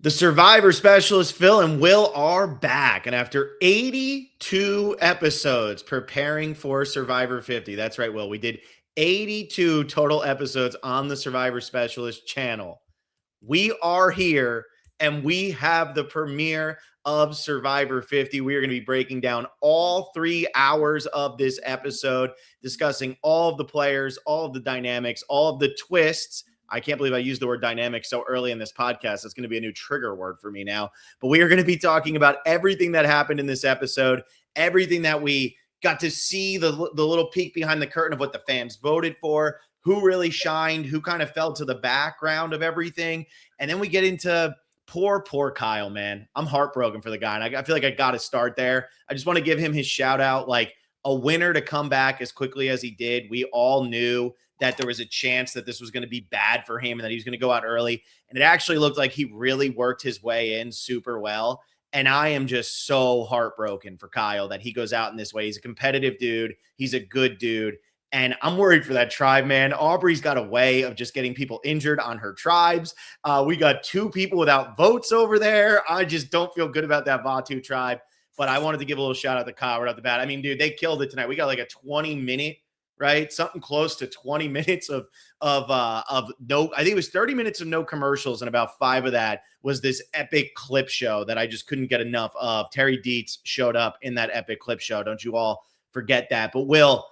The Survivor Specialist, Phil and Will, are back. And after 82 episodes preparing for Survivor 50, that's right, Will, we did 82 total episodes on the Survivor Specialist channel. We are here and we have the premiere of Survivor 50. We are going to be breaking down all 3 hours of this episode, discussing all of the players, all of the dynamics, all of the twists. I can't believe I used the word dynamic so early in this podcast. It's going to be a new trigger word for me now. But we are going to be talking about everything that happened in this episode, everything that we got to see, the little peek behind the curtain of what the fans voted for, who really shined, who kind of fell to the background of everything. And then we get into poor Kyle, man. I'm heartbroken for the guy. And I feel like I got to start there. I just want to give him his shout out, like a winner to come back as quickly as he did. We all knew that there was a chance that this was going to be bad for him and that he was going to go out early. And it actually looked like he really worked his way in super well. And I am just so heartbroken for Kyle that he goes out in this way. He's a competitive dude. He's a good dude. And I'm worried for that tribe, man. Aubrey's got a way of just getting people injured on her tribes. We got 2 people without votes over there. I just don't feel good about that Vatu tribe. But I wanted to give a little shout out to Kyle right off the bat. I mean, dude, they killed it tonight. We got like a 20-minute, right? Something close to 20 minutes of no, I think it was 30 minutes of no commercials, and about 5 of that was this epic clip show that I just couldn't get enough of. Terry Dietz showed up in that epic clip show. Don't you all forget that. But Will,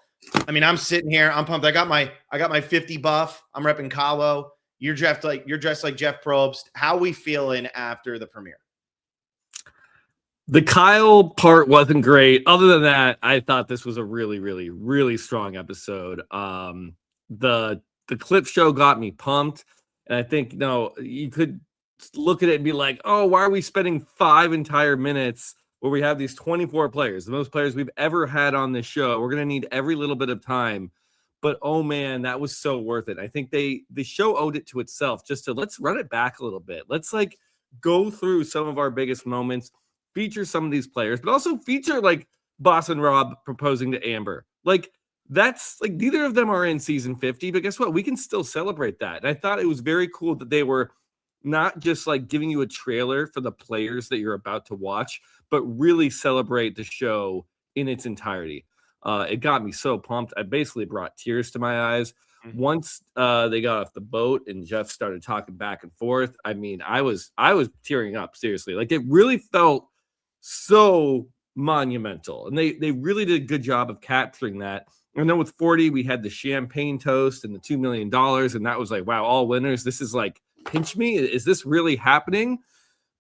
I mean, I'm sitting here, I'm pumped. I got my 50 buff. I'm repping Kahlo. You're dressed like Jeff Probst. How we feeling after the premiere? The Kyle part wasn't great. Other than that, I thought this was a really, really, really strong episode. The clip show got me pumped. And I think, you could look at it and be like, oh, why are we spending 5 entire minutes where we have these 24 players, the most players we've ever had on this show? We're going to need every little bit of time. But, oh, man, that was so worth it. I think the show owed it to itself just to let's run it back a little bit. Let's, go through some of our biggest moments, feature some of these players, but also feature, Boss and Rob proposing to Amber. That's, neither of them are in season 50, but guess what? We can still celebrate that. And I thought it was very cool that they were not just, giving you a trailer for the players that you're about to watch, but really celebrate the show in its entirety. It got me so pumped. I basically brought tears to my eyes. Mm-hmm. Once they got off the boat and Jeff started talking back and forth, I mean, I was tearing up, seriously. It really felt so monumental. And they really did a good job of capturing that. And then with 40, we had the champagne toast and the $2 million. And that was wow, all winners. This is pinch me. Is this really happening?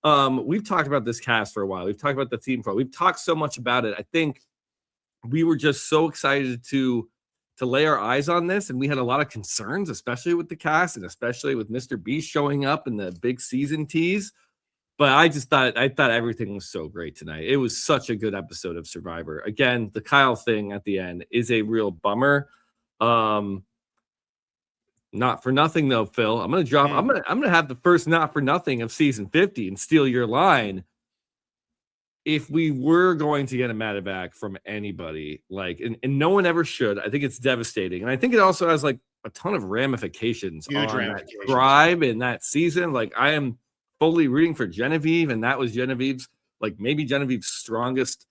We've talked about this cast for a while. We've talked about the theme for a while. We've talked so much about it. I think we were just so excited to lay our eyes on this. And we had a lot of concerns, especially with the cast and especially with Mr. Beast showing up in the big season tease. But I thought everything was so great tonight. It was such a good episode of Survivor. Again, the Kyle thing at the end is a real bummer. Not for nothing though, Phil. I'm gonna have the first not for nothing of season 50 and steal your line. If we were going to get a medevac from anybody, and no one ever should, I think it's devastating. And I think it also has a ton of ramifications on that tribe in that season. I am fully rooting for Genevieve, and that was Genevieve's, maybe Genevieve's strongest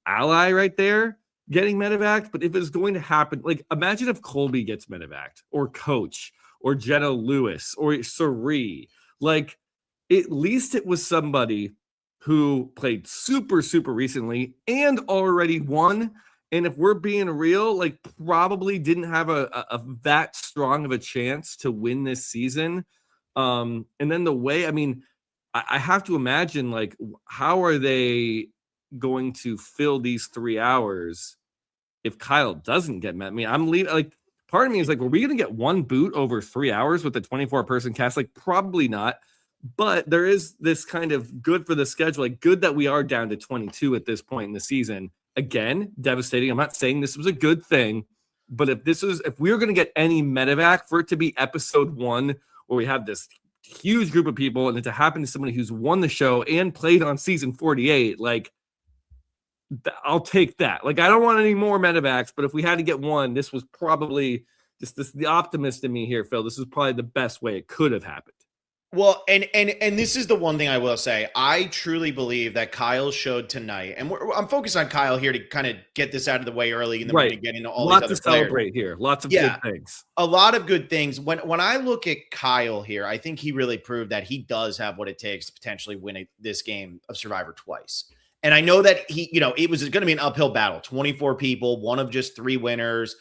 ally right there, getting medevaced. But if it's going to happen, imagine if Colby gets medevaced, or Coach, or Jenna Lewis, or Cirie. At least it was somebody who played super, super recently and already won. And if we're being real, probably didn't have a that strong of a chance to win this season. And then the way, I have to imagine, how are they going to fill these 3 hours if Kyle doesn't get met? I'm leaving. Part of me is were we going to get one boot over 3 hours with the 24-person cast? Probably not. But there is this kind of good for the schedule, good that we are down to 22 at this point in the season. Again, devastating. I'm not saying this was a good thing, but if we were going to get any medevac for it to be episode 1, where we have this huge group of people and it to happen to somebody who's won the show and played on season 48, I'll take that. I don't want any more medevacs, but if we had to get one, this was probably just the optimist in me here, Phil. This is probably the best way it could have happened. Well, and this is the one thing I will say. I truly believe that Kyle showed tonight, and I'm focused on Kyle here to kind of get this out of the way early, and then we're going to get into all Lots these other to players. celebrate here. Lots of Yeah. good things. A lot of good things. When I look at Kyle here, I think he really proved that he does have what it takes to potentially win this game of Survivor twice. And I know that it was going to be an uphill battle. 24 people, one of just 3 winners.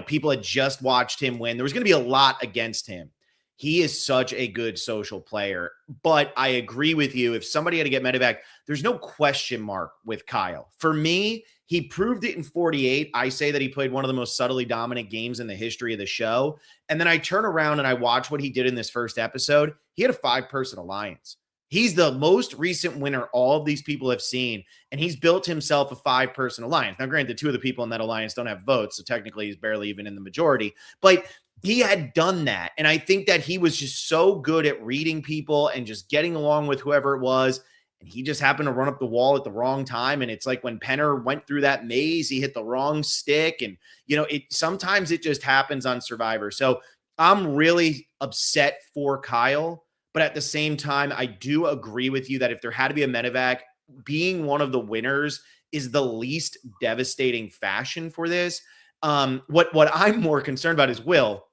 People had just watched him win. There was going to be a lot against him. He is such a good social player. But I agree with you. If somebody had to get medevac, there's no question mark with Kyle. For me, he proved it in 48. I say that he played one of the most subtly dominant games in the history of the show. And then I turn around and I watch what he did in this first episode. He had a 5-person alliance. He's the most recent winner all of these people have seen, and he's built himself a 5-person alliance. Now, granted, 2 of the people in that alliance don't have votes, so technically he's barely even in the majority. But he had done that, and I think that he was just so good at reading people and just getting along with whoever it was. And he just happened to run up the wall at the wrong time. And it's like when Penner went through that maze, he hit the wrong stick. And, sometimes it just happens on Survivor. So I'm really upset for Kyle. But at the same time, I do agree with you that if there had to be a medevac, being one of the winners is the least devastating fashion for this. What I'm more concerned about is Will.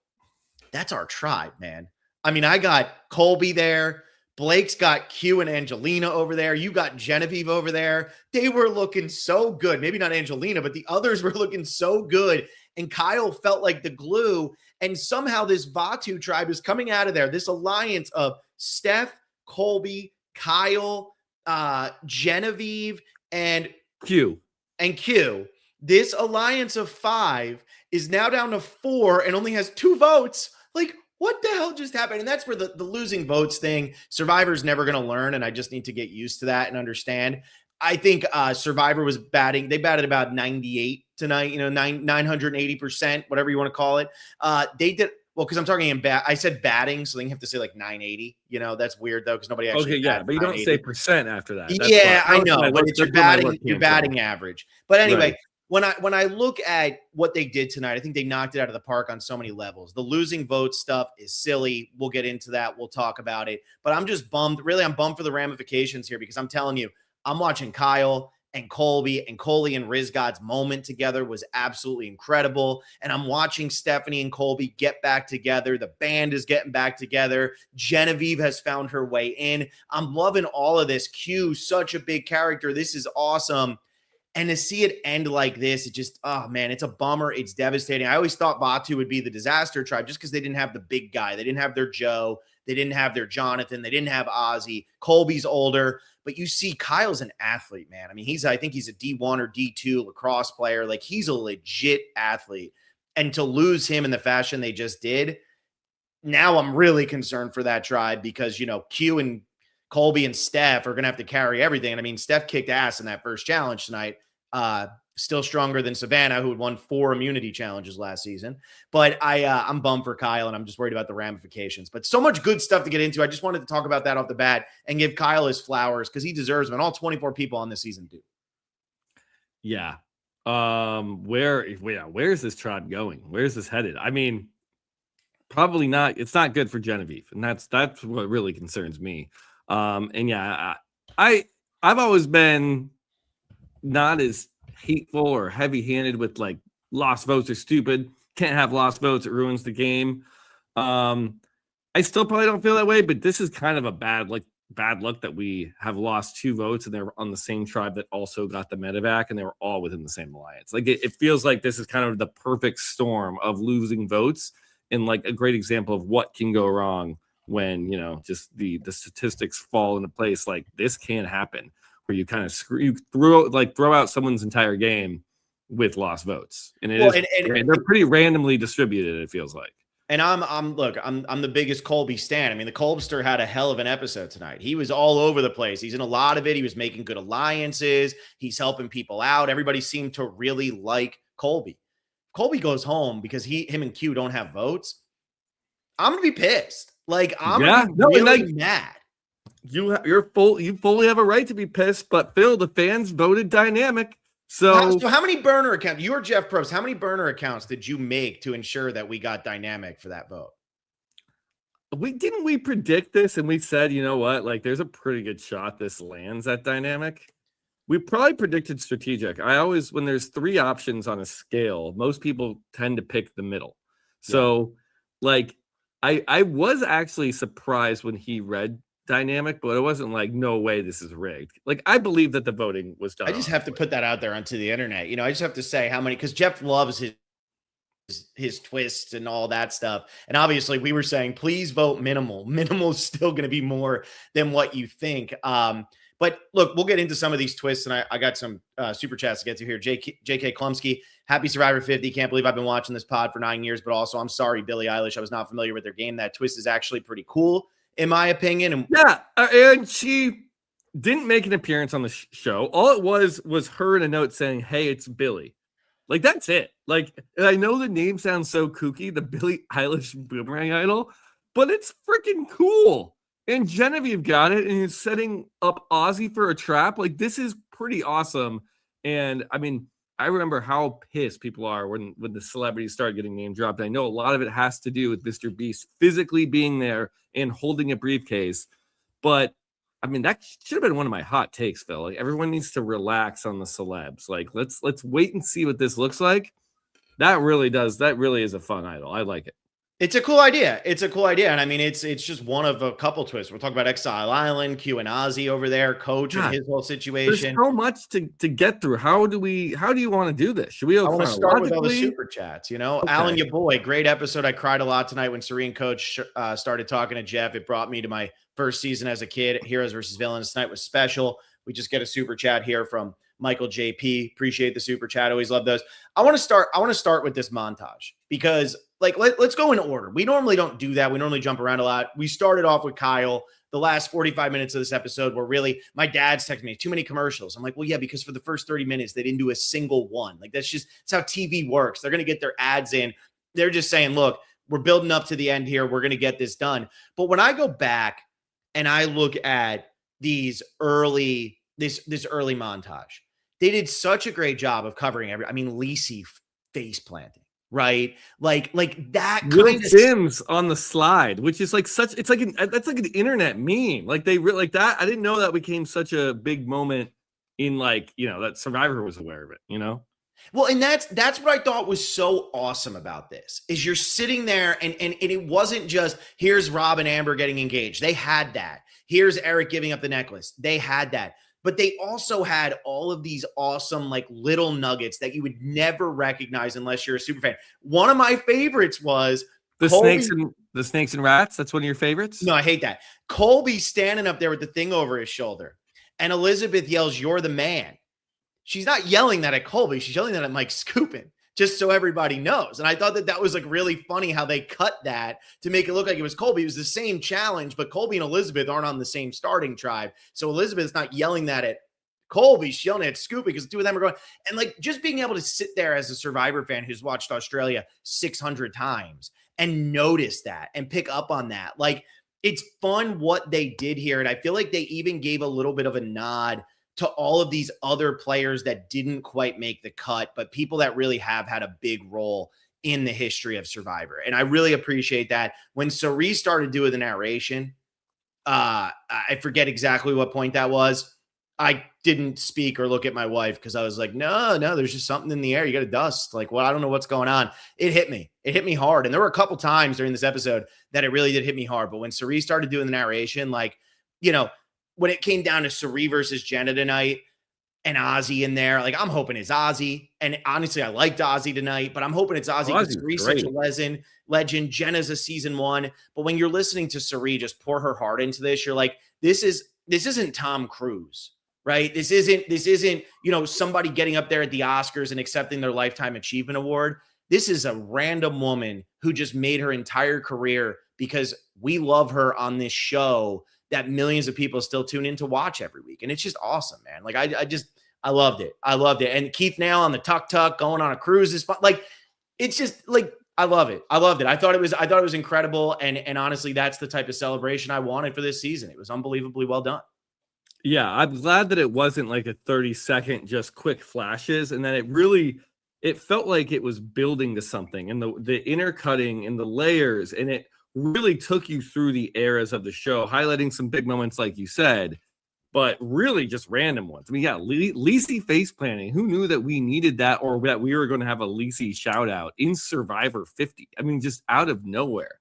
That's our tribe, man. I mean, I got Colby there. Blake's got Q and Angelina over there. You got Genevieve over there. They were looking so good. Maybe not Angelina, but the others were looking so good. And Kyle felt like the glue. And somehow this Vatu tribe is coming out of there. This alliance of Steph, Colby, Kyle, Genevieve, and Q. This alliance of 5 is now down to 4 and only has 2 votes. Like, what the hell just happened? And that's where the losing votes thing, Survivor's never going to learn, and I just need to get used to that and understand. I think Survivor was batting. They batted about 98 tonight, 980%, whatever you want to call it. They did, well, because I'm talking in I said batting, so they have to say like 980. That's weird, though, because nobody actually. Okay, yeah, but you don't say percent after that. That's I know, but it's your batting average. But anyway. Right. When I look at what they did tonight, I think they knocked it out of the park on so many levels. The losing vote stuff is silly. We'll get into that. We'll talk about it. But I'm just bummed. Really, I'm bummed for the ramifications here because I'm telling you, I'm watching Kyle and Colby and Coley and Rizgod's moment together was absolutely incredible. And I'm watching Stephanie and Colby get back together. The band is getting back together. Genevieve has found her way in. I'm loving all of this. Q, such a big character. This is awesome. And to see it end like this, it just, oh man, it's a bummer. It's devastating. I always thought Vatu would be the disaster tribe just because they didn't have the big guy. They didn't have their Joe. They didn't have their Jonathan. They didn't have Ozzy. Colby's older. But you see, Kyle's an athlete, man. I mean, I think he's a D1 or D2 lacrosse player. Like, he's a legit athlete. And to lose him in the fashion they just did, now I'm really concerned for that tribe because, Q and Colby and Steph are going to have to carry everything. And I mean, Steph kicked ass in that first challenge tonight. Still stronger than Savannah, who had won 4 immunity challenges last season. But I'm bummed for Kyle, and I'm just worried about the ramifications. But so much good stuff to get into. I just wanted to talk about that off the bat and give Kyle his flowers because he deserves them, and all 24 people on this season do. Yeah. Where's this tribe going? Where's this headed? I mean, probably not. It's not good for Genevieve, and that's what really concerns me. And yeah, I've always been not as hateful or heavy-handed with like lost votes are stupid. Can't have lost votes. It ruins the game. I still probably don't feel that way, but this is kind of a bad luck that we have lost 2 votes and they're on the same tribe that also got the medevac and they were all within the same alliance. Like it feels like this is kind of the perfect storm of losing votes and like a great example of what can go wrong when, just the statistics fall into place. Like this can happen where you kind of throw out someone's entire game with lost votes. And they're pretty randomly distributed, it feels like. And I'm the biggest Colby stan. I mean, the Colbster had a hell of an episode tonight. He was all over the place. He's in a lot of it. He was making good alliances. He's helping people out. Everybody seemed to really like Colby. Colby goes home because him and Q don't have votes. I'm gonna be pissed. Like I'm really mad. You fully have a right to be pissed, but Phil, the fans voted dynamic. So how many burner accounts? You're Jeff Probst. How many burner accounts did you make to ensure that we got dynamic for that vote? we predict this and we said, you know what, like there's a pretty good shot this lands that dynamic. We probably predicted strategic. I always, when there's 3 options on a scale, most people tend to pick the middle. So like I was actually surprised when he read dynamic, but it wasn't like, no way this is rigged. Like I believe that the voting was done. I just have to put that out there onto the internet. I just have to say how many, because Jeff loves his twists and all that stuff. And obviously we were saying, please vote minimal. Minimal is still going to be more than what you think. But look, we'll get into some of these twists, and I got some super chats to get to here. JK Klumsky, happy Survivor 50. Can't believe I've been watching this pod for 9 years, but also I'm sorry, Billie Eilish. I was not familiar with their game. That twist is actually pretty cool, in my opinion. And yeah, and she didn't make an appearance on the show. All it was her in a note saying, hey, it's Billie. Like, that's it. Like, and I know the name sounds so kooky, the Billie Eilish Boomerang Idol, but it's freaking cool. And Genevieve got it, and he's setting up Ozzy for a trap. Like, this is pretty awesome. And I mean, I remember how pissed people are when the celebrities started getting name dropped. I know a lot of it has to do with Mr. Beast physically being there and holding a briefcase. But I mean, that should have been one of my hot takes, Phil. Like, everyone needs to relax on the celebs. Like, let's wait and see what this looks like. That really is a fun idol. I like it. It's a cool idea. And I mean, it's just one of a couple twists. We're talking about Exile Island, Q and Ozzy over there, Coach and his whole situation. There's so much to get through. How do you want to do this? Should we? I want to start with all the super chats. Okay. Alan, your boy, great episode. I cried a lot tonight when Serene Coach started talking to Jeff. It brought me to my first season as a kid. Heroes versus Villains tonight was special. We just get a super chat here from Michael JP. Appreciate the super chat. Always love those. I want to start with this montage because let's go in order. We normally don't do that. We normally jump around a lot. We started off with Kyle. The last 45 minutes of this episode were really, my dad's texting me, too many commercials. I'm like, well, yeah, because for the first 30 minutes, they didn't do a single one. Like, that's how TV works. They're going to get their ads in. They're just saying, look, we're building up to the end here. We're going to get this done. But when I go back and I look at this early montage, they did such a great job of covering Lacey face planting, right? Like that kind of Sims on the slide, which is like that's like an internet meme. Like they really like that. I didn't know that became such a big moment in that Survivor was aware of it, Well, and that's what I thought was so awesome about this is you're sitting there and it wasn't just here's Rob and Amber getting engaged. They had that. Here's Eric giving up the necklace. They had that. But they also had all of these awesome little nuggets that you would never recognize unless you're a super fan. One of my favorites was the snakes and rats. That's one of your favorites? No, I hate that. Colby standing up there with the thing over his shoulder, and Elizabeth yells, "You're the man." She's not yelling that at Colby. She's yelling that at Mike Scoopin, just so everybody knows. And I thought that was really funny how they cut that to make it look like it was Colby. It was the same challenge, but Colby and Elizabeth aren't on the same starting tribe. So Elizabeth's not yelling that at Colby. She's yelling at Scoopy because the two of them are going. And just being able to sit there as a Survivor fan who's watched Australia 600 times and notice that and pick up on that. It's fun what they did here. And I feel like they even gave a little bit of a nod to all of these other players that didn't quite make the cut, but people that really have had a big role in the history of Survivor. And I really appreciate that. When Sari started doing the narration, I forget exactly what point that was. I didn't speak or look at my wife because I was like, no, there's just something in the air. You got to dust. I don't know what's going on. It hit me. It hit me hard. And there were a couple times during this episode that it really did hit me hard. But when Sari started doing the narration, when it came down to Sari versus Jenna tonight and Ozzy in there, I'm hoping it's Ozzy. And honestly, I liked Ozzy tonight, but I'm hoping it's Ozzy because Sari's such a legend. Jenna's a season 1. But when you're listening to Sari just pour her heart into this, you're like, this isn't Tom Cruise, right? This isn't, somebody getting up there at the Oscars and accepting their Lifetime Achievement Award. This is a random woman who just made her entire career because we love her on this show that millions of people still tune in to watch every week. And it's just awesome, man. I loved it. I loved it. And Keith now on the tuk-tuk going on a cruise is fun. It's just I love it. I loved it. I thought it was incredible. And honestly, that's the type of celebration I wanted for this season. It was unbelievably well done. Yeah. I'm glad that it wasn't a 30-second, just quick flashes. And then it felt like it was building to something, and the intercutting and the layers, and it really took you through the eras of the show, highlighting some big moments, like you said, but really just random ones. I mean, yeah, Lacey face planning. Who knew that we needed that, or that we were going to have a Lacey shout out in Survivor 50? I mean, just out of nowhere.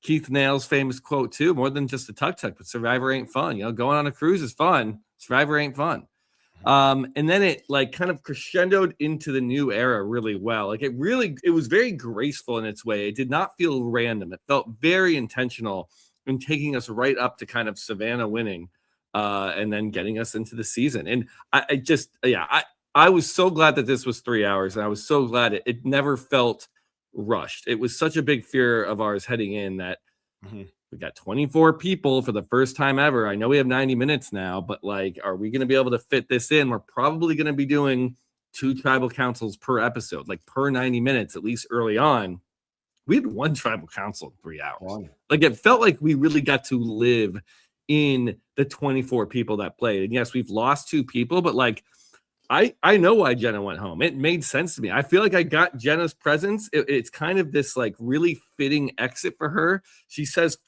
Keith Nail's famous quote too: more than just a tuk-tuk, but Survivor ain't fun. You know, going on a cruise is fun. Survivor ain't fun. And then it like kind of crescendoed into the new era really well. Like it was very graceful in its way. It did not feel random. It felt very intentional in taking us right up to kind of Savannah winning, and then getting us into the season. And I was so glad that this was 3 hours, and I was so glad it never felt rushed. It was such a big fear of ours heading in that we got 24 people for the first time ever. I know we have 90 minutes now, but like, are we going to be able to fit this in? We're probably going to be doing 2 tribal councils per episode, like per 90 minutes, at least early on. We had 1 tribal council in 3 hours. Wow. Like it felt like we really got to live in the 24 people that played. And yes, we've lost 2 people, but like, I know why Jenna went home. It made sense to me. I feel like I got Jenna's presence. It's kind of this like really fitting exit for her. She says,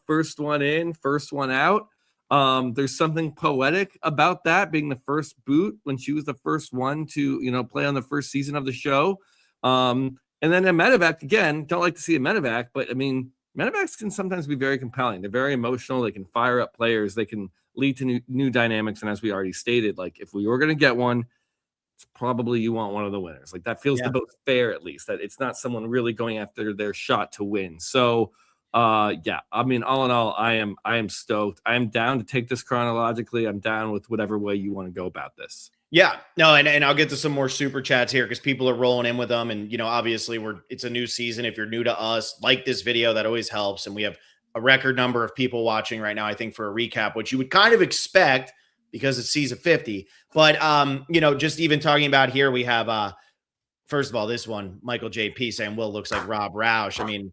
first one in, first one out. There's something poetic about that, being the first boot when she was the first one to, play on the first season of the show. And then a medevac, again, don't like to see a medevac, but I mean, medevacs can sometimes be very compelling. They're very emotional. They can fire up players. They can lead to new dynamics. And as we already stated, like if we were going to get one, it's probably you want one of the winners. Like that feels the most fair, at least, that it's not someone really going after their shot to win. So I mean, all in all, I am stoked. I am down to take this chronologically. I'm down with whatever way you want to go about this. Yeah, no, and I'll get to some more super chats here because people are rolling in with them. And, obviously it's a new season. If you're new to us, like this video, that always helps. And we have a record number of people watching right now, I think, for a recap, which you would kind of expect because it's season 50. But, just even talking about here, we have, first of all, this one, Michael JP saying Will looks like Rob Roush. I mean,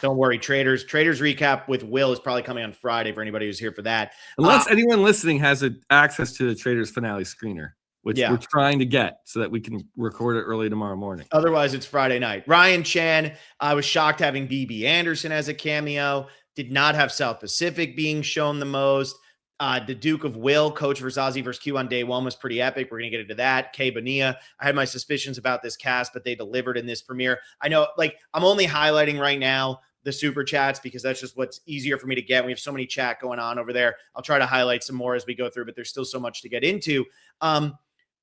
don't worry, Traders recap with Will is probably coming on Friday for anybody who's here for that. Unless anyone listening has access to the Traders finale screener, which we're trying to get so that we can record it early tomorrow morning. Otherwise, it's Friday night. Ryan Chan, I was shocked having BB Anderson as a cameo. Did not have South Pacific being shown the most. The Duke of Will, Coach Versace versus Q on day 1 was pretty epic. We're going to get into that. Kay Bonilla. I had my suspicions about this cast, but they delivered in this premiere. I know, like, I'm only highlighting right now the super chats because that's just what's easier for me to get. We have so many chat going on over there. I'll try to highlight some more as we go through, but there's still so much to get into.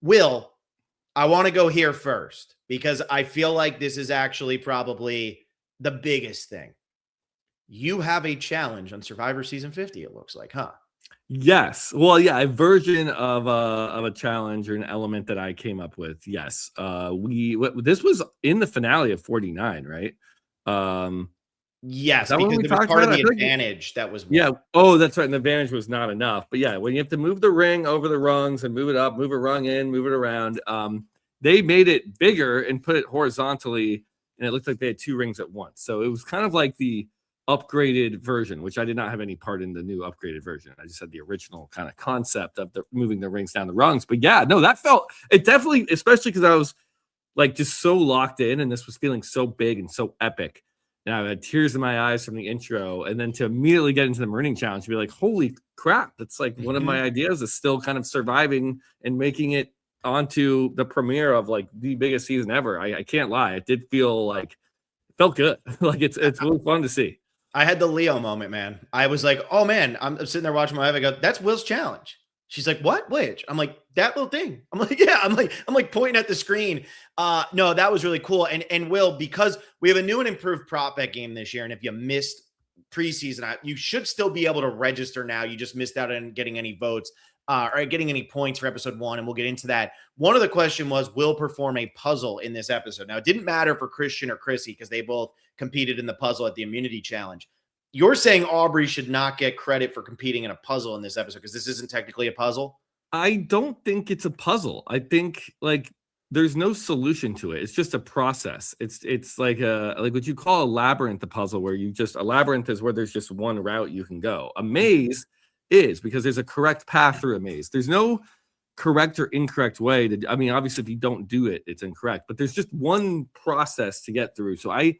Will, I want to go here first because I feel like this is actually probably the biggest thing. You have a challenge on Survivor Season 50, it looks like, huh? Yes. Well, yeah, a version of a challenge or an element that I came up with. Yes. This was in the finale of 49, right? Yes, because it was part of the advantage that was. Yeah. Oh, that's right. And the advantage was not enough. But yeah, when you have to move the ring over the rungs and move it up, move a rung in, move it around, they made it bigger and put it horizontally, and it looked like they had 2 rings at once. So it was kind of like the upgraded version, which I did not have any part in the new upgraded version. I just had the original kind of concept of moving the rings down the rungs. But yeah, no, it definitely, especially because I was like just so locked in and this was feeling so big and so epic. And I had tears in my eyes from the intro, and then to immediately get into the Marine Challenge, be like, holy crap, that's like one of my ideas is still kind of surviving and making it onto the premiere of like the biggest season ever. I can't lie. It did feel like, it felt good. Like it's really fun to see. I had the Leo moment, man. I was like, oh man, I'm sitting there watching my wife. I go, that's Will's challenge. She's like, what? Which? I'm like, that little thing. I'm like, yeah. I'm like pointing at the screen. No, that was really cool. And Will, because we have a new and improved prop bet game this year, and if you missed preseason, you should still be able to register now. You just missed out on getting any votes or getting any points for episode 1, and we'll get into that. One of the question was, will perform a puzzle in this episode. Now, it didn't matter for Christian or Chrissy because they both competed in the puzzle at the immunity challenge. You're saying Aubrey should not get credit for competing in a puzzle in this episode because this isn't technically a puzzle? I don't think it's a puzzle. I think like there's no solution to it. It's just a process. It's like what you call a labyrinth, a puzzle where a labyrinth is where there's just one route you can go. A maze is because there's a correct path through a maze. There's no correct or incorrect way to, I mean, obviously if you don't do it, it's incorrect, but there's just one process to get through. So I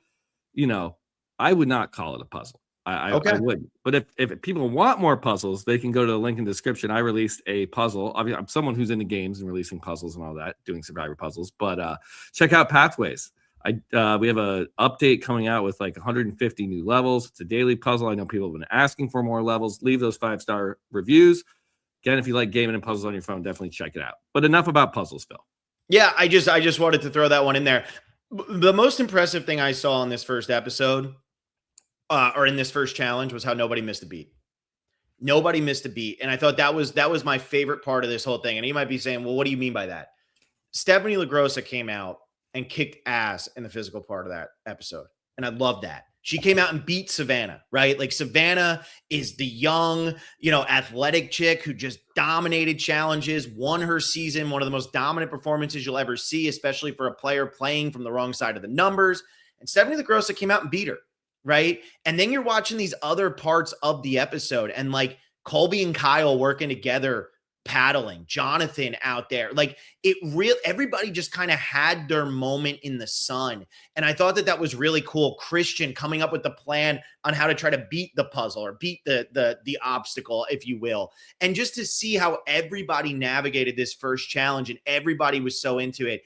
I would not call it a puzzle. I wouldn't. But if people want more puzzles, they can go to the link in the description. I released a puzzle. Obviously, I'm someone who's into games and releasing puzzles and all that, doing survivor puzzles. But check out Pathways. We have a update coming out with like 150 new levels. It's a daily puzzle. I know people have been asking for more levels. Leave those 5-star reviews. Again, if you like gaming and puzzles on your phone, definitely check it out. But enough about puzzles, Phil. Yeah, I just wanted to throw that one in there. The most impressive thing I saw in this first episode, or in this first challenge, was how nobody missed a beat. Nobody missed a beat. And I thought that was my favorite part of this whole thing. And you might be saying, well, what do you mean by that? Stephanie LaGrossa came out and kicked ass in the physical part of that episode. And I love that. She came out and beat Savannah, right? Like Savannah is the young, athletic chick who just dominated challenges, won her season, one of the most dominant performances you'll ever see, especially for a player playing from the wrong side of the numbers. And Stephanie LaGrossa came out and beat her, right? And then you're watching these other parts of the episode and like Colby and Kyle working together, paddling, Jonathan out there. Like everybody just kind of had their moment in the sun. And I thought that was really cool. Christian coming up with the plan on how to try to beat the puzzle or beat the obstacle, if you will. And just to see how everybody navigated this first challenge and everybody was so into it.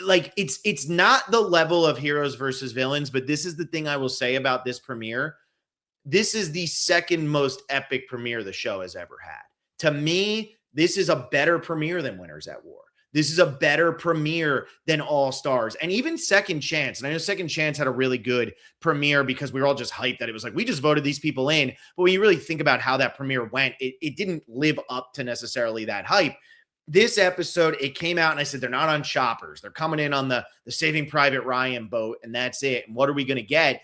Like it's not the level of heroes versus villains, but this is the thing I will say about this premiere. This is the second most epic premiere the show has ever had. To me, this is a better premiere than Winners at War. This is a better premiere than All Stars and even Second Chance. And I know Second Chance had a really good premiere because we were all just hyped that it was like, we just voted these people in. But when you really think about how that premiere went, it didn't live up to necessarily that hype. This episode, it came out and I said, they're not on choppers. They're coming in on the Saving Private Ryan boat and that's it. And what are we going to get?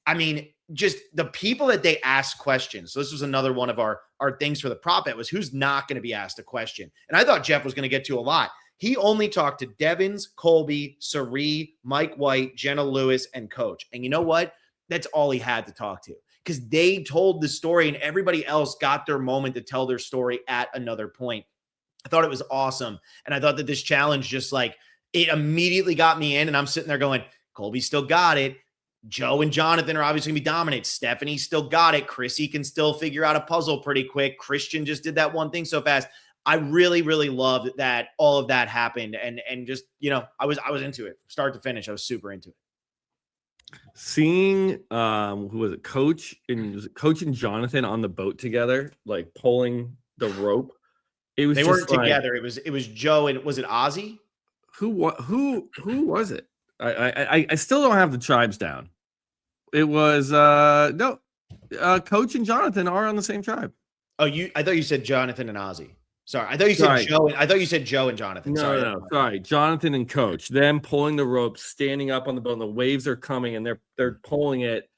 I mean, just the people that they ask questions. So this was another one of our things for the prop bet was who's not going to be asked a question. And I thought Jeff was going to get to a lot. He only talked to Devins, Colby, Sari, Mike White, Jenna Lewis, and Coach. And you know what? That's all he had to talk to because they told the story and everybody else got their moment to tell their story at another point. I thought it was awesome. And I thought that this challenge just like it immediately got me in and I'm sitting there going, Colby still got it. Joe and Jonathan are obviously going to be dominant. Stephanie still got it. Chrissy can still figure out a puzzle pretty quick. Christian just did that one thing so fast. I really, really loved that all of that happened. And just, I was into it from start to finish. I was super into it. Seeing who was it? Coach and Jonathan on the boat together, like pulling the rope. They weren't together. It was Joe and was it Ozzy? Who was it? I still don't have the tribes down. It was Coach and Jonathan are on the same tribe. Oh, I thought you said Jonathan and Ozzy. Sorry, I thought you said Joe. I thought you said Joe and Jonathan. No, sorry, Jonathan and Coach. Them pulling the rope, standing up on the boat. And the waves are coming, and they're pulling it.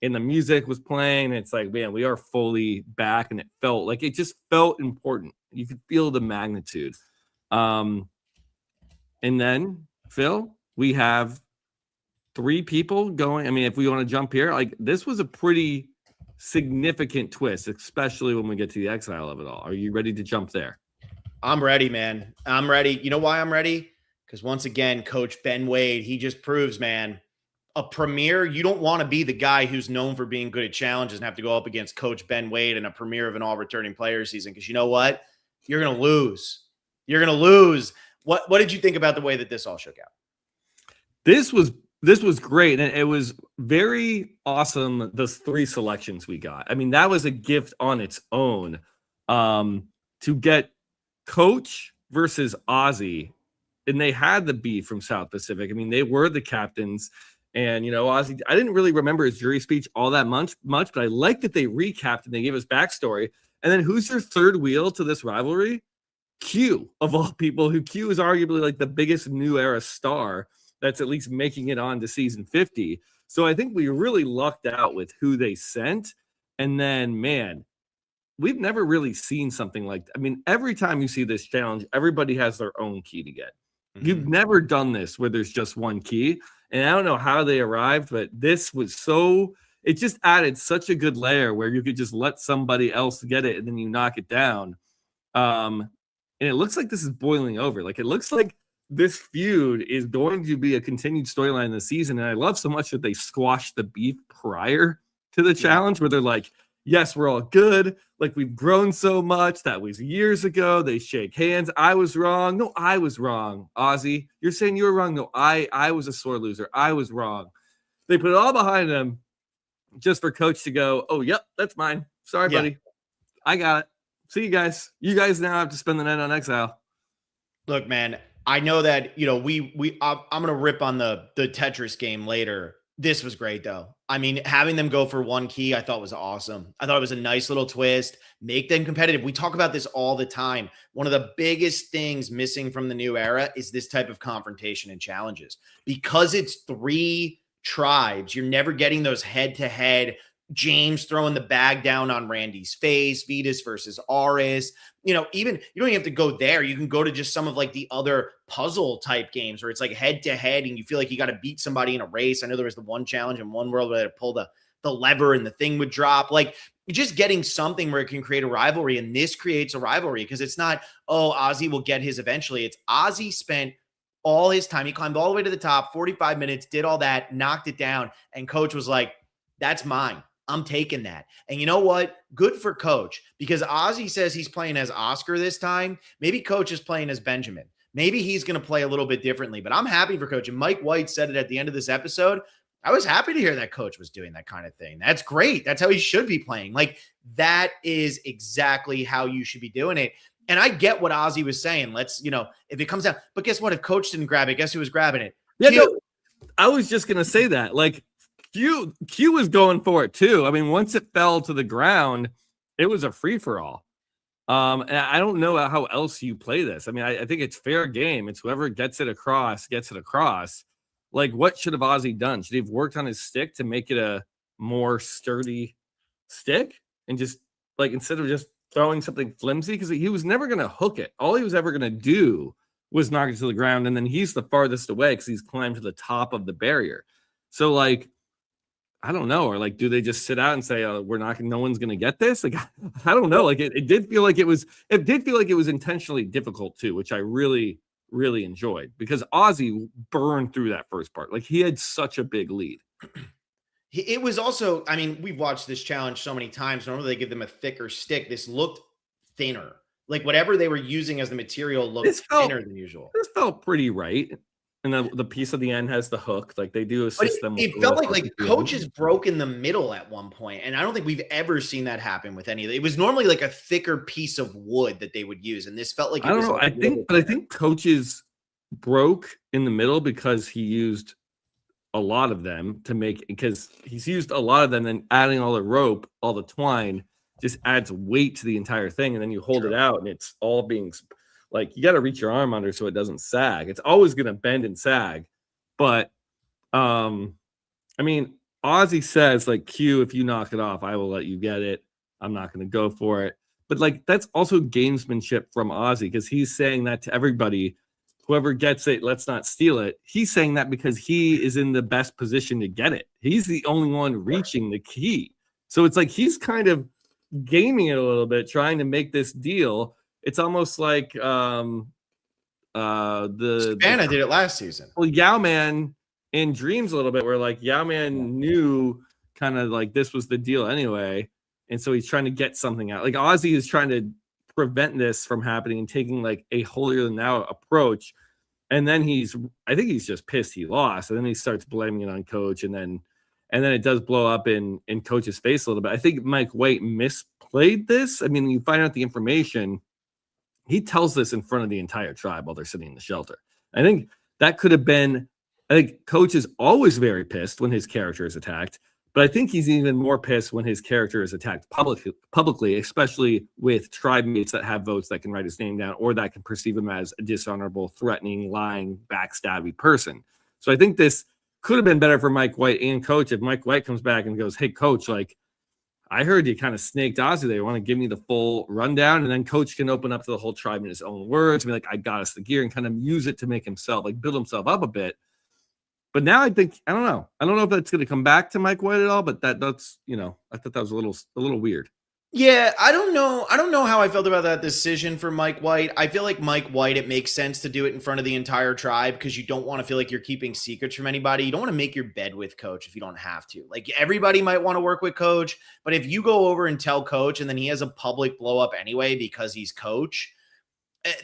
And the music was playing. And it's like, man, we are fully back, and it just felt important. You could feel the magnitude. And then Phil, we have 3 people going. I mean, if we want to jump here, like this was a pretty significant twist, especially when we get to the exile of it all. Are you ready to jump there? I'm ready, man. I'm ready. You know why I'm ready? Because once again, Coach Ben Wade, he just proves, man, a premiere, you don't want to be the guy who's known for being good at challenges and have to go up against Coach Ben Wade in a premiere of an all returning player season. Because you know what? You're going to lose. You're going to lose. What did you think about the way that this all shook out? This was great, and it was very awesome. Those 3 selections we got. I mean, that was a gift on its own. To get Coach versus Ozzy, and they had the beat from South Pacific. I mean, they were the captains, and Ozzy. I didn't really remember his jury speech all that much, but I liked that they recapped and they gave us backstory. And then who's your third wheel to this rivalry? Q, of all people. Who Q is arguably like the biggest new era star that's at least making it on to season 50. So I think we really lucked out with who they sent. And then, man, we've never really seen something like that. I mean, every time you see this challenge, everybody has their own key to get. Mm-hmm. You've never done this where there's just one key. And I don't know how they arrived, but this was it just added such a good layer where you could just let somebody else get it and then you knock it down. And it looks like this is boiling over. Like, it looks like this feud is going to be a continued storyline this season. And I love so much that they squashed the beef prior to the challenge where they're like, yes, we're all good. Like, we've grown so much. That was years ago. They shake hands. I was wrong. No, I was wrong. Ozzy, you're saying you were wrong. No, I was a sore loser. I was wrong. They put it all behind them just for Coach to go, oh, yep, that's mine. Sorry, buddy. I got it. See you guys. You guys now have to spend the night on Exile. Look, man, I know that, you know, I'm going to rip on the Tetris game later. This was great, though. I mean, having them go for one key, I thought was awesome. I thought it was a nice little twist, make them competitive. We talk about this all the time. One of the biggest things missing from the new era is this type of confrontation and challenges. Because it's 3 tribes, you're never getting those head-to-head, James throwing the bag down on Randy's face, Vetus versus Aris. You know, even you don't even have to go there. You can go to just some of like the other puzzle type games where it's like head to head and you feel like you got to beat somebody in a race. I know there was the one challenge in One World where they pull the lever and the thing would drop. Like, you're just getting something where it can create a rivalry. And this creates a rivalry because it's not, oh, Ozzy will get his eventually. It's Ozzy spent all his time. He climbed all the way to the top, 45 minutes, did all that, knocked it down. And Coach was like, that's mine. I'm taking that. And you know what? Good for Coach, because Ozzy says he's playing as Oscar this time. Maybe Coach is playing as Benjamin. Maybe he's going to play a little bit differently, but I'm happy for Coach. And Mike White said it at the end of this episode. I was happy to hear that Coach was doing that kind of thing. That's great. That's how he should be playing. Like, that is exactly how you should be doing it. And I get what Ozzy was saying. Let's, you know, if it comes out, but guess what? If Coach didn't grab it, guess who was grabbing it? Yeah, no, I was just going to say that. Like, Q was going for it too. I mean, once it fell to the ground, it was a free-for-all. And I don't know how else you play this. I mean, I think it's fair game. It's whoever gets it across. Like, what should have Ozzy done? Should he have worked on his stick to make it a more sturdy stick? And just, like, instead of just throwing something flimsy? Because he was never going to hook it. All he was ever going to do was knock it to the ground. And then he's the farthest away because he's climbed to the top of the barrier. So, like, I don't know. Or like, do they just sit out and say, no one's going to get this? Like, I don't know. Like, it did feel like it was intentionally difficult too, which I really, really enjoyed because Ozzy burned through that first part. Like, he had such a big lead. It was also, I mean, we've watched this challenge so many times. Normally they give them a thicker stick. This looked thinner. Like, whatever they were using as the material looked thinner than usual. This felt pretty right. And the piece at the end has the hook. Like, they do assist them. It felt like Coach is broke in the middle at one point, and I don't think we've ever seen that happen with any of it. It was normally like a thicker piece of wood that they would use, and this felt like I don't know. I think Coach is broke in the middle because he used a lot of them because he's used a lot of them, and adding all the rope, all the twine, just adds weight to the entire thing, and then you hold it out, and it's all being. Like, you got to reach your arm under so it doesn't sag. It's always going to bend and sag. But, I mean, Ozzy says, like, Q, if you knock it off, I will let you get it. I'm not going to go for it. But, like, that's also gamesmanship from Ozzy because he's saying that to everybody. Whoever gets it, let's not steal it. He's saying that because he is in the best position to get it. He's the only one reaching the key. So it's like he's kind of gaming it a little bit, trying to make this deal. It's almost like Savannah did it last season. Well, Yao-Man in Dreams a little bit, where like Yao-Man knew kind of like this was the deal anyway, and so he's trying to get something out. Like, Ozzy is trying to prevent this from happening and taking like a holier than thou approach, and then I think he's just pissed he lost, and then he starts blaming it on Coach, and then it does blow up in Coach's face a little bit. I think Mike White misplayed this. I mean, you find out the information. He tells this in front of the entire tribe while they're sitting in the shelter. I think that could have been. I think Coach is always very pissed when his character is attacked, but I think he's even more pissed when his character is attacked publicly, especially with tribe mates that have votes that can write his name down or that can perceive him as a dishonorable, threatening, lying, backstabby person. So I think this could have been better for Mike White and Coach if Mike White comes back and goes, "Hey, Coach, like, I heard you kind of snaked Ozzy there. You want to give me the full rundown?" And then Coach can open up to the whole tribe in his own words and be like, "I got us the gear," and kind of use it to make himself, like, build himself up a bit. But now I think, I don't know if that's going to come back to Mike White at all, but that's, I thought that was a little weird. Yeah, I don't know. I don't know how I felt about that decision for Mike White. I feel like Mike White, it makes sense to do it in front of the entire tribe because you don't want to feel like you're keeping secrets from anybody. You don't want to make your bed with coach if you don't have to. Like everybody might want to work with coach, but if you go over and tell coach and then he has a public blow up anyway because he's coach,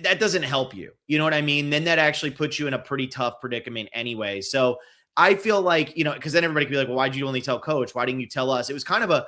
that doesn't help you. You know what I mean? Then that actually puts you in a pretty tough predicament anyway. So I feel like, because then everybody could be like, well, why'd you only tell coach? Why didn't you tell us? It was kind of a,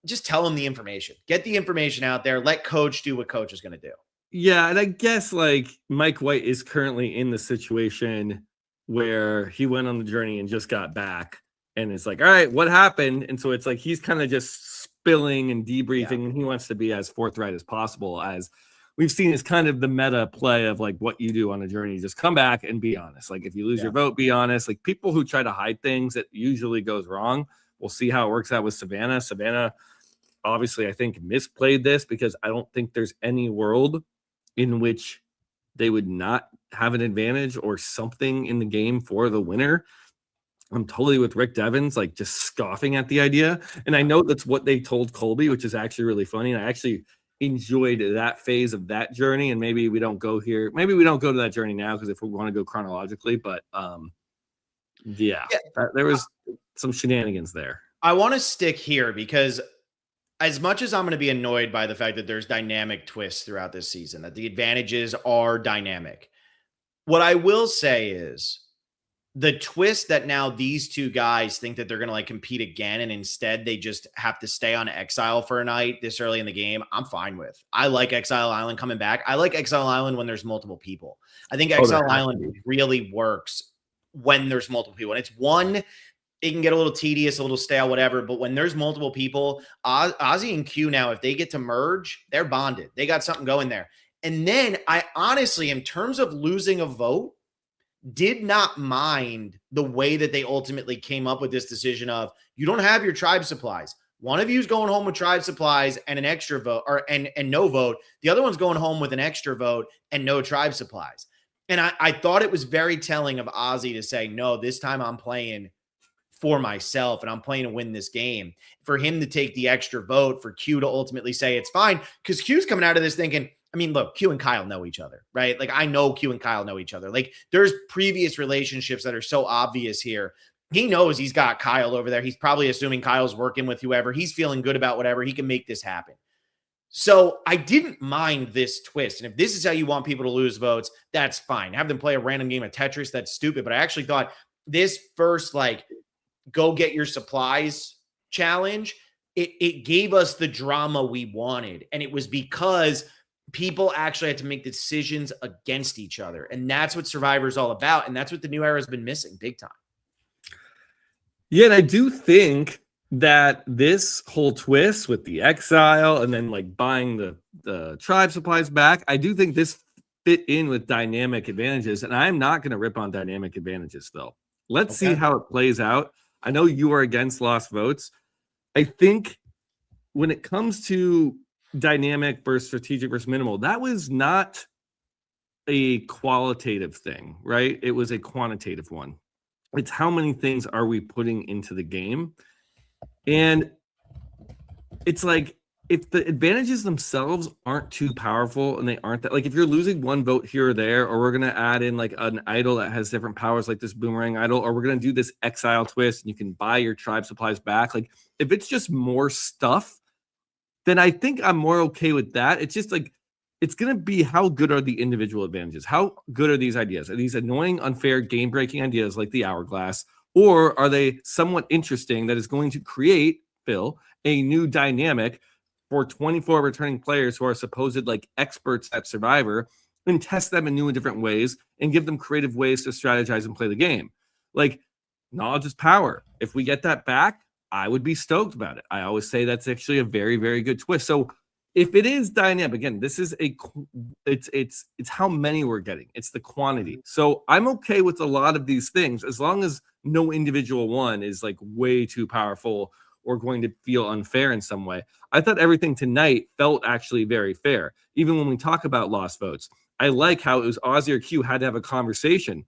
just tell him the information. Get the information out there. Let coach do what coach is going to do. Yeah, and I guess like Mike White is currently in the situation where he went on the journey and just got back, and it's like, all right, what happened? And so it's like he's kind of just spilling and debriefing, and he wants to be as forthright as possible. As we've seen, is kind of the meta play of like what you do on a journey. Just come back and be honest. Like if you lose your vote, be honest. Like people who try to hide things, it usually goes wrong. We'll see how it works out with Savannah. Savannah, obviously, I think misplayed this because I don't think there's any world in which they would not have an advantage or something in the game for the winner. I'm totally with Rick Devens, like just scoffing at the idea. And I know that's what they told Colby, which is actually really funny. And I actually enjoyed that phase of that journey. And maybe we don't go here. Maybe we don't go to that journey now because if we want to go chronologically, but there was some shenanigans there. I want to stick here because as much as I'm going to be annoyed by the fact that there's dynamic twists throughout this season, that the advantages are dynamic, what I will say is the twist that now these two guys think that they're going to like compete again and instead they just have to stay on exile for a night this early in the game, I'm fine with. I like Exile Island coming back. I like Exile Island when there's multiple people. I think Exile Island really works when there's multiple people. And it's one, it can get a little tedious, a little stale, whatever. But when there's multiple people, Ozzy and Q now, if they get to merge, they're bonded. They got something going there. And then I honestly, in terms of losing a vote, did not mind the way that they ultimately came up with this decision of you don't have your tribe supplies. One of you is going home with tribe supplies and an extra vote and no vote. The other one's going home with an extra vote and no tribe supplies. And I thought it was very telling of Ozzy to say, no, this time I'm playing for myself and I'm playing to win this game. For him to take the extra vote, for Q to ultimately say it's fine, because Q's coming out of this thinking, I mean, look, Q and Kyle know each other, right? Like I know Q and Kyle know each other. Like there's previous relationships that are so obvious here. He knows he's got Kyle over there. He's probably assuming Kyle's working with whoever. He's feeling good about whatever. He can make this happen. So I didn't mind this twist. And if this is how you want people to lose votes, that's fine. Have them play a random game of Tetris. That's stupid. But I actually thought this first, like, go get your supplies challenge, it gave us the drama we wanted. And it was because people actually had to make decisions against each other. And that's what Survivor is all about. And that's what the new era has been missing big time. Yeah, and I do think that this whole twist with the exile and then like buying the tribe supplies back, I do think this fit in with dynamic advantages. And I'm not going to rip on dynamic advantages, Phil. Let's see how it plays out. I know you are against lost votes. I think when it comes to dynamic versus strategic versus minimal, that was not a qualitative thing, right? It was a quantitative one. It's how many things are we putting into the game? And it's like, if the advantages themselves aren't too powerful and they aren't that, like if you're losing one vote here or there, or we're going to add in like an idol that has different powers, like this boomerang idol, or we're going to do this exile twist and you can buy your tribe supplies back. Like if it's just more stuff, then I think I'm more okay with that. It's just like, it's going to be how good are the individual advantages? How good are these ideas? Are these annoying, unfair, game-breaking ideas like the hourglass? Or are they somewhat interesting that is going to create, Phil, a new dynamic for 24 returning players who are supposed like experts at Survivor, and test them in new and different ways and give them creative ways to strategize and play the game? Like, knowledge is power. If we get that back, I would be stoked about it. I always say that's actually a very, very good twist. So if it is dynamic, again, this is it's how many we're getting. It's the quantity. So I'm okay with a lot of these things as long as no individual one is like way too powerful or going to feel unfair in some way. I thought everything tonight felt actually very fair. Even when we talk about lost votes, I like how it was Ozzy or Q had to have a conversation.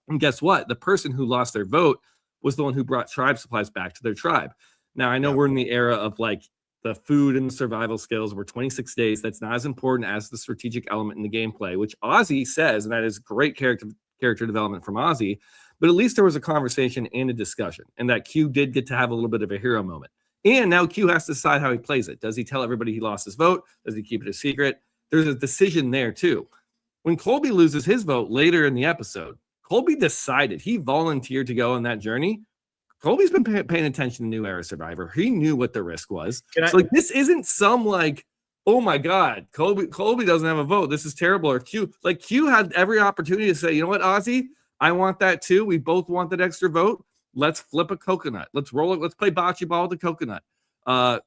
And guess what? The person who lost their vote was the one who brought tribe supplies back to their tribe. Now, I know we're in the era of like the food and survival skills were 26 days. That's not as important as the strategic element in the gameplay, which Ozzy says, and that is great character development from Ozzy. But at least there was a conversation and a discussion, and that Q did get to have a little bit of a hero moment. And now Q has to decide how he plays it. Does he tell everybody he lost his vote? Does he keep it a secret? There's a decision there too. When Colby loses his vote later in the episode, Colby decided, he volunteered to go on that journey. Colby's been paying attention to New Era Survivor. He knew what the risk was. So like, this isn't some like, oh my God, Colby doesn't have a vote. This is terrible. Or Q had every opportunity to say, you know what, Ozzy, I want that too. We both want that extra vote. Let's flip a coconut. Let's roll it. Let's play bocce ball with the coconut.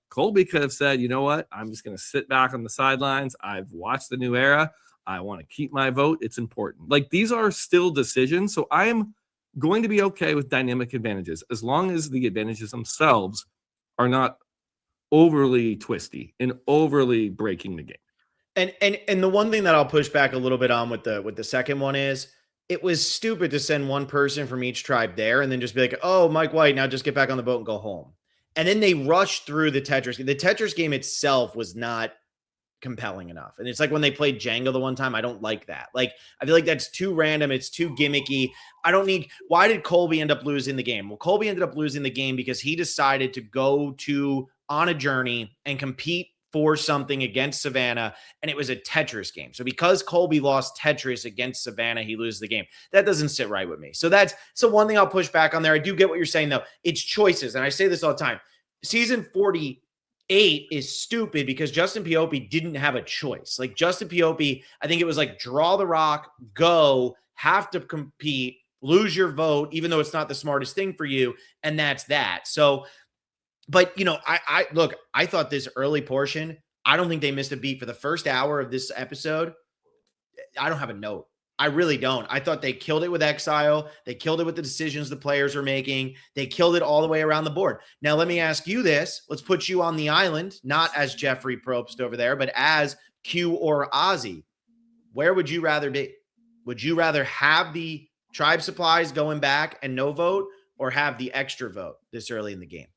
Colby could have said, you know what, I'm just going to sit back on the sidelines. I've watched the New Era. I want to keep my vote. It's important. Like, these are still decisions. So I am going to be okay with dynamic advantages as long as the advantages themselves are not overly twisty and overly breaking the game. And the one thing that I'll push back a little bit on with the second one is, it was stupid to send one person from each tribe there and then just be like, oh, Mike White, now just get back on the boat and go home. And then they rushed through the Tetris game. The Tetris game itself was not compelling enough. And it's like when they played Jenga the one time, I don't like that. Like, I feel like that's too random. It's too gimmicky. Why did Colby end up losing the game? Well, Colby ended up losing the game because he decided to go on a journey and compete for something against Savannah, and it was a Tetris game. So because Colby lost Tetris against Savannah, he loses the game. That doesn't sit right with me. So that's one thing I'll push back on there. I do get what you're saying, though. It's choices, and I say this all the time. Season 48 is stupid because Justin Piope didn't have a choice. Like, Justin Piope, I think it was like, draw the rock, go, have to compete, lose your vote, even though it's not the smartest thing for you, and that's that. So, but, you know, I thought this early portion, I don't think they missed a beat for the first hour of this episode. I don't have a note. I really don't. I thought they killed it with Exile. They killed it with the decisions the players are making. They killed it all the way around the board. Now, let me ask you this. Let's put you on the island, not as Jeffrey Probst over there, but as Q or Ozzy. Where would you rather be? Would you rather have the tribe supplies going back and no vote, or have the extra vote this early in the game?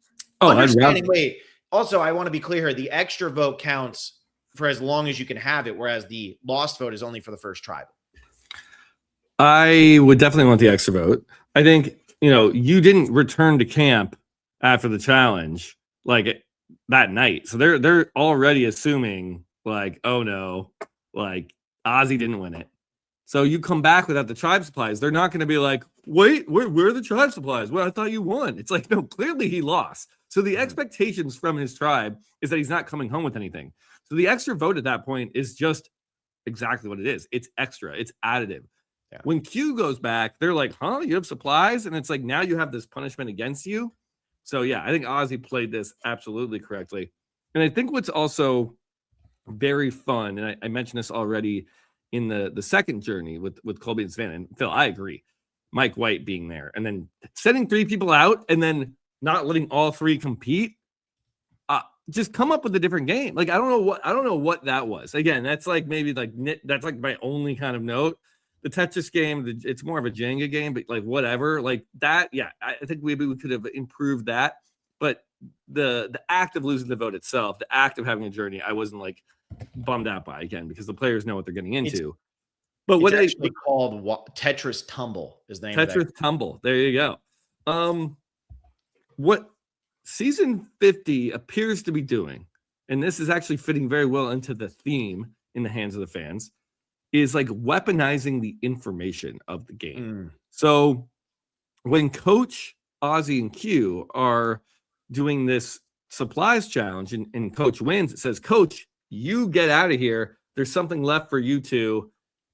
Wait. Also, I want to be clear here. The extra vote counts for as long as you can have it, whereas the lost vote is only for the first tribe. I would definitely want the extra vote. I think, you know, you didn't return to camp after the challenge like that night. So they're already assuming like, oh no, like Ozzy didn't win it. So you come back without the tribe supplies. They're not going to be like, wait, where are the tribe supplies? Well, I thought you won. It's like, no, clearly he lost. So the expectations from his tribe is that he's not coming home with anything. So the extra vote at that point is just exactly what it is. It's extra. It's additive. Yeah. When Q goes back, they're like, huh, you have supplies? And it's like, now you have this punishment against you. So yeah, I think Ozzy played this absolutely correctly. And I think what's also very fun, and I mentioned this already in the second journey with Colby and Savannah, and Phil, I agree. Mike White being there and then sending 3 people out and then not letting all 3 compete. Just come up with a different game. Like, I don't know what that was. Again, that's like that's like my only kind of note. The Tetris game, it's more of a Jenga game, but like whatever, like that. Yeah, I think maybe we could have improved that. But the act of losing the vote itself, the act of having a journey, I wasn't like bummed out by, again, because the players know what they're getting into. But what it's actually called Tetris Tumble is the name. Tetris Tumble. There you go. What season 50 appears to be doing, and this is actually fitting very well into the theme in the hands of the fans, is like weaponizing the information of the game. So when Coach, Ozzy, and Q are doing this supplies challenge and Coach wins, it says, Coach, you get out of here. There's something left for you two.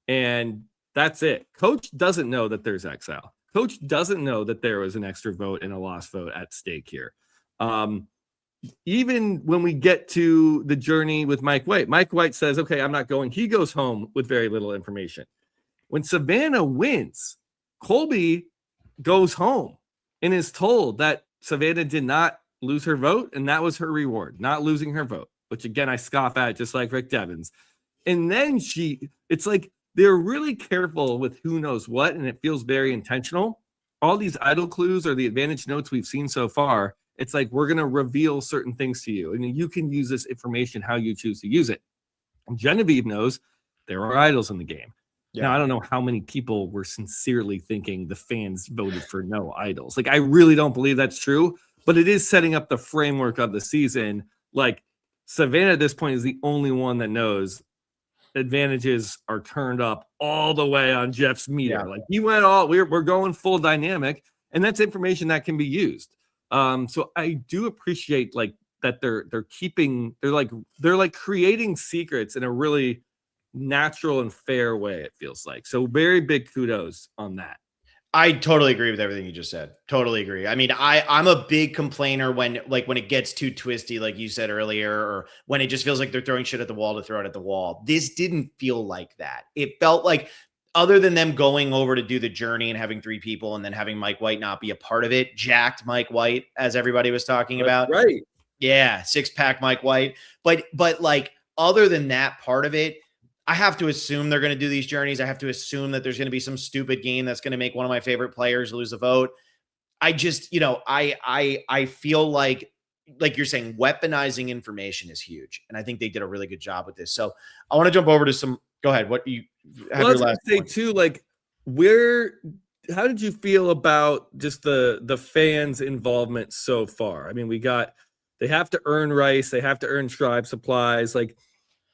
And that's it. Coach doesn't know that there's exile. Coach doesn't know that there was an extra vote and a lost vote at stake here. Even when we get to the journey with Mike White says, okay, I'm not going. He goes home with very little information. When Savannah wins, Colby goes home and is told that Savannah did not lose her vote, and that was her reward, not losing her vote, which again, I scoff at just like Rick Devens. And then it's like they're really careful with who knows what, and it feels very intentional. All these idle clues are the advantage notes we've seen so far. It's like, we're going to reveal certain things to you, and you can use this information how you choose to use it. And Genevieve knows there are idols in the game. Yeah. Now, I don't know how many people were sincerely thinking the fans voted for no idols. Like, I really don't believe that's true, but it is setting up the framework of the season. Like, Savannah at this point is the only one that knows advantages are turned up all the way on Jeff's meter. Yeah. Like, he went all, we're going full dynamic, and that's information that can be used. So I do appreciate like that they're creating secrets in a really natural and fair way, it feels like. So very big kudos on that. I totally agree with everything you just said. Totally agree. I mean, I'm a big complainer when it gets too twisty, like you said earlier, or when it just feels like they're throwing shit at the wall to throw it at the wall. This didn't feel like that. It felt like, other than them going over to do the journey and having 3 people and then having Mike White not be a part of it, jacked Mike White, as everybody was talking about. Right. Yeah, 6-pack Mike White. But like, other than that part of it, I have to assume they're going to do these journeys. I have to assume that there's going to be some stupid game that's going to make one of my favorite players lose a vote. I just, I feel like you're saying, weaponizing information is huge. And I think they did a really good job with this. So I want to jump over to some, go ahead. What you have your last say too, like, how did you feel about just the fans' involvement so far? I mean, they have to earn rice, they have to earn tribe supplies, like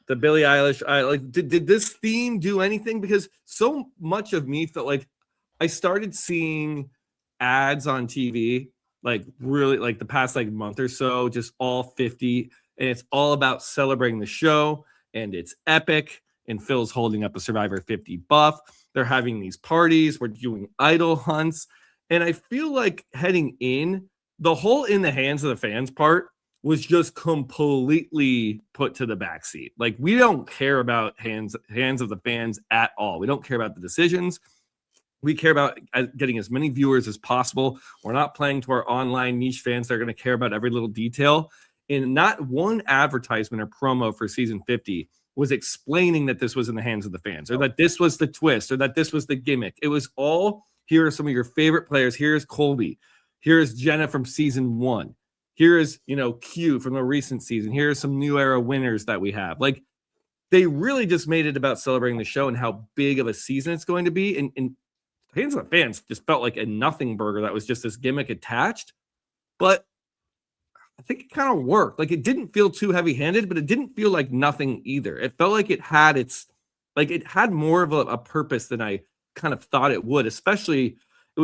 the Billie Eilish. Did this theme do anything? Because so much of me felt like I started seeing ads on TV, like really like the past like month or so, just all 50, and it's all about celebrating the show, and it's epic. And Phil's holding up a Survivor 50 buff. They're having these parties. We're doing idol hunts. And I feel like heading in, the whole in the hands of the fans part was just completely put to the backseat. Like, we don't care about hands of the fans at all. We don't care about the decisions. We care about getting as many viewers as possible. We're not playing to our online niche fans. They're going to care about every little detail. And not one advertisement or promo for season 50 was explaining that this was in the hands of the fans, or that this was the twist, or that this was the gimmick. It was all, here are some of your favorite players. Here's Colby. Here's Jenna from season 1. Here is, Q from the recent season. Here are some new era winners that we have. Like, they really just made it about celebrating the show and how big of a season it's going to be. And hands of the fans just felt like a nothing burger that was just this gimmick attached. But I think it kind of worked. Like, it didn't feel too heavy-handed, but it didn't feel like nothing either. It felt like it had more of a purpose than I kind of thought it would. Especially, it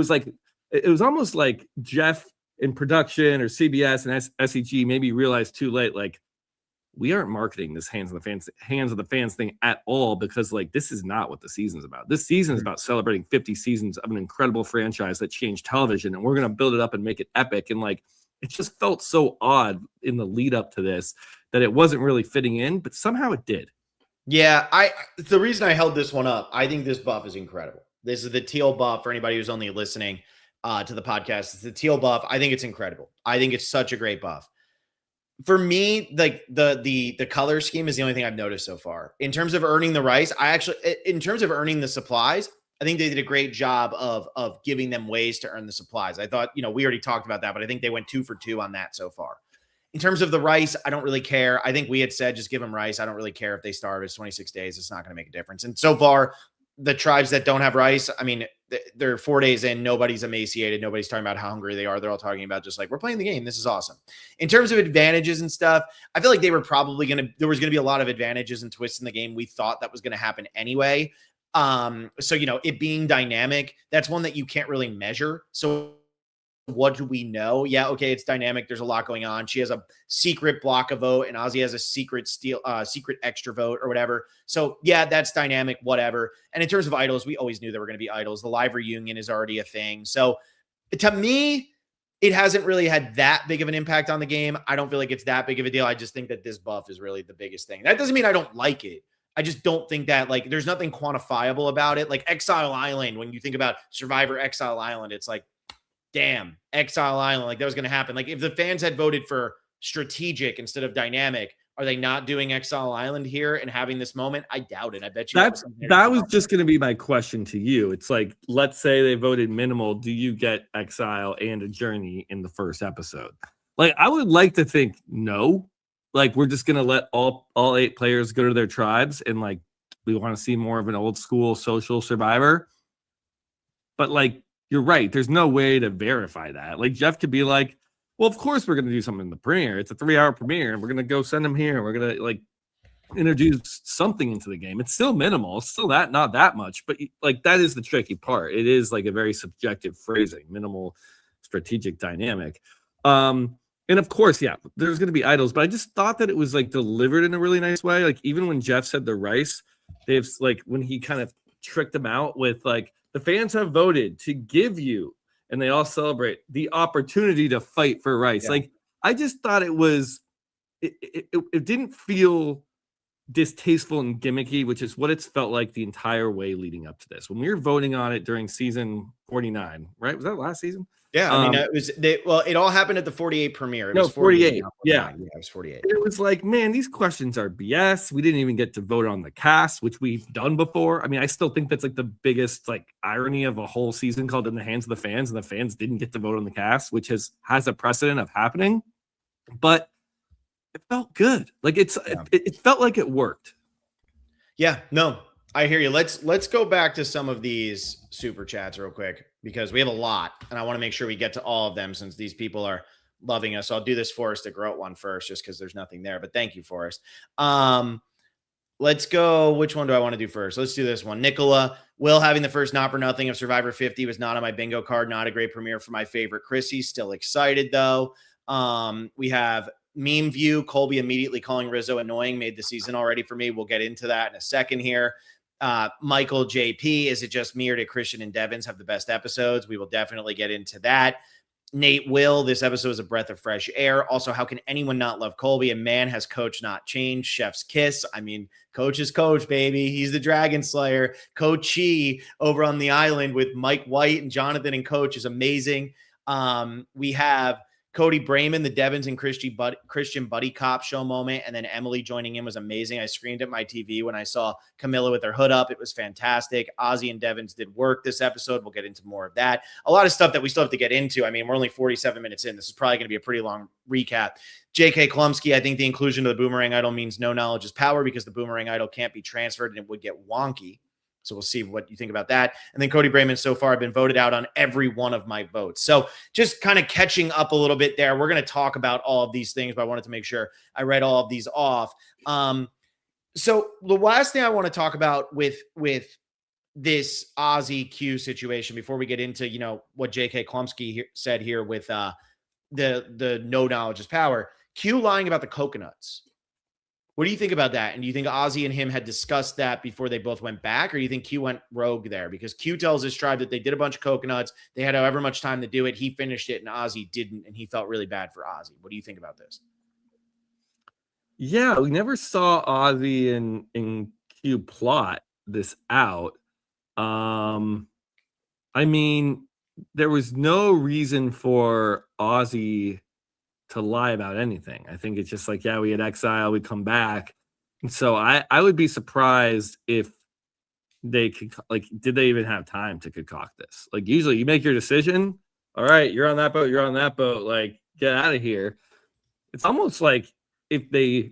was almost like Jeff in production or CBS and SEG maybe realized too late, like, we aren't marketing this hands of the fans thing at all, because like, this is not what the season's about. This season is about celebrating 50 seasons of an incredible franchise that changed television, and we're going to build it up and make it epic. And like, it just felt so odd in the lead up to this that it wasn't really fitting in, but somehow it did. Yeah, the reason I held this one up, I think this buff is incredible. This is the teal buff for anybody who's only listening to the podcast. It's the teal buff. I think it's incredible. I think it's such a great buff. For me, like the color scheme is the only thing I've noticed so far. In terms of earning the rice, in terms of earning the supplies, I think they did a great job of giving them ways to earn the supplies. I thought, we already talked about that, but I think they went 2 for 2 on that so far. In terms of the rice, I don't really care. I think we had said, just give them rice. I don't really care if they starve. It's 26 days. It's not going to make a difference. And so far, the tribes that don't have rice, I mean, they're 4 days in. Nobody's emaciated. Nobody's talking about how hungry they are. They're all talking about just like, we're playing the game. This is awesome. In terms of advantages and stuff, I feel like they were probably there was going to be a lot of advantages and twists in the game. We thought that was going to happen anyway. So, it being dynamic, that's one that you can't really measure. So what do we know? Yeah, okay, it's dynamic. There's a lot going on. She has a secret block a vote, and Ozzy has a secret extra vote or whatever. So yeah, that's dynamic, whatever. And in terms of idols, we always knew there were going to be idols. The live reunion is already a thing. So to me, it hasn't really had that big of an impact on the game. I don't feel like it's that big of a deal. I just think that this buff is really the biggest thing. That doesn't mean I don't like it. I just don't think that, like, there's nothing quantifiable about it. Like Exile Island, when you think about Survivor Exile Island, it's like, damn, Exile Island, like that was going to happen. Like if the fans had voted for strategic instead of dynamic, are they not doing Exile Island here and having this moment? I doubt it. I bet you that was just going to be my question to you. It's like, let's say they voted minimal. Do you get Exile and a journey in the first episode? Like, I would like to think no. Like, we're just gonna let all 8 players go to their tribes, and like we want to see more of an old school social survivor. But like, you're right. There's no way to verify that. Like, Jeff could be like, well, of course we're gonna do something in the premiere. It's a 3-hour premiere, and we're gonna go send them here. We're gonna like introduce something into the game. It's still minimal. It's still not that much, but like that is the tricky part. It is like a very subjective phrasing, minimal strategic dynamic. And of course, yeah, there's going to be idols, but I just thought that it was like delivered in a really nice way. Like even when Jeff said the rice, they've like when he kind of tricked them out with like the fans have voted to give you, and they all celebrate the opportunity to fight for rice. Yeah. Like I just thought it was, it didn't feel distasteful and gimmicky, which is what it's felt like the entire way leading up to this. When we were voting on it during season 49, right? Was that last season? Yeah, I mean, it all happened at the 48 premiere. It No, was 48. Yeah, it was 48. It was like, man, these questions are BS. We didn't even get to vote on the cast, which we've done before. I mean, I still think that's like the biggest like irony of a whole season called In the Hands of the Fans, and the fans didn't get to vote on the cast, which has a precedent of happening. But it felt good. Like it felt like it worked. Yeah, no, I hear you. Let's go back to some of these super chats real quick because we have a lot, and I want to make sure we get to all of them since these people are loving us. So I'll do this Forrest DeGroat one first, just because there's nothing there. But thank you, Forrest. Let's go. Which one do I want to do first? Let's do this one. Nicola, Will having the first not for nothing of Survivor 50 was not on my bingo card. Not a great premiere for my favorite Chrissy. Still excited though. We have Meme View, Colby immediately calling Rizzo annoying made the season already for me. We'll get into that in a second here. Michael JP, is it just me or did Christian and Devins have the best episodes? We will definitely get into that. Nate Will, this episode is a breath of fresh air. Also, how can anyone not love Colby? And man, has Coach not changed? Chef's kiss. I mean, Coach is Coach, baby. He's the Dragon Slayer. Coach Chi over on the island with Mike White and Jonathan and Coach is amazing. We have Cody Brayman, the Devins and Christian buddy cop show moment, and then Emily joining in was amazing. I screamed at my TV when I saw Camilla with her hood up. It was fantastic. Ozzy and Devins did work this episode. We'll get into more of that. A lot of stuff that we still have to get into. I mean, we're only 47 minutes in. This is probably going to be a pretty long recap. J.K. Klumsky, I think the inclusion of the Boomerang Idol means no knowledge is power because the Boomerang Idol can't be transferred and it would get wonky. So we'll see what you think about that. And then Cody Brayman so far have been voted out on every one of my votes. So just kind of catching up a little bit there. We're going to talk about all of these things, but I wanted to make sure I read all of these off. So the last thing I want to talk about with this Ozzy Q situation before we get into, you know, what J.K. Klumsky said here with the no knowledge is power. Q lying about the coconuts. What do you think about that? And do you think Ozzy and him had discussed that before they both went back? Or do you think Q went rogue there? Because Q tells his tribe that they did a bunch of coconuts. They had however much time to do it. He finished it and Ozzy didn't. And he felt really bad for Ozzy. What do you think about this? Yeah, we never saw Ozzy and Q plot this out. I mean, there was no reason for Ozzy to lie about anything. I think it's just like, yeah, we had exile, we come back. And so I would be surprised if they could, like, did they even have time to concoct this? Like, usually you make your decision. All right, you're on that boat, like, get out of here. It's almost like if they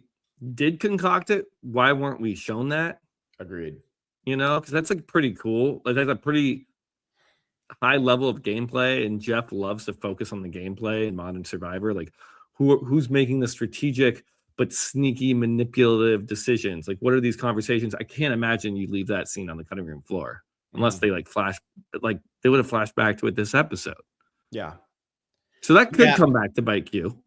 did concoct it, why weren't we shown that? Agreed. You know, because that's like pretty cool. Like, that's a pretty high level of gameplay, and Jeff loves to focus on the gameplay in Modern Survivor. Like, who's making the strategic but sneaky manipulative decisions? Like, what are these conversations? I can't imagine you'd leave that scene on the cutting room floor unless they like they would have flashed back to it this episode. Yeah. So that could come back to bite you.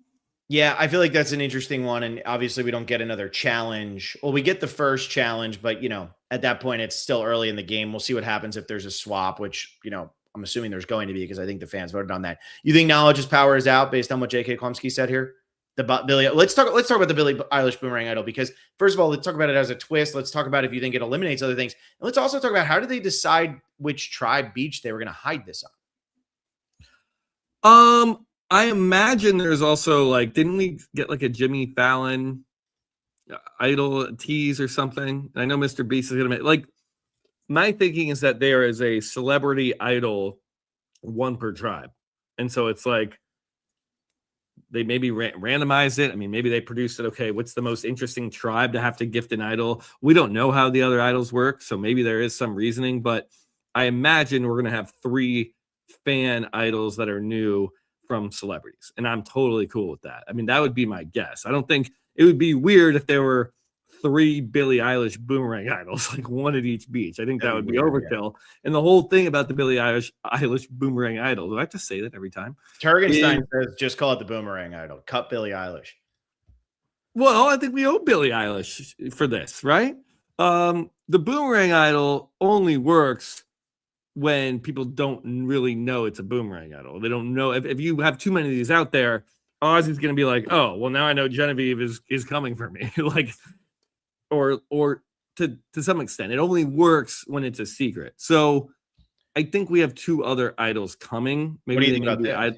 Yeah, I feel like that's an interesting one. And obviously we don't get another challenge. Well, we get the first challenge, but you know, at that point it's still early in the game. We'll see what happens if there's a swap, which, you know, I'm assuming there's going to be because I think the fans voted on that. You think knowledge is power is out based on what J.K. Klumsky said here? Let's talk about the Billie Eilish Boomerang Idol, because first of all, let's talk about it as a twist. Let's talk about if you think it eliminates other things. And let's also talk about how did they decide which tribe beach they were going to hide this on? I imagine there's also like, didn't we get like a Jimmy Fallon idol tease or something? And I know Mr. Beast is going to make, like, my thinking is that there is a celebrity idol, one per tribe. And so it's like they maybe randomized it. I mean, maybe they produced it. Okay, what's the most interesting tribe to have to gift an idol? We don't know how the other idols work, so maybe there is some reasoning, but I imagine we're going to have 3 fan idols that are new from celebrities, and I'm totally cool with that. I mean, that would be my guess. I don't think it would be weird if there were 3 Billie Eilish boomerang idols, like one at each beach. I think that would be overkill. And the whole thing about the Billie Eilish boomerang idol, do I have to say that every time? Turgenstein says just call it the boomerang idol. Cut Billie Eilish. Well, I think we owe Billie Eilish for this, right? The boomerang idol only works when people don't really know it's a boomerang idol. They don't know. If you have too many of these out there, Ozzy's going to be like, oh, well, now I know Genevieve is coming for me. Like, or to some extent, it only works when it's a secret. So I think we have 2 other idols coming. Maybe what do you think about that?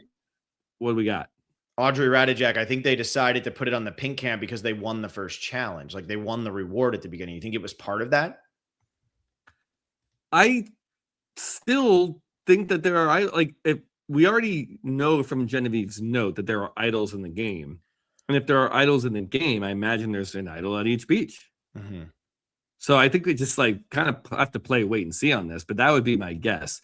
What do we got? Audrey Radijak, I think they decided to put it on the pink camp because they won the first challenge. Like they won the reward at the beginning. You think it was part of that? I still think that there are, like, if we already know from Genevieve's note that there are idols in the game. And if there are idols in the game, I imagine there's an idol at each beach. Mm-hmm. So I think we just like kind of have to play wait and see on this, but that would be my guess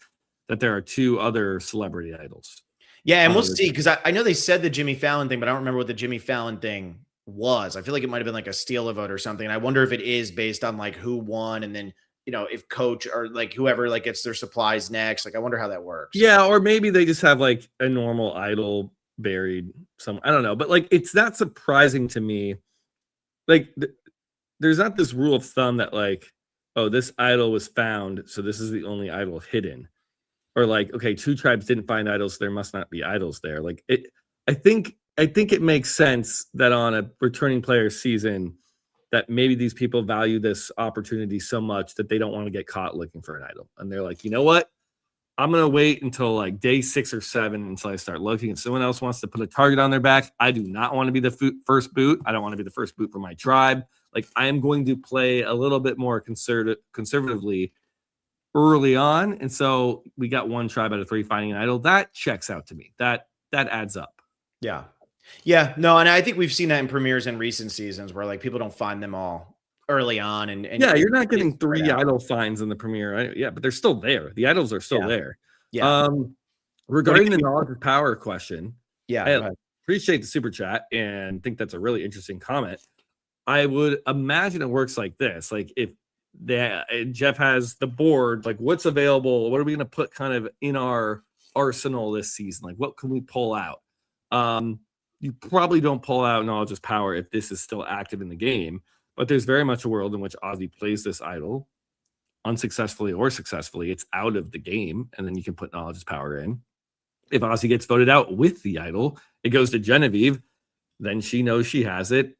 that there are 2 other celebrity idols. Yeah, and we'll see, because I know they said the Jimmy Fallon thing, but I don't remember what the Jimmy Fallon thing was. I feel like it might have been like a steal a vote or something. And I wonder if it is based on like who won, and then, you know, if coach or like whoever like gets their supplies next. Like I wonder how that works. Yeah, or maybe they just have like a normal idol buried some. I don't know, but like it's not surprising to me. Like there's not this rule of thumb that like, oh, this idol was found, so this is the only idol hidden. Or like, okay, 2 tribes didn't find idols, so there must not be idols there. Like it, I think it makes sense that on a returning player season, that maybe these people value this opportunity so much that they don't want to get caught looking for an idol, and they're like, you know what, I'm gonna wait until like day 6 or 7 until I start looking. And someone else wants to put a target on their back. I do not want to be the first boot. I don't want to be the first boot for my tribe. Like I am going to play a little bit more conservatively early on, and so we got 1 tribe out of 3 finding an idol. That checks out to me. That adds up. Yeah, no, and I think we've seen that in premieres in recent seasons where like people don't find them all early on, and yeah, you're not getting 3 idol finds in the premiere. Yeah, but they're still there. The idols are still there. Yeah. Regarding the knowledge of power question, yeah, I appreciate the super chat and think that's a really interesting comment. I would imagine it works like this: like if Jeff has the board, like what's available, what are we going to put kind of in our arsenal this season? Like what can we pull out? You probably don't pull out knowledge is power if this is still active in the game, but there's very much a world in which Ozzy plays this idol unsuccessfully or successfully. It's out of the game, and then you can put knowledge is power in. If Ozzy gets voted out with the idol, it goes to Genevieve, then she knows she has it.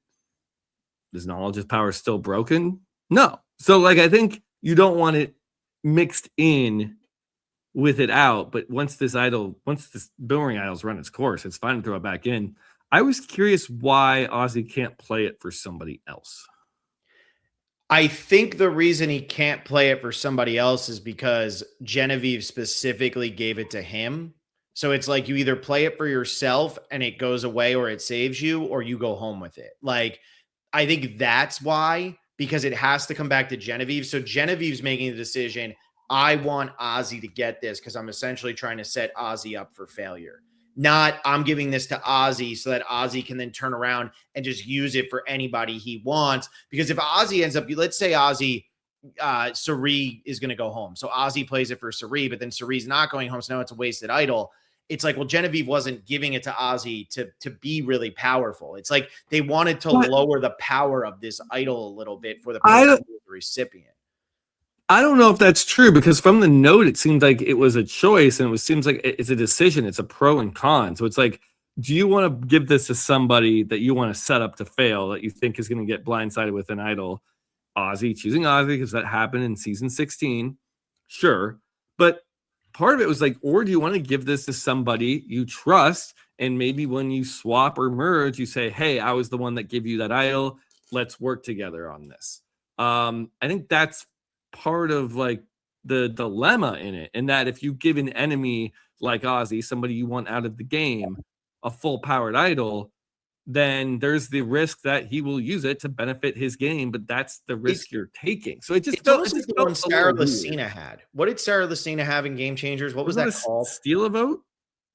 Is knowledge is power still broken? No. So, like, I think you don't want it mixed in with it out. But once this boomerang idol's run its course, it's fine to throw it back in. I was curious why Ozzy can't play it for somebody else. I think the reason he can't play it for somebody else is because Genevieve specifically gave it to him. So it's like you either play it for yourself and it goes away or it saves you, or you go home with it. Like, I think that's why, because it has to come back to Genevieve. So Genevieve's making the decision. I want Ozzy to get this because I'm essentially trying to set Ozzy up for failure. Not I'm giving this to Ozzy so that Ozzy can then turn around and just use it for anybody he wants. Because if Ozzy ends up, let's say Ozzy, Cirie is going to go home. So Ozzy plays it for Cirie, but then Cirie's not going home. So now it's a wasted idol. It's like, well, Genevieve wasn't giving it to Ozzy to be really powerful. It's like they wanted to lower the power of this idol a little bit for the recipient. I don't know if that's true, because from the note, it seemed like it was a choice, and seems like it's a decision. It's a pro and con. So it's like, do you want to give this to somebody that you want to set up to fail, that you think is going to get blindsided with an idol? Ozzy, choosing Ozzy because that happened in season 16. Sure. But part of it was like, or do you want to give this to somebody you trust? And maybe when you swap or merge, you say, hey, I was the one that gave you that idol. Let's work together on this. I think that's part of like the dilemma in it, and that if you give an enemy like Ozzy, somebody you want out of the game, a full powered idol, then there's the risk that he will use it to benefit his game, but that's the risk you're taking. So it just it's felt, almost it like just the one felt a Sarah little Lucina weird. had. What did Sarah Lucina have in Game Changers? What was Wasn't that it called? steal a vote?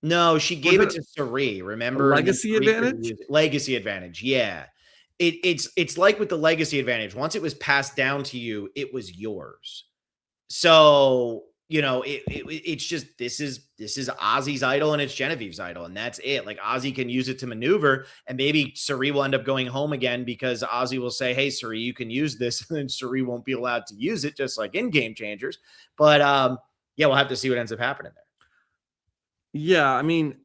No, she gave it it to Sari, a remember? And then legacy Sari couldn't advantage? use it. Legacy advantage, yeah. It's like with the legacy advantage. Once it was passed down to you, it was yours. So, you know, it's just this is Ozzy's idol and it's Genevieve's idol, and that's it. Like Ozzy can use it to maneuver, and maybe Sari will end up going home again because Ozzy will say, "Hey, Sari, you can use this," and then Sari won't be allowed to use it, just like in Game Changers. But yeah, we'll have to see what ends up happening there. Yeah, I mean,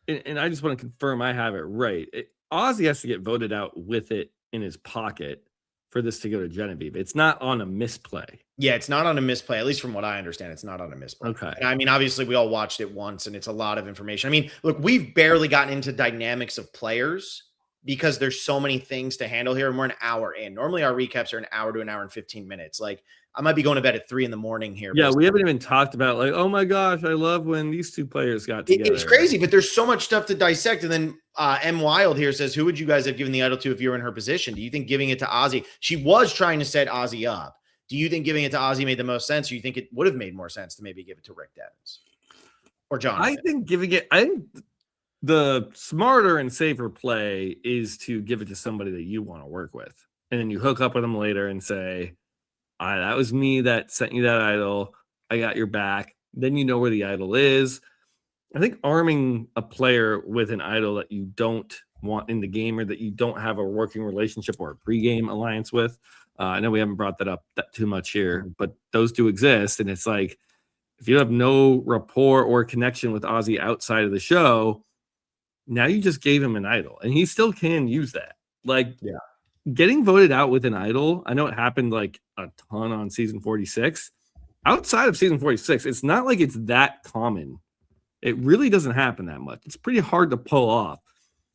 and I just want to confirm I have it right. Ozzy has to get voted out with it in his pocket for this to go to Genevieve. It's not on a misplay. Yeah, it's not on a misplay. At least from what I understand, it's not on a misplay. Okay. And I mean, obviously, we all watched it once, and it's a lot of information. I mean, look, we've barely gotten into dynamics of players because there's so many things to handle here, and we're an hour in. Normally, our recaps are an hour to an hour and 15 minutes. Like, I might be going to bed at 3 a.m. here. Yeah, we haven't even talked about like, oh my gosh, I love when these two players got together. It's crazy, but there's so much stuff to dissect. And then M. Wild here says, who would you guys have given the idol to if you were in her position? Do you think giving it to Ozzy? She was trying to set Ozzy up. Do you think giving it to Ozzy made the most sense? Or you think it would have made more sense to maybe give it to Rick Devens or John? I think the smarter and safer play is to give it to somebody that you want to work with. And then you hook up with them later and say, that was me that sent you that idol. I got your back. Then you know where the idol is. I think arming a player with an idol that you don't want in the game or that you don't have a working relationship or a pregame alliance with. I know we haven't brought that up that too much here, but those do exist. And it's like, if you have no rapport or connection with Ozzy outside of the show, now you just gave him an idol and he still can use that. Like, yeah. Getting voted out with an idol, I know it happened like a ton on season 46. Outside of season 46, it's not like it's that common. It really doesn't happen that much. It's pretty hard to pull off.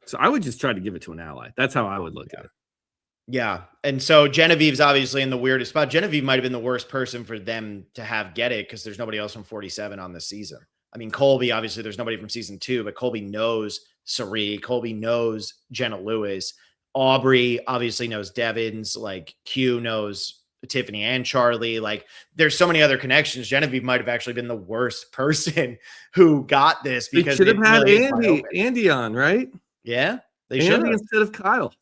So I would just try to give it to an ally. That's how I would look at it. Yeah. And so Genevieve's obviously in the weirdest spot. Genevieve might have been the worst person for them to have get it because there's nobody else from 47 on this season. I mean, Colby, obviously there's nobody from season 2, but Colby knows Sari. Colby knows Jenna Lewis. Aubrey obviously knows Devens. Like Q knows Tiffany and Charlie. Like there's so many other connections. Genevieve might have actually been the worst person who got this because they should have had Andy on, right? Yeah, they should Andy instead of Kyle.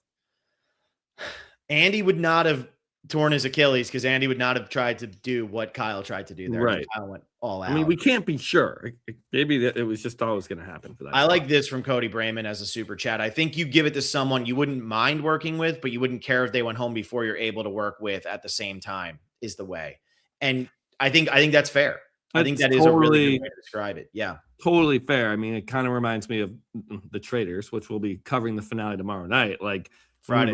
Andy would not have torn his Achilles because Andy would not have tried to do what Kyle tried to do there. Right. Kyle went all out. I mean, we can't be sure. Maybe it was just always going to happen for that. I like this from Cody Brayman as a super chat. I think you give it to someone you wouldn't mind working with, but you wouldn't care if they went home before you're able to work with at the same time is the way. And I think that's fair. I think that is a really good way to describe it. Yeah. Totally fair. I mean, it kind of reminds me of The Traitors, which we'll be covering the finale tomorrow night. Like Friday.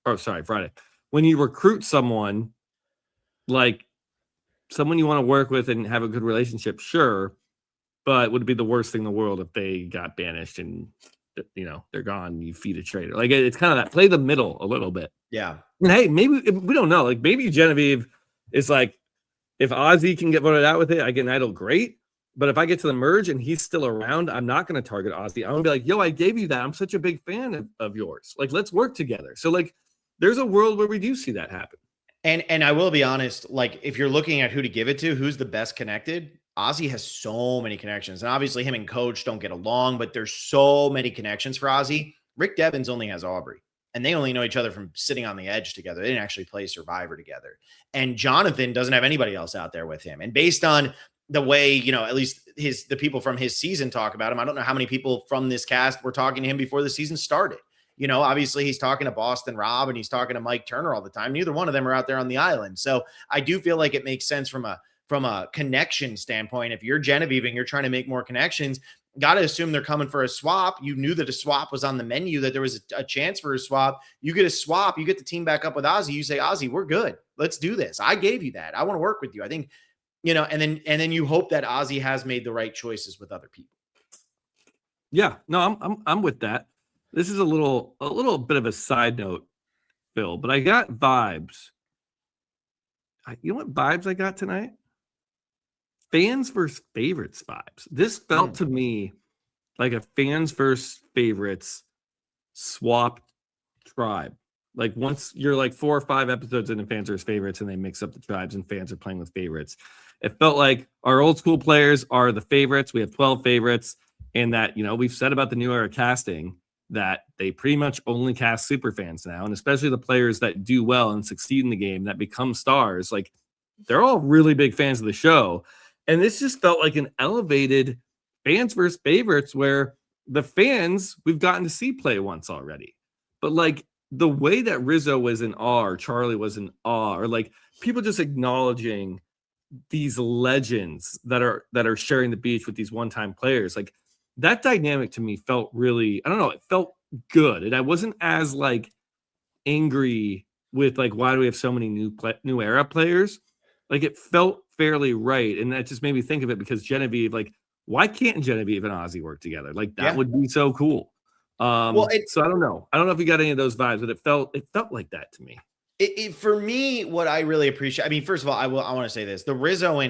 Friday. When you recruit someone, like someone you want to work with and have a good relationship, sure, but would it be the worst thing in the world if they got banished and they're gone and you feed a traitor? Like it's kind of that play the middle a little bit. Yeah. And hey, maybe we don't know. Like maybe Genevieve is like, if Ozzy can get voted out with it, I get an idol, great. But if I get to the merge and he's still around, I'm not going to target Ozzy. I'm going to be like, yo, I gave you that. I'm such a big fan of yours. Like, let's work together. So like, there's a world where we do see that happen. And I will be honest, like if you're looking at who to give it to, who's the best connected, Ozzy has so many connections. And obviously him and Coach don't get along, but there's so many connections for Ozzy. Rick Devens only has Aubrey. And they only know each other from sitting on the edge together. They didn't actually play Survivor together. And Jonathan doesn't have anybody else out there with him. And based on the way, at least the people from his season talk about him, I don't know how many people from this cast were talking to him before the season started. Obviously he's talking to Boston Rob and he's talking to Mike Turner all the time. Neither one of them are out there on the island. So I do feel like it makes sense from a connection standpoint. If you're Genevieve and you're trying to make more connections, got to assume they're coming for a swap. You knew that a swap was on the menu, that there was a chance for a swap. You get a swap, you get the team back up with Ozzy. You say, Ozzy, we're good. Let's do this. I gave you that. I want to work with you. I think, and then you hope that Ozzy has made the right choices with other people. Yeah, no, I'm with that. This is a little bit of a side note, Phil, but I got vibes. You know what vibes I got tonight? Fans versus favorites vibes. This felt to me like a fans versus favorites swap tribe. Like once you're like 4 or 5 episodes into fans versus favorites and they mix up the tribes and fans are playing with favorites. It felt like our old school players are the favorites. We have 12 favorites, and that, we've said about the new era casting that they pretty much only cast super fans now. And especially the players that do well and succeed in the game that become stars, like they're all really big fans of the show. And this just felt like an elevated fans versus favorites where the fans we've gotten to see play once already. But like the way that Rizzo was in awe or Charlie was in awe, or like people just acknowledging these legends that are sharing the beach with these one-time players, like that dynamic to me felt really, I don't know, it felt good. And I wasn't as like angry with like, why do we have so many new era players? Like it felt fairly right. And that just made me think of it because Genevieve, like, why can't Genevieve and Ozzy work together? Like that would be so cool. So I don't know. I don't know if you got any of those vibes, but it felt like that to me. For me, what I really appreciate, I mean, first of all, I want to say this: the Rizzo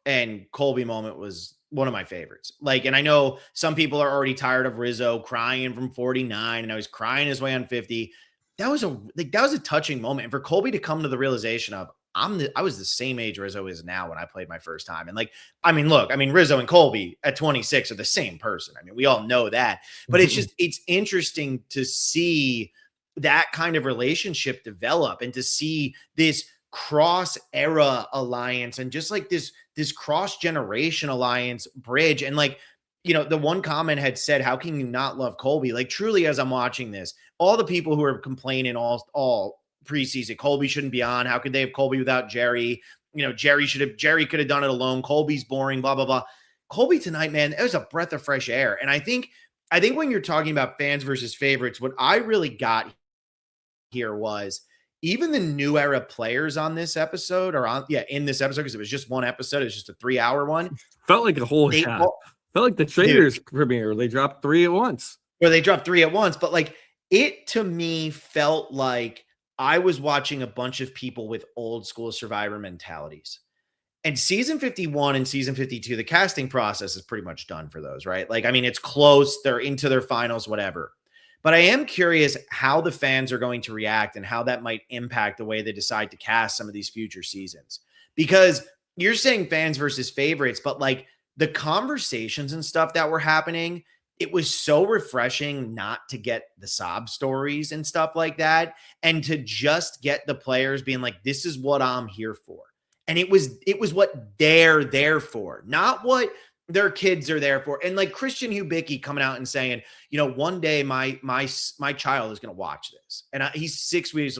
and Colby moment was one of my favorites. Like, and I know some people are already tired of Rizzo crying from 49, and I was crying his way on 50. That was a touching moment, and for Colby to come to the realization of I was the same age Rizzo is now when I played my first time, and like, I mean, look, I mean, Rizzo and Colby at 26 are the same person. I mean, we all know that, but it's interesting to see that kind of relationship develop and to see this cross era alliance and just like this cross generation alliance bridge. And like, the one comment had said, how can you not love Colby? Like truly, as I'm watching this, all the people who are complaining all preseason, Colby shouldn't be on. How could they have Colby without Jerry? Jerry could have done it alone. Colby's boring, blah, blah, blah. Colby tonight, man, it was a breath of fresh air. And I think when you're talking about fans versus favorites, what I really got here was even the new era players on this episode in this episode, because it was just one episode. It's just a 3-hour one. Felt like a whole felt like the Traders premiere. They dropped 3 at once. But like it to me felt like I was watching a bunch of people with old school Survivor mentalities. And season 51 and season 52, the casting process is pretty much done for those, right? Like, I mean, it's close. They're into their finals, whatever. But I am curious how the fans are going to react and how that might impact the way they decide to cast some of these future seasons. Because you're saying fans versus favorites, but like the conversations and stuff that were happening, it was so refreshing not to get the sob stories and stuff like that, and to just get the players being like, this is what I'm here for. And it was what they're there for, not what their kids are there for. And like Christian Hubicki coming out and saying, one day my child is going to watch this. And he's 6 weeks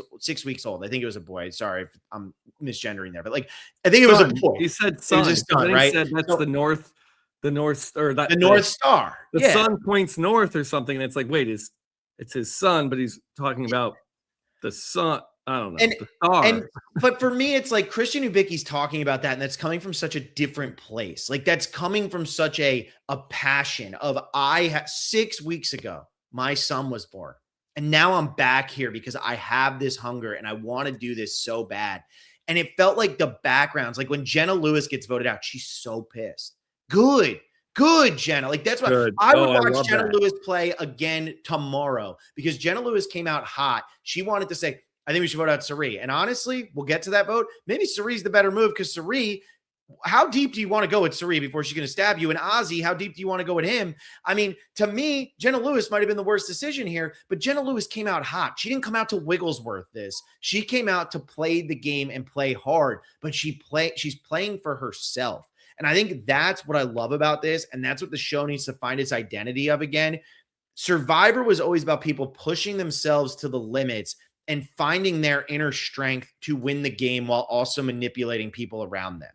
old. I think it was a boy. Sorry if I'm misgendering there, but like, I think it was a boy. He said son. It was a son, right? He said that's the North or that the North Star. The sun points north or something. And it's like, wait, it's his son, but he's talking about the sun. I don't know. The star. But for me, it's like Christian Hubicki's talking about that, and that's coming from such a different place. Like that's coming from such a passion of 6 weeks ago, my son was born. And now I'm back here because I have this hunger and I want to do this so bad. And it felt like the backgrounds, like when Jenna Lewis gets voted out, she's so pissed. Good, Jenna. Like that's what I would watch Jenna Lewis play again tomorrow, because Jenna Lewis came out hot. She wanted to say, I think we should vote out Cirie. And honestly, we'll get to that vote. Maybe Cirie's the better move, because Cirie, how deep do you want to go with Cirie before she's going to stab you? And Ozzy, how deep do you want to go with him? I mean, to me, Jenna Lewis might have been the worst decision here, but Jenna Lewis came out hot. She didn't come out to Wigglesworth this. She came out to play the game and play hard, but she's playing for herself. And I think that's what I love about this. And that's what the show needs to find its identity of again. Survivor was always about people pushing themselves to the limits and finding their inner strength to win the game while also manipulating people around them.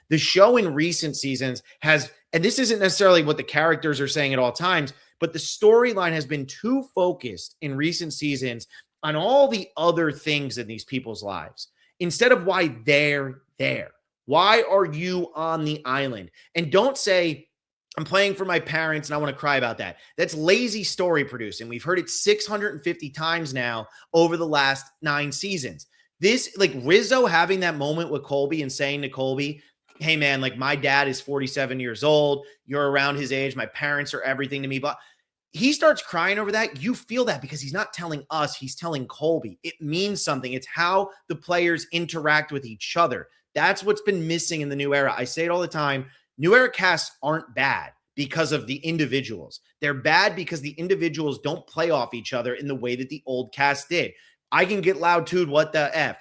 The show in recent seasons has, and this isn't necessarily what the characters are saying at all times, but the storyline has been too focused in recent seasons on all the other things in these people's lives instead of why they're there. Why are you on the island? And don't say, I'm playing for my parents and I want to cry about that. That's lazy story producing. We've heard it 650 times now over the last 9 seasons. This, like Rizzo having that moment with Colby and saying to Colby, hey man, like my dad is 47 years old. You're around his age. My parents are everything to me. But he starts crying over that. You feel that because he's not telling us, he's telling Colby. It means something. It's how the players interact with each other. That's what's been missing in the new era. I say it all the time. New era casts aren't bad because of the individuals. They're bad because the individuals don't play off each other in the way that the old cast did. I can get loud too. What the F?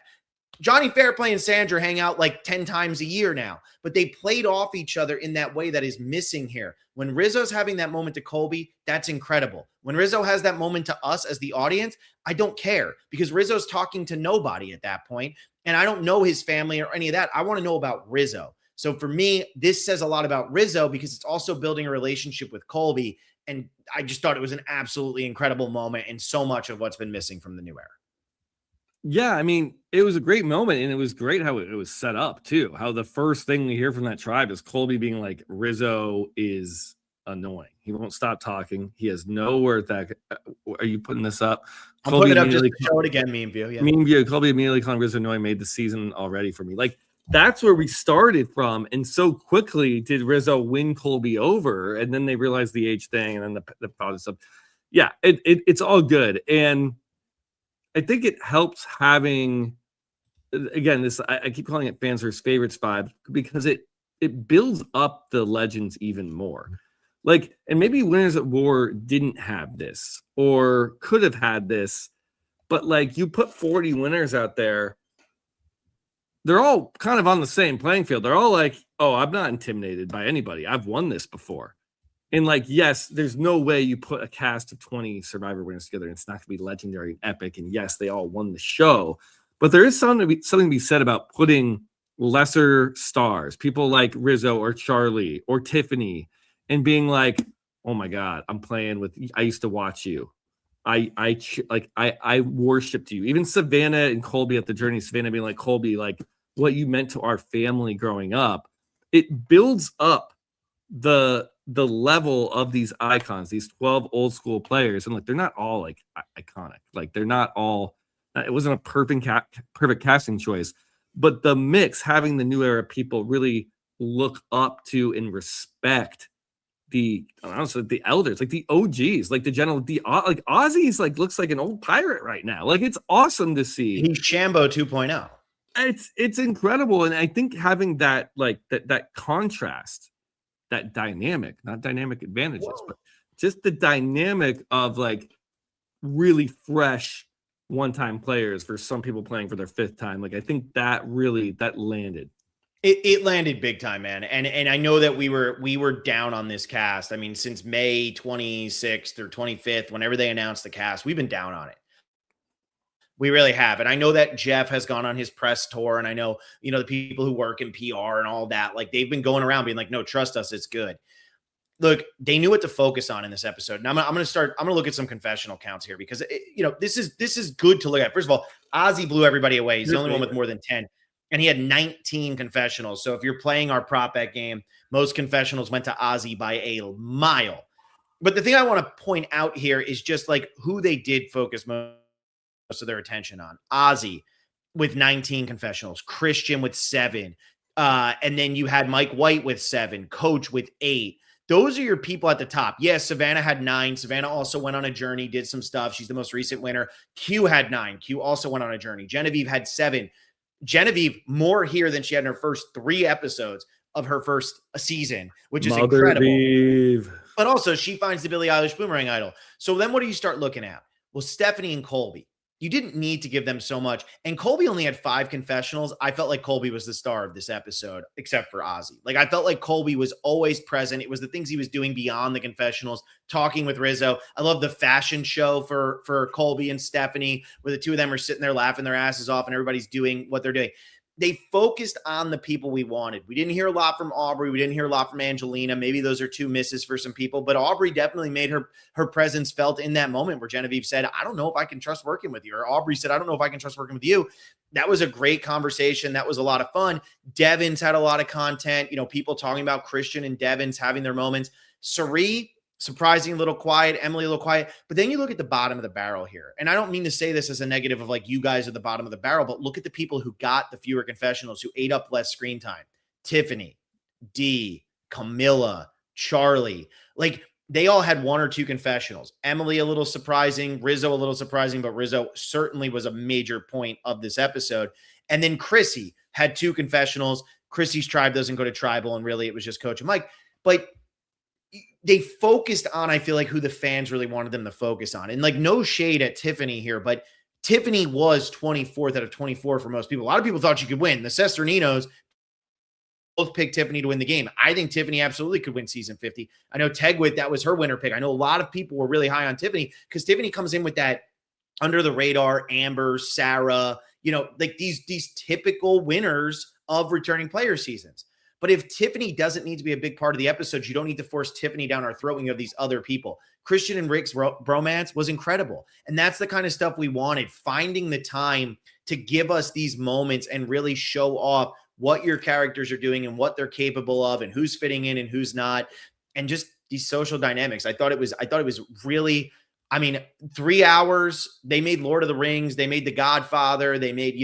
Johnny Fairplay and Sandra hang out like 10 times a year now, but they played off each other in that way that is missing here. When Rizzo's having that moment to Colby, that's incredible. When Rizzo has that moment to us as the audience, I don't care because Rizzo's talking to nobody at that point, and I don't know his family or any of that. I want to know about Rizzo. So for me, this says a lot about Rizzo because it's also building a relationship with Colby, and I just thought it was an absolutely incredible moment and so much of what's been missing from the new era. Yeah, I mean, it was a great moment, and it was great how it was set up too. How the first thing we hear from that tribe is Colby being like, Rizzo is annoying. He won't stop talking. He has no word that. Are you putting this up? I'm putting it up just to show it again. Meme view. Yeah. Meme view. Colby immediately calling Rizzo annoying made the season already for me. Like that's where we started from, and so quickly did Rizzo win Colby over, and then they realized the age thing, and then the product stuff. Yeah, it's all good, and I think it helps having, again, this, I keep calling it fans versus favorites vibe because it builds up the legends even more. Like, and maybe Winners at War didn't have this or could have had this, but like you put 40 winners out there, they're all kind of on the same playing field. They're all like, oh, I'm not intimidated by anybody. I've won this before. And like, yes, there's no way you put a cast of 20 Survivor winners together and it's not going to be legendary and epic. And yes, they all won the show, but there is something to be said about putting lesser stars, people like Rizzo or Charlie or Tiffany, and being like, oh my God, I'm playing with, I used to watch you. I worshipped you. Even Savannah and Colby at the journey, Savannah being like, Colby, like what you meant to our family growing up, it builds up the level of these icons, these 12 old school players. And like, they're not all like iconic. Like they're not all, it wasn't a perfect casting choice, but the mix, having the new era people really look up to and respect the elders, like the OGs, like the general, like Ozzy's like looks like an old pirate right now. Like it's awesome to see. He's Shambo 2.0. It's incredible. And I think having that, like that contrast, that dynamic, not dynamic advantages, but just the dynamic of like really fresh one-time players for some people playing for their fifth time. Like I think that landed. It landed big time, man. And I know that we were down on this cast. I mean, since May 26th or 25th, whenever they announced the cast, we've been down on it. We really have. And I know that Jeff has gone on his press tour, and I know, the people who work in PR and all that, like they've been going around being like, no, trust us, it's good. Look, they knew what to focus on in this episode. And I'm going to look at some confessional counts here because, this is good to look at. First of all, Ozzy blew everybody away. He's the only one with more than 10. And he had 19 confessionals. So if you're playing our prop bet game, most confessionals went to Ozzy by a mile. But the thing I want to point out here is just like who they did focus most of their attention on. Ozzy with 19 confessionals, Christian with 7. And then you had Mike White with 7, Coach with 8. Those are your people at the top. Yes, Savannah had 9. Savannah also went on a journey, did some stuff. She's the most recent winner. Q had 9. Q also went on a journey. Genevieve had 7. Genevieve more here than she had in her first 3 episodes of her first season, which is incredible. But also she finds the Billie Eilish Boomerang Idol. So then what do you start looking at? Well, Stephanie and Colby. You didn't need to give them so much. And Colby only had 5 confessionals. I felt like Colby was the star of this episode, except for Ozzy. Like, I felt like Colby was always present. It was the things he was doing beyond the confessionals, talking with Rizzo. I love the fashion show for Colby and Stephanie, where the two of them are sitting there laughing their asses off and everybody's doing what they're doing. They focused on the people we wanted. We didn't hear a lot from Aubrey. We didn't hear a lot from Angelina. Maybe those are 2 misses for some people, but Aubrey definitely made her presence felt in that moment where Genevieve said, I don't know if I can trust working with you. Or Aubrey said, I don't know if I can trust working with you. That was a great conversation. That was a lot of fun. Devins had a lot of content, people talking about Christian and Devins having their moments. Cirie, surprising, a little quiet. Emily, a little quiet. But then you look at the bottom of the barrel here. And I don't mean to say this as a negative of like, you guys are the bottom of the barrel, but look at the people who got the fewer confessionals, who ate up less screen time. Tiffany, Dee, Camilla, Charlie, like they all had one or two confessionals. Emily, a little surprising. Rizzo, a little surprising, but Rizzo certainly was a major point of this episode. And then Chrissy had two confessionals. Chrissy's tribe doesn't go to tribal, and really it was just Coach and Mike. But they focused on, I feel like, who the fans really wanted them to focus on. And like, no shade at Tiffany here, but Tiffany was 24th out of 24 for most people. A lot of people thought she could win. The Sesterninos both picked Tiffany to win the game. I think Tiffany absolutely could win season 50. I know Tegwit, that was her winner pick. I know a lot of people were really high on Tiffany because Tiffany comes in with that under the radar, Amber, Sarah, like these typical winners of returning player seasons. But if Tiffany doesn't need to be a big part of the episode, you don't need to force Tiffany down our throat when you have these other people. Christian and Rick's bromance was incredible. And that's the kind of stuff we wanted, finding the time to give us these moments and really show off what your characters are doing and what they're capable of and who's fitting in and who's not. And just these social dynamics. I thought it was really, 3 hours. They made Lord of the Rings. They made The Godfather. They made,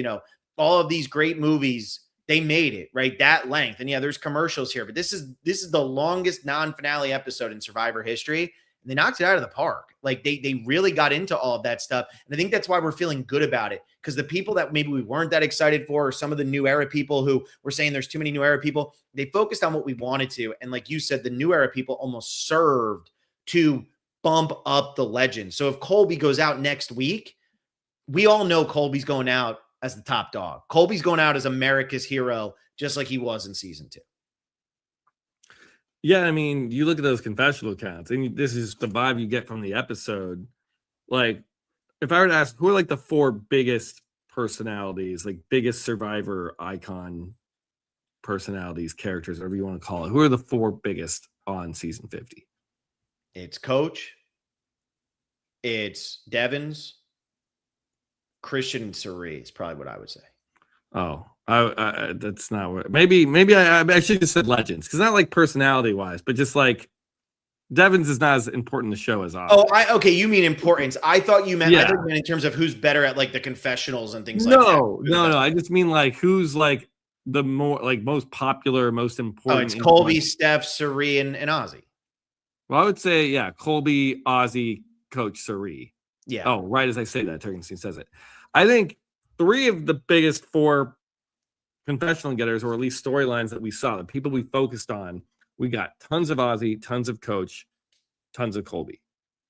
all of these great movies. They made it, right? That length. And yeah, there's commercials here, but this is the longest non-finale episode in Survivor history. And they knocked it out of the park. Like they really got into all of that stuff. And I think that's why we're feeling good about it. Because the people that maybe we weren't that excited for, or some of the new era people who were saying there's too many new era people, they focused on what we wanted to. And like you said, the new era people almost served to bump up the legend. So if Colby goes out next week, we all know Colby's going out as the top dog. Colby's going out as America's hero, just like he was in season 2. Yeah, you look at those confessional counts, and this is the vibe you get from the episode. Like, if I were to ask, who are like the 4 biggest personalities, like biggest Survivor icon personalities, characters, whatever you want to call it, who are the 4 biggest on season 50? It's Coach, it's Devins, Christian, and Cirie is probably what I would say. Oh, I that's not what. Maybe I should have said legends, because not like personality wise, but just like Devins is not as important to the show as Ozzy. Oh, okay. You mean importance? I thought you meant. I thought you meant in terms of who's better at like the confessionals and things like that. No. I just mean like who's like the more like most popular, most important. Oh, it's Colby, Steph, Cirie, and Ozzy. Well, I would say Colby, Ozzy, Coach, Cirie. Yeah. Oh, right as I say that, Turgenstein says it. I think 3 of the biggest 4 confessional getters, or at least storylines that we saw, the people we focused on, we got tons of Ozzy, tons of Coach, tons of Colby.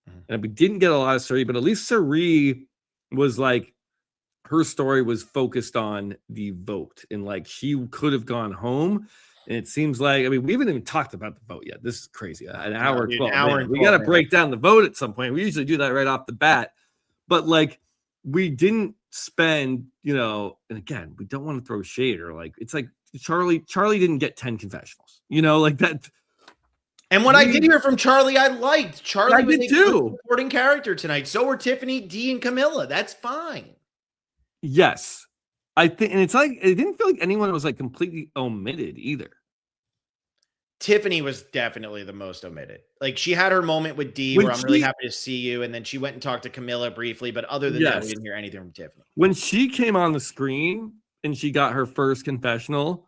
Mm-hmm. And we didn't get a lot of Cirie, but at least Cirie was like, her story was focused on the vote. And like, she could have gone home. And it seems like, we haven't even talked about the vote yet. This is crazy. An hour, 12. We got to break down the vote at some point. We usually do that right off the bat. But like, we didn't spend, and again, we don't want to throw shade, or like, it's like Charlie didn't get 10 confessionals, like that. And what I did hear from Charlie, I liked. Charlie was a good supporting character tonight. So were Tiffany, Dee, and Camilla. That's fine. Yes. I think, and it's like, it didn't feel like anyone was like completely omitted either. Tiffany was definitely the most omitted. Like, she had her moment with Dee where I'm really happy to see you. And then she went and talked to Camilla briefly. But other than that, we didn't hear anything from Tiffany. When she came on the screen and she got her first confessional,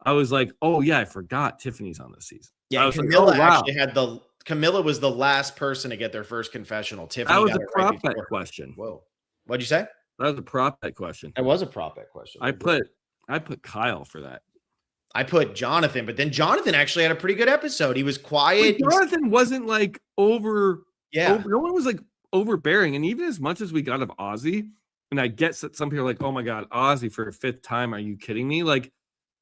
I was like, oh yeah, I forgot Tiffany's on this season. Yeah, Camilla actually had Camilla was the last person to get their first confessional. Tiffany, that was a prop bet question. Whoa. What'd you say? That was a prop bet question. It was a prop bet question. I put Kyle for that. I put Jonathan, but then Jonathan actually had a pretty good episode. He was quiet. But Jonathan wasn't like over. Yeah. No one was like overbearing. And even as much as we got of Ozzy, and I get that some people are like, oh my God, Ozzy for a 5th time. Are you kidding me? Like,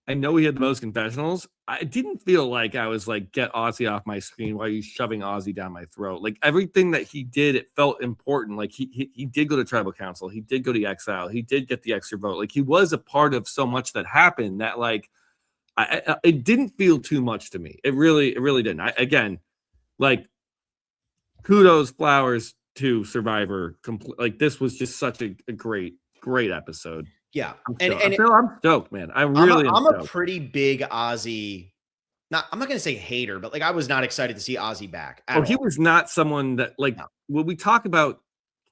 I know he had the most confessionals. I didn't feel like I was like, get Ozzy off my screen. Why are you shoving Ozzy down my throat? Like, everything that he did, it felt important. Like he did go to tribal council. He did go to exile. He did get the extra vote. Like, he was a part of so much that happened that like, it didn't feel too much to me. It really didn't. Again, like, kudos, flowers to Survivor. Like, this was just such a great episode. Yeah, I'm stoked, man. I'm a pretty big Ozzy. I'm not gonna say hater, but like, I was not excited to see Ozzy back. He was not someone that like when we talk about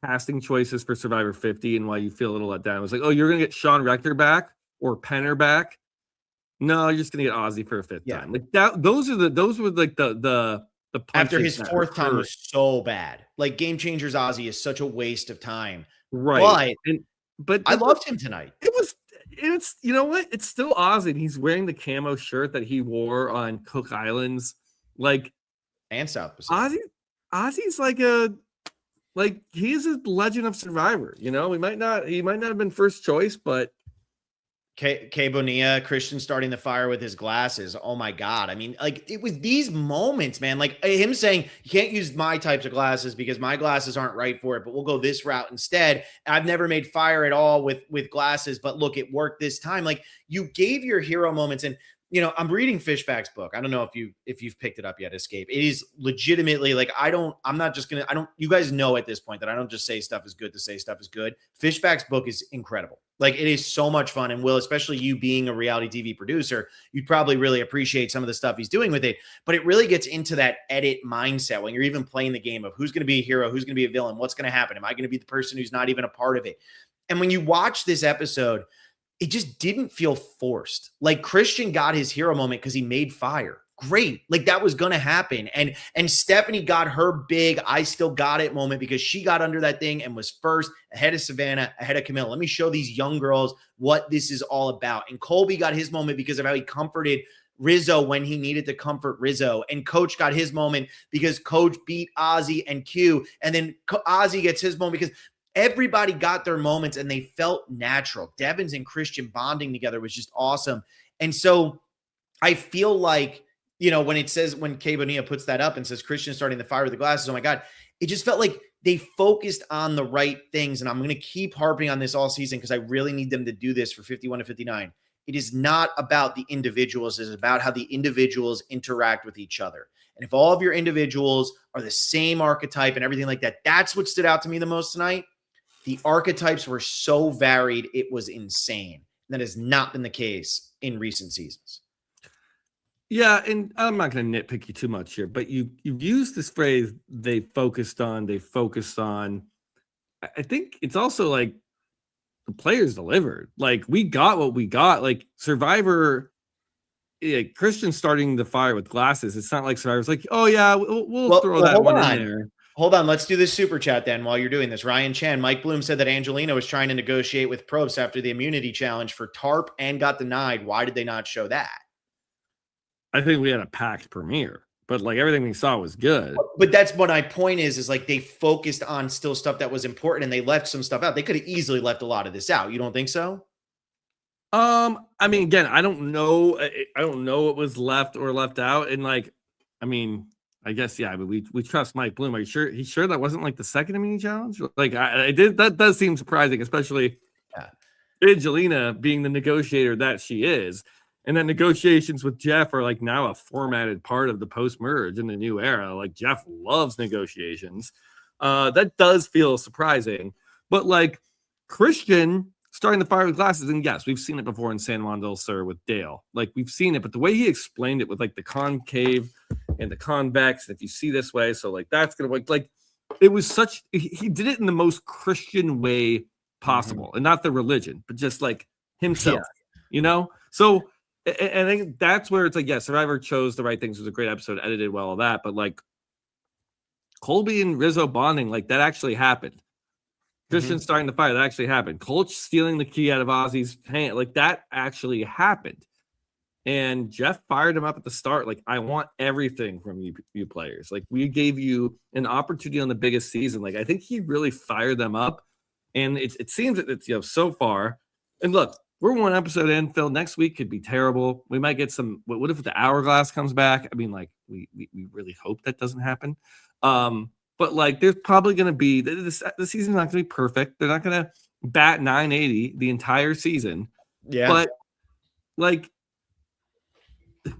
casting choices for Survivor 50 and why you feel a little let down. It was like, oh, you're gonna get Sean Rector back or Penner back. No, you're just gonna get Ozzy for a fifth Yeah. time. Like that. Those were like the After punches his that fourth time hurt. was so bad. Like Game Changers Ozzy is such a waste of time. Right. But But I loved him tonight. It's you know what? It's still Ozzy. And he's wearing the camo shirt that he wore on Cook Islands. Like And South Pacific. Ozzy's like he's a legend of Survivor. You know, he might not have been first choice, but K Bonilla, Christian starting the fire with his glasses. Oh my God. I mean, like it was these moments, man, like him saying, you can't use my types of glasses because my glasses aren't right for it, but we'll go this route instead. I've never made fire at all with glasses, but look, it worked this time. Like you gave your hero moments. And you know, I'm reading Fishback's book. I don't know if you've picked it up yet, Escape. It is legitimately like, you guys know at this point that I don't just say stuff is good to say stuff is good. Fishback's book is incredible. Like it is so much fun. And Will, especially you being a reality TV producer, you'd probably really appreciate some of the stuff he's doing with it. But it really gets into that edit mindset when you're even playing the game of who's going to be a hero, who's going to be a villain, what's going to happen. Am I going to be the person who's not even a part of it? And when you watch this episode, it just didn't feel forced. Like Christian got his hero moment because he made fire. Great. Like that was going to happen. And Stephanie got her big, I still got it moment because she got under that thing and was first ahead of Savannah, ahead of Camille. Let me show these young girls what this is all about. And Colby got his moment because of how he comforted Rizzo when he needed to comfort Rizzo. And Coach got his moment because Coach beat Ozzy and Q. And then Ozzy gets his moment because everybody got their moments and they felt natural. Devins and Christian bonding together was just awesome. And so I feel like, you know, when Kay Bonilla puts that up and says Christian starting the fire with the glasses, oh my God, it just felt like they focused on the right things. And I'm going to keep harping on this all season because I really need them to do this for 51 to 59. It is not about the individuals. It's about how the individuals interact with each other. And if all of your individuals are the same archetype and everything like that, that's what stood out to me the most tonight. The archetypes were so varied, it was insane. That has not been the case in recent seasons. Yeah, and I'm not going to nitpick you too much here, but you've used this phrase, they focused on. I think it's also like the players delivered. Like we got what we got. Like Survivor, Christian starting the fire with glasses. It's not like Survivor's like, oh yeah, we'll throw that one in there. Hold on, let's do this super chat then while you're doing this. Ryan Chan, Mike Bloom said that Angelina was trying to negotiate with Probst after the immunity challenge for TARP and got denied. Why did they not show that? I think we had a packed premiere, but like everything we saw was good. But that's what my point is like they focused on still stuff that was important and they left some stuff out. They could have easily left a lot of this out. You don't think so? I mean, again, I don't know what was left or left out. And like, I mean, I guess, yeah, but we trust Mike Bloom. Are you sure? He's sure that wasn't like the second immunity challenge? Like I did, that does seem surprising, especially Angelina being the negotiator that she is. And then negotiations with Jeff are like now a formatted part of the post-merge in the new era. Like Jeff loves negotiations. That does feel surprising. But like Christian starting the fire with glasses, and yes, we've seen it before in San Juan del Sur with Dale. Like we've seen it, but the way he explained it with like the concave and the convex, and if you see this way, so like that's gonna work. Like it was such, he did it in the most Christian way possible, and not the religion, but just like himself, you know? So and I think that's where it's like, yeah, Survivor chose the right things. It was a great episode, edited well, all that, but like Colby and Rizzo bonding, like that actually happened. Christian starting the fire, that actually happened. Colch stealing the key out of Ozzy's hand, like that actually happened. And Jeff fired him up at the start. Like, I want everything from you players. Like, we gave you an opportunity on the biggest season. Like, I think he really fired them up. And it seems that it's, you know, so far. And look, we're one episode in, Phil. Next week could be terrible. We might get some. What if the hourglass comes back? I mean, like, we really hope that doesn't happen. But like, there's probably going to be the season's not going to be perfect. They're not going to bat 980 the entire season. Yeah, but like,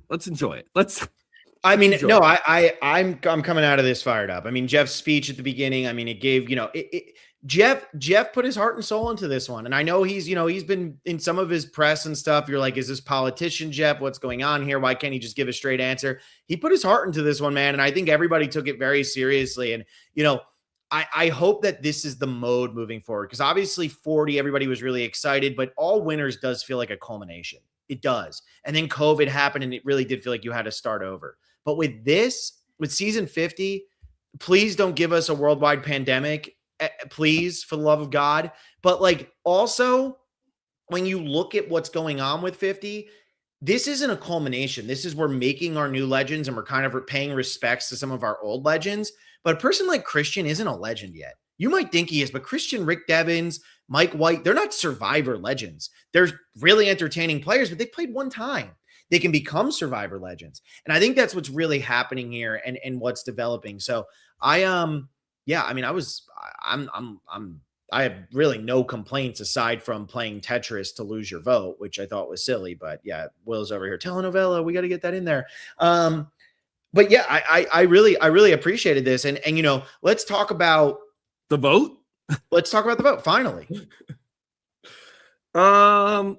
let's enjoy it. I'm coming out of this fired up. I mean, Jeff's speech at the beginning. I mean, it gave, you know, Jeff put his heart and soul into this one. And I know he's been in some of his press and stuff. You're like, is this politician Jeff? What's going on here? Why can't he just give a straight answer? He put his heart into this one, man. And I think everybody took it very seriously. And, you know, I hope that this is the mode moving forward, because obviously 40, everybody was really excited, but all winners does feel like a culmination. It does. And then COVID happened and it really did feel like you had to start over. But with season 50, please don't give us a worldwide pandemic. Please, for the love of God. But like also, when you look at what's going on with 50, this isn't a culmination. This is we're making our new legends and we're kind of paying respects to some of our old legends. But a person like Christian isn't a legend yet. You might think he is, but Christian, Rick Devens, Mike White, they're not Survivor legends. They're really entertaining players, but they've played one time. They can become Survivor legends. And I think that's what's really happening here and what's developing. So I have really no complaints aside from playing Tetris to lose your vote, which I thought was silly. But yeah, Will's over here, telenovela, we got to get that in there. But yeah, I really appreciated this. And you know, let's talk about the vote. Let's talk about the vote. Finally. I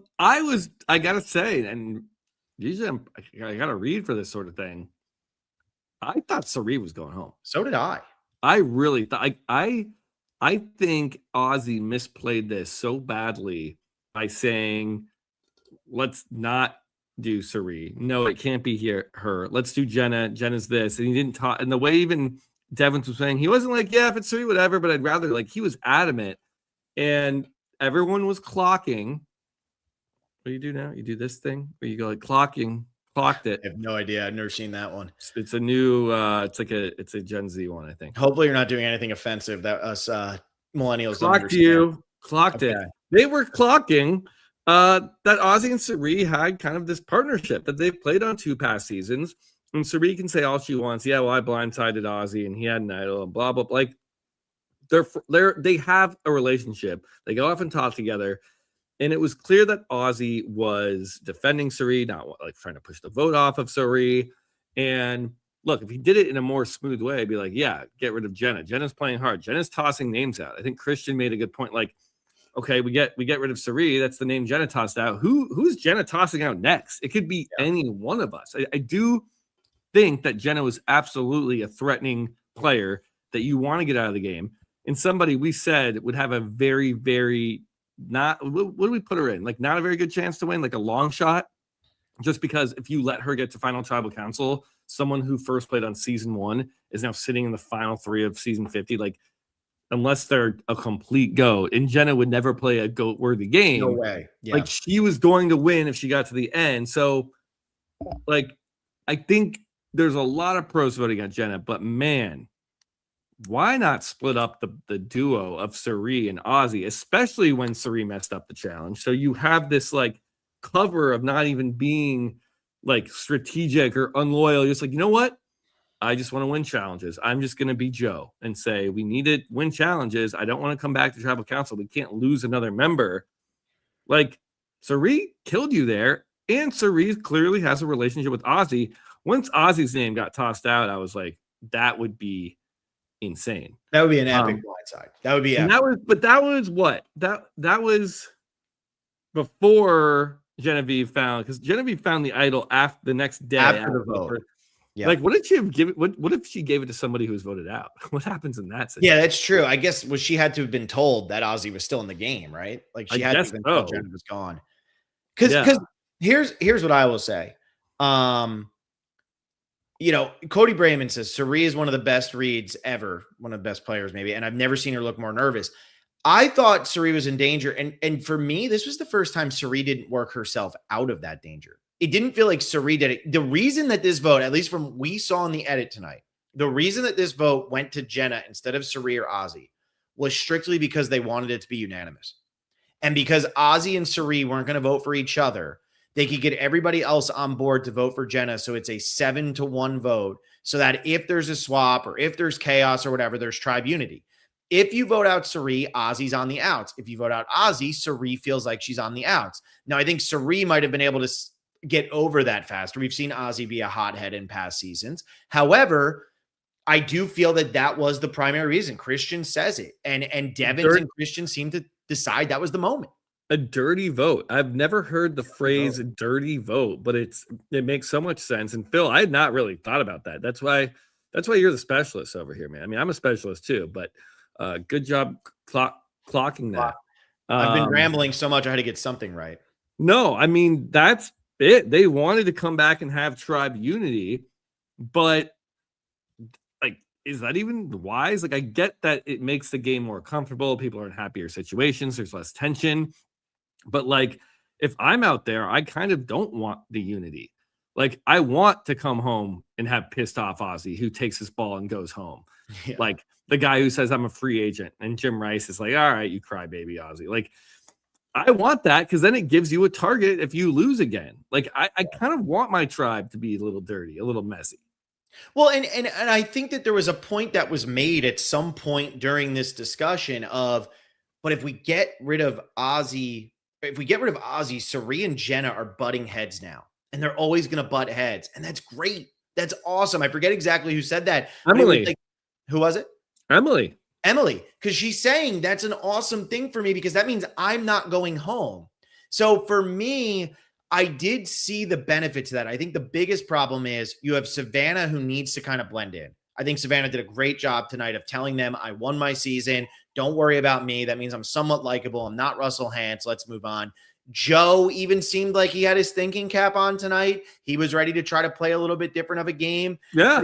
gotta say, and usually I gotta read for this sort of thing. I thought Cirie was going home. So did I. I really thought I think Ozzy misplayed this so badly by saying, let's not do Cirie. No, it can't be her. Let's do Jenna. Jenna's this. And he didn't talk. And the way even Devens was saying, he wasn't like, yeah, if it's Cirie, whatever, but I'd rather, like, he was adamant. And everyone was clocking. What do you do now? You do this thing where you go like clocked it. I have no idea. I've never seen that one. It's a new, it's a Gen Z one, I think. Hopefully you're not doing anything offensive that us millennials don't understand. You. Clocked it. They were clocking that Ozzy and Cirie had kind of this partnership that they've played on 2 past seasons. And Cirie can say all she wants. Yeah, well, I blindsided Ozzy and he had an idol and blah, blah, blah. Like they have a relationship. They go off and talk together. And it was clear that Ozzy was defending Cirie, not like trying to push the vote off of Cirie. And look, if he did it in a more smooth way, I'd be like, yeah, get rid of Jenna. Jenna's playing hard. Jenna's tossing names out. I think Christian made a good point. Like, okay, we get rid of Cirie. That's the name Jenna tossed out. Who's Jenna tossing out next? It could be any one of us. I do think that Jenna was absolutely a threatening player that you want to get out of the game. And somebody we said would have a very, very not, what do we put her in? Like, not a very good chance to win, like a long shot. Just because if you let her get to final tribal council, someone who first played on season 1 is now sitting in the final 3 of season 50. Like, unless they're a complete goat, and Jenna would never play a goat worthy game. No way. Yeah. Like, she was going to win if she got to the end. So, like, I think there's a lot of pros voting on Jenna, but man, why not split up the duo of Cirie and Ozzy, especially when Cirie messed up the challenge? So you have this like cover of not even being like strategic or unloyal. Just like, you know what? I just want to win challenges. I'm just going to be Joe and say, we need to win challenges. I don't want to come back to tribal council. We can't lose another member. Like, Cirie killed you there. And Cirie clearly has a relationship with Ozzy. Once Ozzy's name got tossed out, I was like, that would be insane. That would be an epic blindside. That would be epic. That was what? That was before Genevieve found, because Genevieve found the idol after the next day after the vote. Yeah. Like, what if she gave it to somebody who was voted out? What happens in that situation? Yeah, that's true. I guess she had to have been told that Ozzy was still in the game, right? Like, she had to have been told Jenna was gone. Because here's what I will say. You know, Cody Brayman says Cirie is one of the best reads ever, one of the best players maybe, and I've never seen her look more nervous. I thought Cirie was in danger, and for me, this was the first time Cirie didn't work herself out of that danger. It didn't feel like Cirie did it. The reason that this vote, at least from we saw in the edit tonight, the reason that this vote went to Jenna instead of Cirie or Ozzy was strictly because they wanted it to be unanimous. And because Ozzy and Cirie weren't going to vote for each other, they could get everybody else on board to vote for Jenna. So it's a 7-1 vote so that if there's a swap or if there's chaos or whatever, there's tribe unity. If you vote out Cirie, Ozzy's on the outs. If you vote out Ozzy, Cirie feels like she's on the outs. Now, I think Cirie might have been able to get over that faster. We've seen Ozzy be a hothead in past seasons. However, I do feel that was the primary reason. Christian says it. And Devens and Christian seem to decide that was the moment. A dirty vote. I've never heard the phrase dirty vote, but it makes so much sense. And Phil, I had not really thought about that. That's why you're the specialist over here, man. I mean, I'm a specialist too, but good job clocking that. I've been rambling so much, I had to get something right. No, I mean, that's it. They wanted to come back and have tribe unity, but like, is that even wise? Like, I get that it makes the game more comfortable. People are in happier situations. There's less tension. But like, if I'm out there, I kind of don't want the unity. Like, I want to come home and have pissed off Ozzy who takes his ball and goes home. Yeah. Like the guy who says I'm a free agent, and Jim Rice is like, all right, you cry baby Ozzy. Like, I want that because then it gives you a target if you lose again. Like, I kind of want my tribe to be a little dirty, a little messy. Well, and I think that there was a point that was made at some point during this discussion of, but if we get rid of Ozzy, Cirie and Jenna are butting heads now, and they're always going to butt heads, and that's great. That's awesome. I forget exactly who said that. Emily. Like, who was it? Emily, because she's saying that's an awesome thing for me because that means I'm not going home. So for me, I did see the benefit to that. I think the biggest problem is you have Savannah who needs to kind of blend in. I think Savannah did a great job tonight of telling them, I won my season. Don't worry about me. That means I'm somewhat likable. I'm not Russell Hantz. Let's move on. Joe even seemed like he had his thinking cap on tonight. He was ready to try to play a little bit different of a game. Yeah,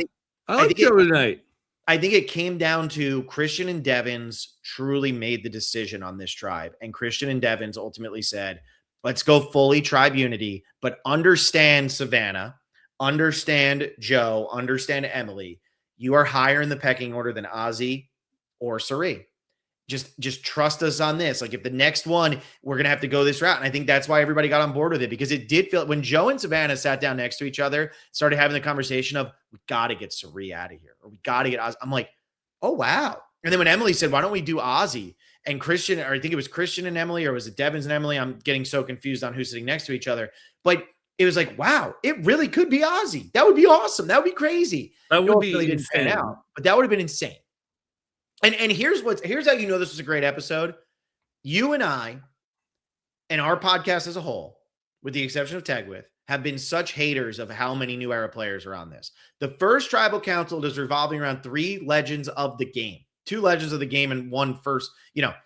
I like Joe tonight. I think it came down to Christian and Devins truly made the decision on this tribe. And Christian and Devins ultimately said, let's go fully tribe unity, but understand Savannah, understand Joe, understand Emily. You are higher in the pecking order than Ozzy or Cirie. Just trust us on this. Like, if the next one, we're going to have to go this route. And I think that's why everybody got on board with it, because it did feel, when Joe and Savannah sat down next to each other, started having the conversation of, we got to get Cirie out of here, or we got to get Ozzy. I'm like, oh, wow. And then when Emily said, why don't we do Ozzy and Christian, or I think it was Christian and Emily, or was it Devins and Emily? I'm getting so confused on who's sitting next to each other. But it was like, wow, it really could be Ozzy. That would be awesome. That would be crazy. That would be really insane. didn't pan out, but that would have been insane. And here's how you know this was a great episode. You and I, and our podcast as a whole, with the exception of Tag With, have been such haters of how many New Era players are on this. The first Tribal Council is revolving around 3 legends of the game. 2 legends of the game and 1 first,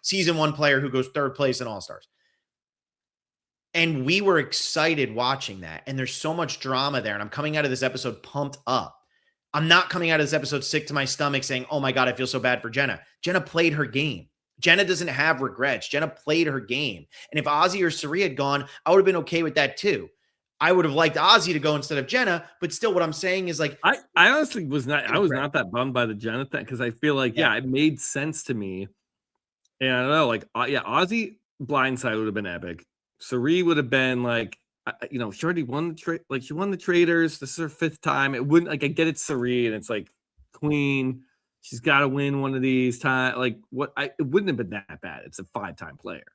season 1 player who goes 3rd place in All-Stars. And we were excited watching that. And there's so much drama there. And I'm coming out of this episode pumped up. I'm not coming out of this episode sick to my stomach saying, oh my God, I feel so bad for Jenna. Jenna played her game. Jenna doesn't have regrets. Jenna played her game. And if Ozzy or Cirie had gone, I would have been okay with that too. I would have liked Ozzy to go instead of Jenna, but still what I'm saying is like, I honestly was not that bummed by the Jenna thing, because I feel like, it made sense to me. And I don't know, like, Ozzy blindside would have been epic. Cirie would have been like, she already won the trade. Like, she won the traders. This is her 5th time. It wouldn't, like, I get it's Cirie and it's like queen. She's got to win one of these times. Like, it wouldn't have been that bad. It's a 5-time player.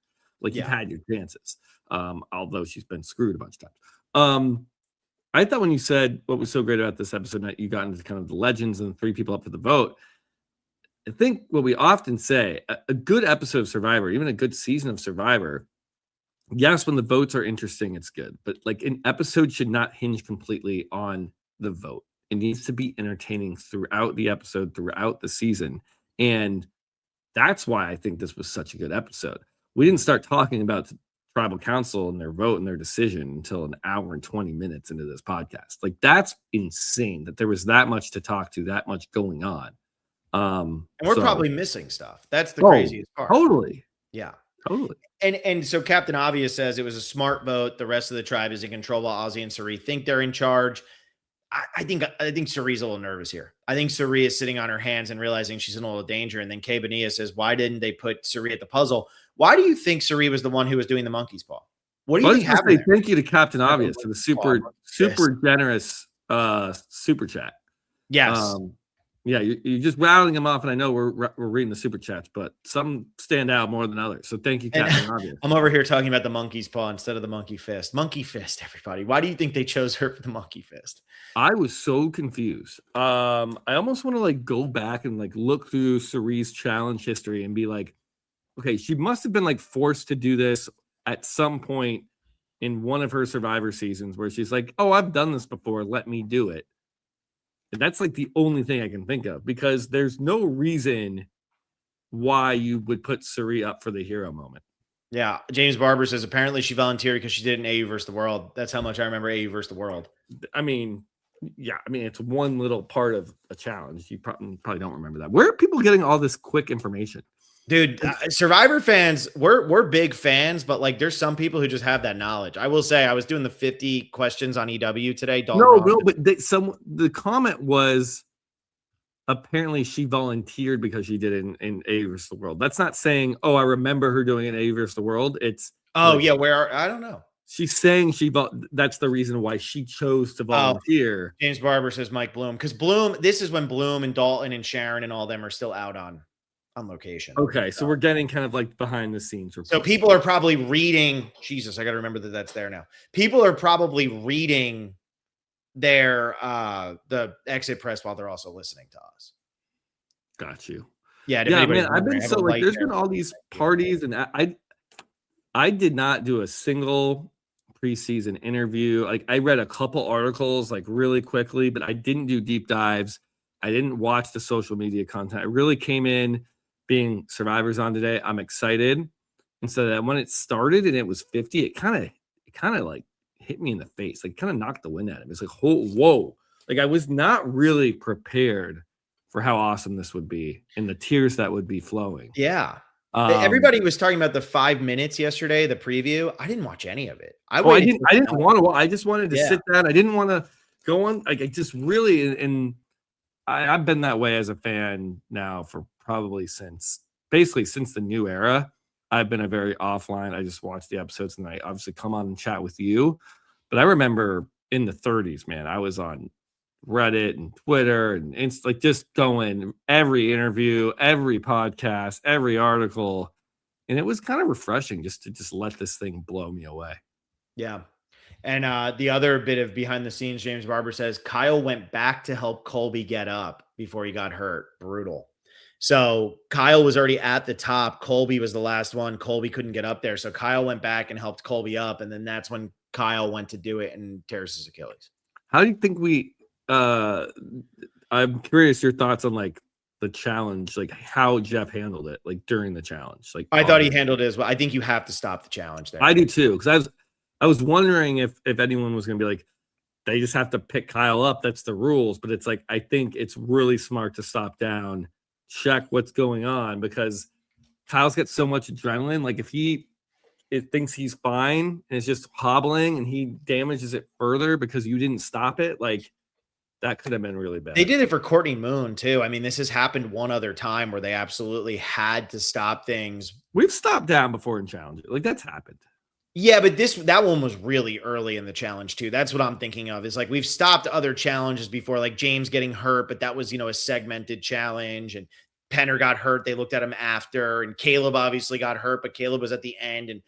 Like, you've had your chances. Although she's been screwed a bunch of times. I thought when you said what was so great about this episode, that you got into kind of the legends and the 3 people up for the vote. I think what we often say, a good episode of Survivor, even a good season of Survivor, yes, when the votes are interesting, it's good. But like, an episode should not hinge completely on the vote. It needs to be entertaining throughout the episode, throughout the season. And that's why I think this was such a good episode. We didn't start talking about Tribal Council and their vote and their decision until an hour and 20 minutes into this podcast. Like, that's insane that there was that much to talk to, that much going on. And we're probably missing stuff. That's the craziest part. Totally. Yeah. Totally. And so Captain Obvious says it was a smart vote. The rest of the tribe is in control while Ozzy and Cirie think they're in charge. I think Cirie's a little nervous here. I think Cirie is sitting on her hands and realizing she's in a little danger. And then Kay Bonilla says, why didn't they put Cirie at the puzzle? Why do you think Cirie was the one who was doing the monkey's paw? What do you think happened? Thank you to Captain Obvious for the super generous super chat. Yes. Yeah, you're just rattling them off, and I know we're reading the super chats, but some stand out more than others. So thank you, Captain Obvious. I'm over here talking about the monkey's paw instead of the monkey fist. Monkey fist, everybody. Why do you think they chose her for the monkey fist? I was so confused. I almost want to like go back and like look through Cirie's challenge history and be like, okay, she must have been like forced to do this at some point in one of her Survivor seasons where she's like, oh, I've done this before. Let me do it. And that's like the only thing I can think of, because there's no reason why you would put Cirie up for the hero moment. Yeah. James Barber says apparently she volunteered because she did an AU versus the world. That's how much I remember AU versus the world. I mean, yeah, I mean, it's one little part of a challenge. You probably don't remember that. Where are people getting all this quick information? Dude, Survivor fans, we're big fans, but like there's some people who just have that knowledge. I will say I was doing the 50 questions on EW today. No, but the comment was apparently she volunteered because she did it in AU versus the world. That's not saying, oh, I remember her doing it in AU versus the world. It's yeah, I don't know. She's saying that's the reason why she chose to volunteer. James Barber says Mike Bloom, because this is when Bloom and Dalton and Sharon and all them are still out on location. Okay, so we're getting kind of like behind the scenes reports. So people are probably reading. Jesus, I got to remember that that's there now. People are probably reading their the exit press while they're also listening to us. Got you. Yeah, man. I've been so like there's been all these parties, and I did not do a single preseason interview. Like I read a couple articles like really quickly, but I didn't do deep dives. I didn't watch the social media content. I really came in being Survivor's on today. I'm excited. And so that when it started and it was 50, it kind of like hit me in the face, like kind of knocked the wind out of me. It's like, whoa. Like I was not really prepared for how awesome this would be and the tears that would be flowing. Yeah. Everybody was talking about the 5 minutes yesterday, the preview. I didn't watch any of it. I didn't want to. I just wanted to sit down. I didn't want to go on. Like I just really, and I've been that way as a fan now for probably since the new era. I've been a very offline. I just watch the episodes and I obviously come on and chat with you. But I remember in the 30s, man, I was on Reddit and Twitter and like just going every interview, every podcast, every article. And it was kind of refreshing just to let this thing blow me away. Yeah. And the other bit of behind the scenes, James Barber says Kyle went back to help Colby get up before he got hurt. Brutal. So Kyle was already at the top. Colby was the last one. Colby couldn't get up there. So Kyle went back and helped Colby up. And then that's when Kyle went to do it and tears his Achilles. How do you think I'm curious your thoughts on like the challenge, like how Jeff handled it, like during the challenge. Like I thought he handled it as well. I think you have to stop the challenge there. I do too. Cause I was wondering if anyone was going to be like, they just have to pick Kyle up. That's the rules. But it's like, I think it's really smart to stop down, check what's going on, because Kyle's got so much adrenaline. Like if it thinks he's fine and it's just hobbling and he damages it further because you didn't stop it, like that could have been really bad. They did it for Courtney Moon too. I mean, this has happened one other time where they absolutely had to stop things. We've stopped down before in challenges. Like that's happened. Yeah, but that one was really early in the challenge too. That's what I'm thinking of, is like we've stopped other challenges before, like James getting hurt, but that was, a segmented challenge, and Penner got hurt. They looked at him after, and Caleb obviously got hurt, but Caleb was at the end, and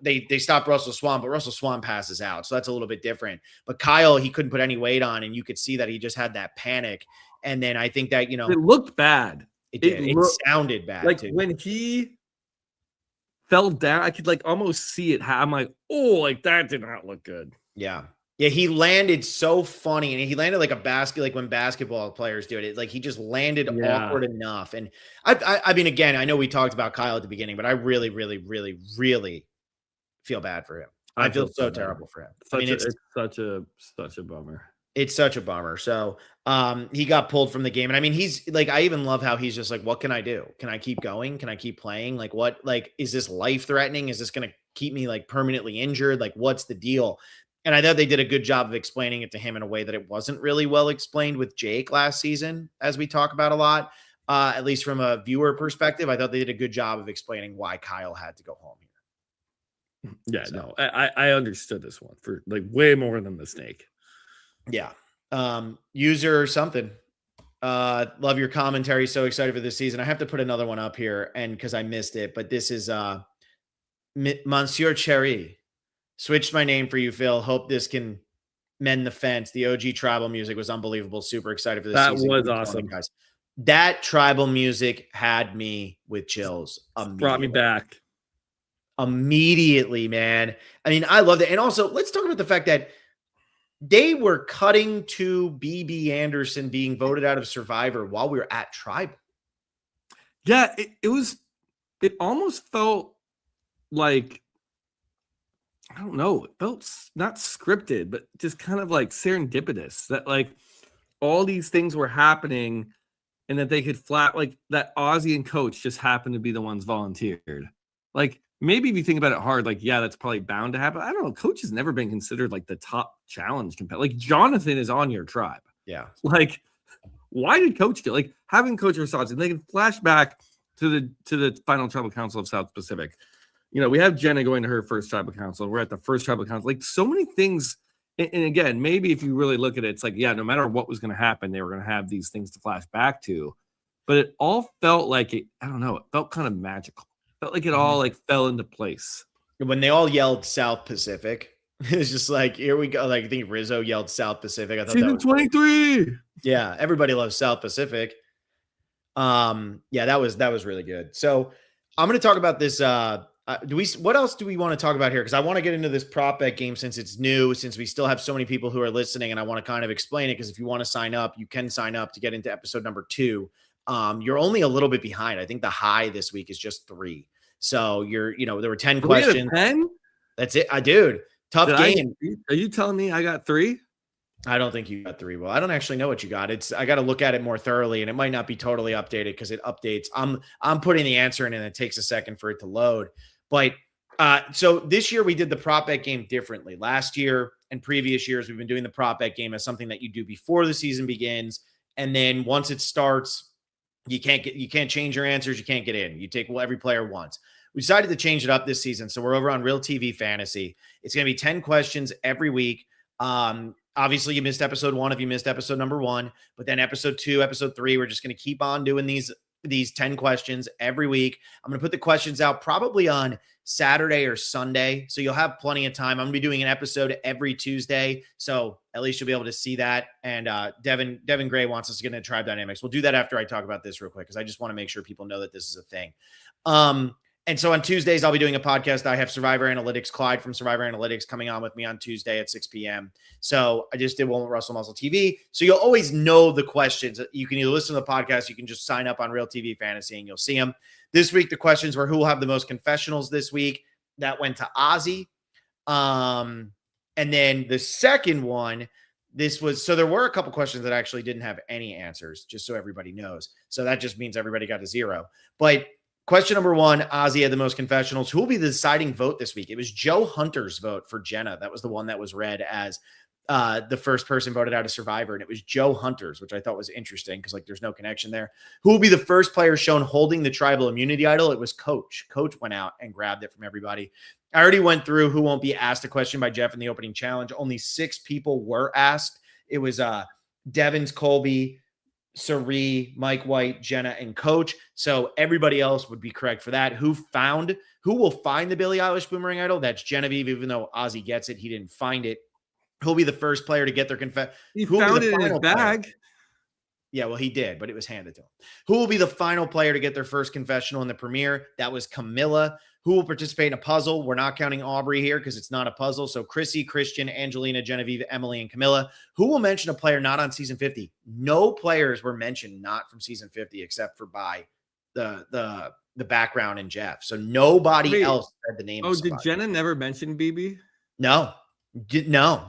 they stopped Russell Swan, but Russell Swan passes out. So that's a little bit different. But Kyle, he couldn't put any weight on, and you could see that he just had that panic. And then I think that, it looked bad. It did. It sounded bad. Like too. When he fell down, I could like almost see it. I'm like, oh, like that did not look good. Yeah. Yeah, he landed so funny, and he landed like a basket, like when basketball players do it. Like he just landed awkward enough. And I mean, again, I know we talked about Kyle at the beginning, but I really, really, really, really feel bad for him. I feel so terrible for him. It's such a bummer. It's such a bummer. So he got pulled from the game. And I mean, he's like, I even love how he's just like, what can I do? Can I keep going? Can I keep playing? Like, what, like, is this life threatening? Is this going to keep me like permanently injured? Like, what's the deal? And I thought they did a good job of explaining it to him in a way that it wasn't really well explained with Jake last season, as we talk about a lot, at least from a viewer perspective. I thought they did a good job of explaining why Kyle had to go home here. Yeah, so. No, I understood this one for like way more than the snake. Yeah. User something. Love your commentary. So excited for this season. I have to put another one up here, and because I missed it, but this is Monsieur Cherry. Switched my name for you, Phil. Hope this can mend the fence. The OG tribal music was unbelievable. Super excited for this season. That was awesome, guys. That tribal music had me with chills. Brought me back immediately, man. I mean, I loved it. And also, let's talk about the fact that they were cutting to BB Anderson being voted out of Survivor while we were at tribal. Yeah, it almost felt like, I don't know, it felt not scripted, but just kind of like serendipitous that like all these things were happening and that they could like that Ozzy and Coach just happened to be the ones volunteered. Like maybe if you think about it hard, like, yeah, that's probably bound to happen. I don't know. Coach has never been considered like the top challenge competitor. Like Jonathan is on your tribe. Yeah. Like, why did Coach get like having Coach Versace? And they can flash back to the final tribal council of South Pacific. You know, we have Jenna going to her first tribal council. We're at the first tribal council. Like so many things. And again, maybe if you really look at it, it's like, yeah, no matter what was going to happen, they were going to have these things to flash back to. But it all felt like it, I don't know, it felt kind of magical. It felt like it all like fell into place. When they all yelled South Pacific, it's just like, here we go. Like I think Rizzo yelled South Pacific. I thought Season that was 23. Yeah, everybody loves South Pacific. Yeah, that was really good. So I'm going to talk about this. What else do we want to talk about here? Because I want to get into this prop bet game since it's new, since we still have so many people who are listening, and I want to kind of explain it. Because if you want to sign up, you can sign up to get into episode number 2. You're only a little bit behind. I think the high this week is just 3. So there were 10 questions. 10? That's it. Dude, tough game. Are you telling me I got 3? I don't think you got 3. Well, I don't actually know what you got. I got to look at it more thoroughly, and it might not be totally updated because it updates. I'm putting the answer in, and it takes a second for it to load. But so this year we did the prop bet game differently. Last year and previous years, we've been doing the prop bet game as something that you do before the season begins, and then once it starts, you can't change your answers. You can't get in. You take what every player wants. We decided to change it up this season, so we're over on Real TV Fantasy. It's going to be 10 questions every week. Obviously, you missed episode 1 if you missed episode number 1, but then episode 2, episode 3, we're just going to keep on doing these 10 questions every week. I'm going to put the questions out probably on Saturday or Sunday, so you'll have plenty of time. I'm going to be doing an episode every Tuesday, so at least you'll be able to see that. And Devin Gray wants us to get into Tribe Dynamics. We'll do that after I talk about this real quick because I just want to make sure people know that this is a thing. And so on Tuesdays, I'll be doing a podcast. I have Survivor Analytics, Clyde from Survivor Analytics coming on with me on Tuesday at 6 p.m. So I just did one with Russell Muscle TV. So you'll always know the questions. You can either listen to the podcast, you can just sign up on Real TV Fantasy and you'll see them. This week, the questions were who will have the most confessionals this week. That went to Ozzy. And then the second one, so there were a couple questions that actually didn't have any answers, just so everybody knows. So that just means everybody got a 0. But question number 1, Ozzy had the most confessionals. Who will be the deciding vote this week? It was Joe Hunter's vote for Jenna. That was the one that was read as the first person voted out of Survivor, and it was Joe Hunter's, which I thought was interesting because there's no connection there. Who will be the first player shown holding the tribal immunity idol? It was Coach. Coach went out and grabbed it from everybody. I already went through who won't be asked a question by Jeff in the opening challenge. Only 6 people were asked. It was Devins, Colby, Sari, Mike White, Jenna, and Coach. So everybody else would be correct for that. Who will find the Billie Eilish boomerang idol? That's Genevieve, even though Ozzy gets it. He didn't find it. Who'll be the first player to get their He found it in his bag. Player? Yeah, well, he did, but it was handed to him. Who will be the final player to get their first confessional in the premiere? That was Camilla. Who will participate in a puzzle? We're not counting Aubrey here because it's not a puzzle. So Chrissy, Christian, Angelina, Genevieve, Emily, and Camilla. Who will mention a player not on season 50? No players were mentioned not from season 50 except for by the background and Jeff. So nobody else said the name. Oh, did Jenna never mention BB? No,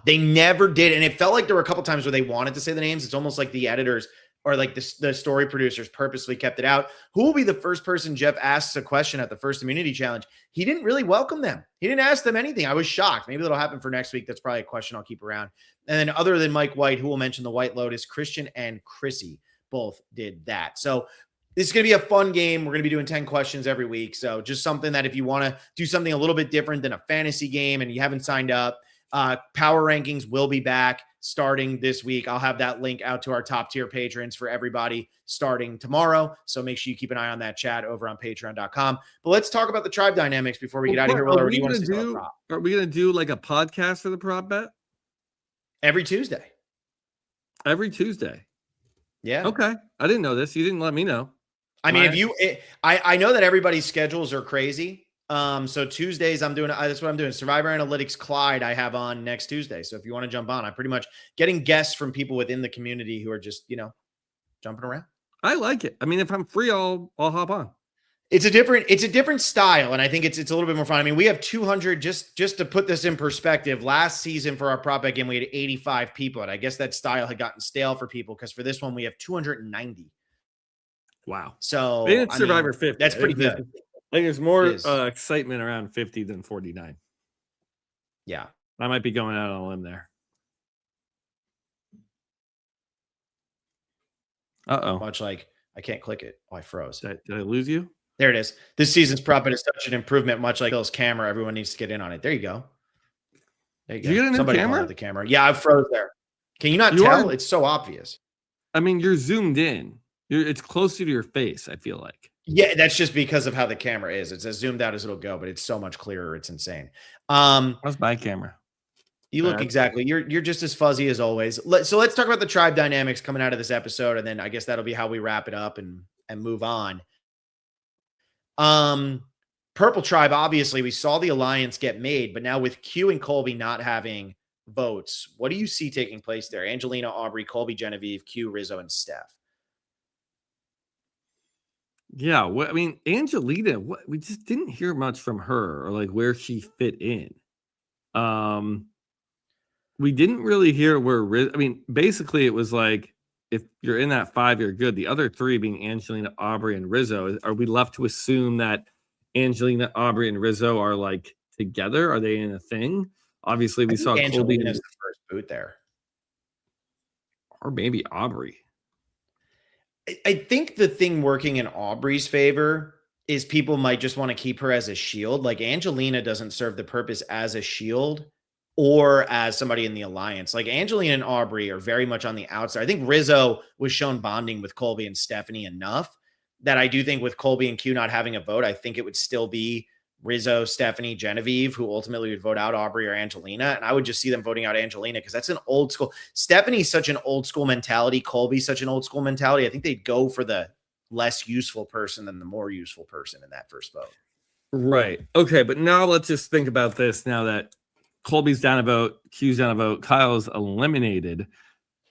they never did. And it felt like there were a couple times where they wanted to say the names. It's almost like the editors or like the story producers purposely kept it out. Who will be the first person Jeff asks a question at the first immunity challenge? He didn't really welcome them. He didn't ask them anything. I was shocked. Maybe that'll happen for next week. That's probably a question I'll keep around. And then other than Mike White, who will mention the White Lotus, Christian and Chrissy both did that. So this is going to be a fun game. We're going to be doing 10 questions every week. So just something that if you want to do something a little bit different than a fantasy game and you haven't signed up, power rankings will be back starting this week. I'll have that link out to our top tier patrons for everybody starting tomorrow. So make sure you keep an eye on that chat over on patreon.com. But let's talk about the tribe dynamics before we get out of here. Will, or do you want to do prop? Are we going to do like a podcast for the prop bet? Every Tuesday. Every Tuesday. Yeah. Okay. I didn't know this. You didn't let me know. I mean, I know that everybody's schedules are crazy. So Tuesdays that's what I'm doing. Survivor Analytics Clyde I have on next Tuesday. So if you want to jump on, I'm pretty much getting guests from people within the community who are just, jumping around. I like it. I mean, if I'm free, I'll hop on. It's a different style, and I think it's a little bit more fun. I mean, we have 200 just to put this in perspective. Last season for our prop bet game, we had 85 people, and I guess that style had gotten stale for people because for this one we have 290. Wow. So it's Survivor 50. That's pretty good. I think there's more excitement around 50 than 49. Yeah, I might be going out on a limb there. Much like I can't click it. Oh, I froze. Did I lose you? There it is. This season's prop bet is such an improvement, much like Bill's camera. Everyone needs to get in on it. There you go. There you go. You get a new Somebody camera? the camera. Yeah, I froze there. Can you not tell? It's so obvious. I mean, you're zoomed in. It's closer to your face, I feel like. Yeah, that's just because of how the camera is. It's as zoomed out as it'll go, but it's so much clearer. It's insane. How's my camera? You look exactly. You're just as fuzzy as always. So let's talk about the tribe dynamics coming out of this episode, and then I guess that'll be how we wrap it up and move on. Purple Tribe, obviously, we saw the alliance get made, but now with Q and Colby not having votes, what do you see taking place there? Angelina, Aubrey, Colby, Genevieve, Q, Rizzo, and Steph. Yeah, I mean, Angelina, we just didn't hear much from her or like where she fit in. We didn't really hear where. I mean, basically, it was like if you're in that 5, you're good. The other 3 being Angelina, Aubrey, and Rizzo. Are we left to assume that Angelina, Aubrey, and Rizzo are like together? Are they in a thing? Obviously, we saw Colby as the first boot there, or maybe Aubrey. I think the thing working in Aubrey's favor is people might just want to keep her as a shield. Like Angelina doesn't serve the purpose as a shield or as somebody in the alliance. Like Angelina and Aubrey are very much on the outside. I think Rizzo was shown bonding with Colby and Stephanie enough that I do think with Colby and Q not having a vote, I think it would still be Rizzo, Stephanie, Genevieve, who ultimately would vote out Aubrey or Angelina. And I would just see them voting out Angelina because that's an old school. Stephanie's such an old school mentality. Colby's such an old school mentality. I think they'd go for the less useful person than the more useful person in that first vote. Right. Okay. But now let's just think about this now that Colby's down a vote, Q's down a vote, Kyle's eliminated.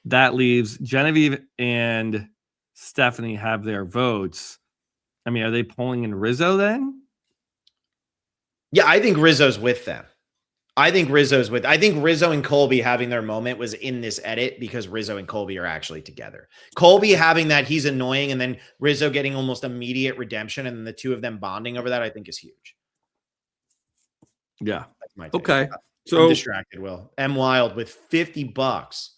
That leaves Genevieve and Stephanie have their votes. I mean, are they pulling in Rizzo then? Yeah, I think Rizzo's with them. I think Rizzo and Colby having their moment was in this edit because Rizzo and Colby are actually together. Colby having that he's annoying and then Rizzo getting almost immediate redemption and the two of them bonding over that, I think is huge. Yeah. Okay. So I'm distracted, Will. M Wild with $50.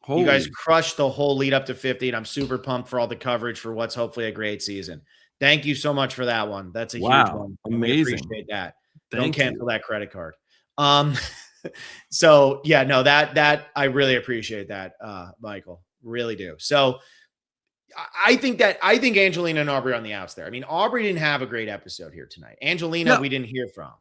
You guys crushed the whole lead up to 50, and I'm super pumped for all the coverage for what's hopefully a great season. Thank you so much for that one. That's a huge one. Amazing. We appreciate that. Don't cancel that credit card. So yeah, no, that I really appreciate that, Michael. Really do. So I think Angelina and Aubrey are on the outs there. I mean, Aubrey didn't have a great episode here tonight. Angelina, we didn't hear from.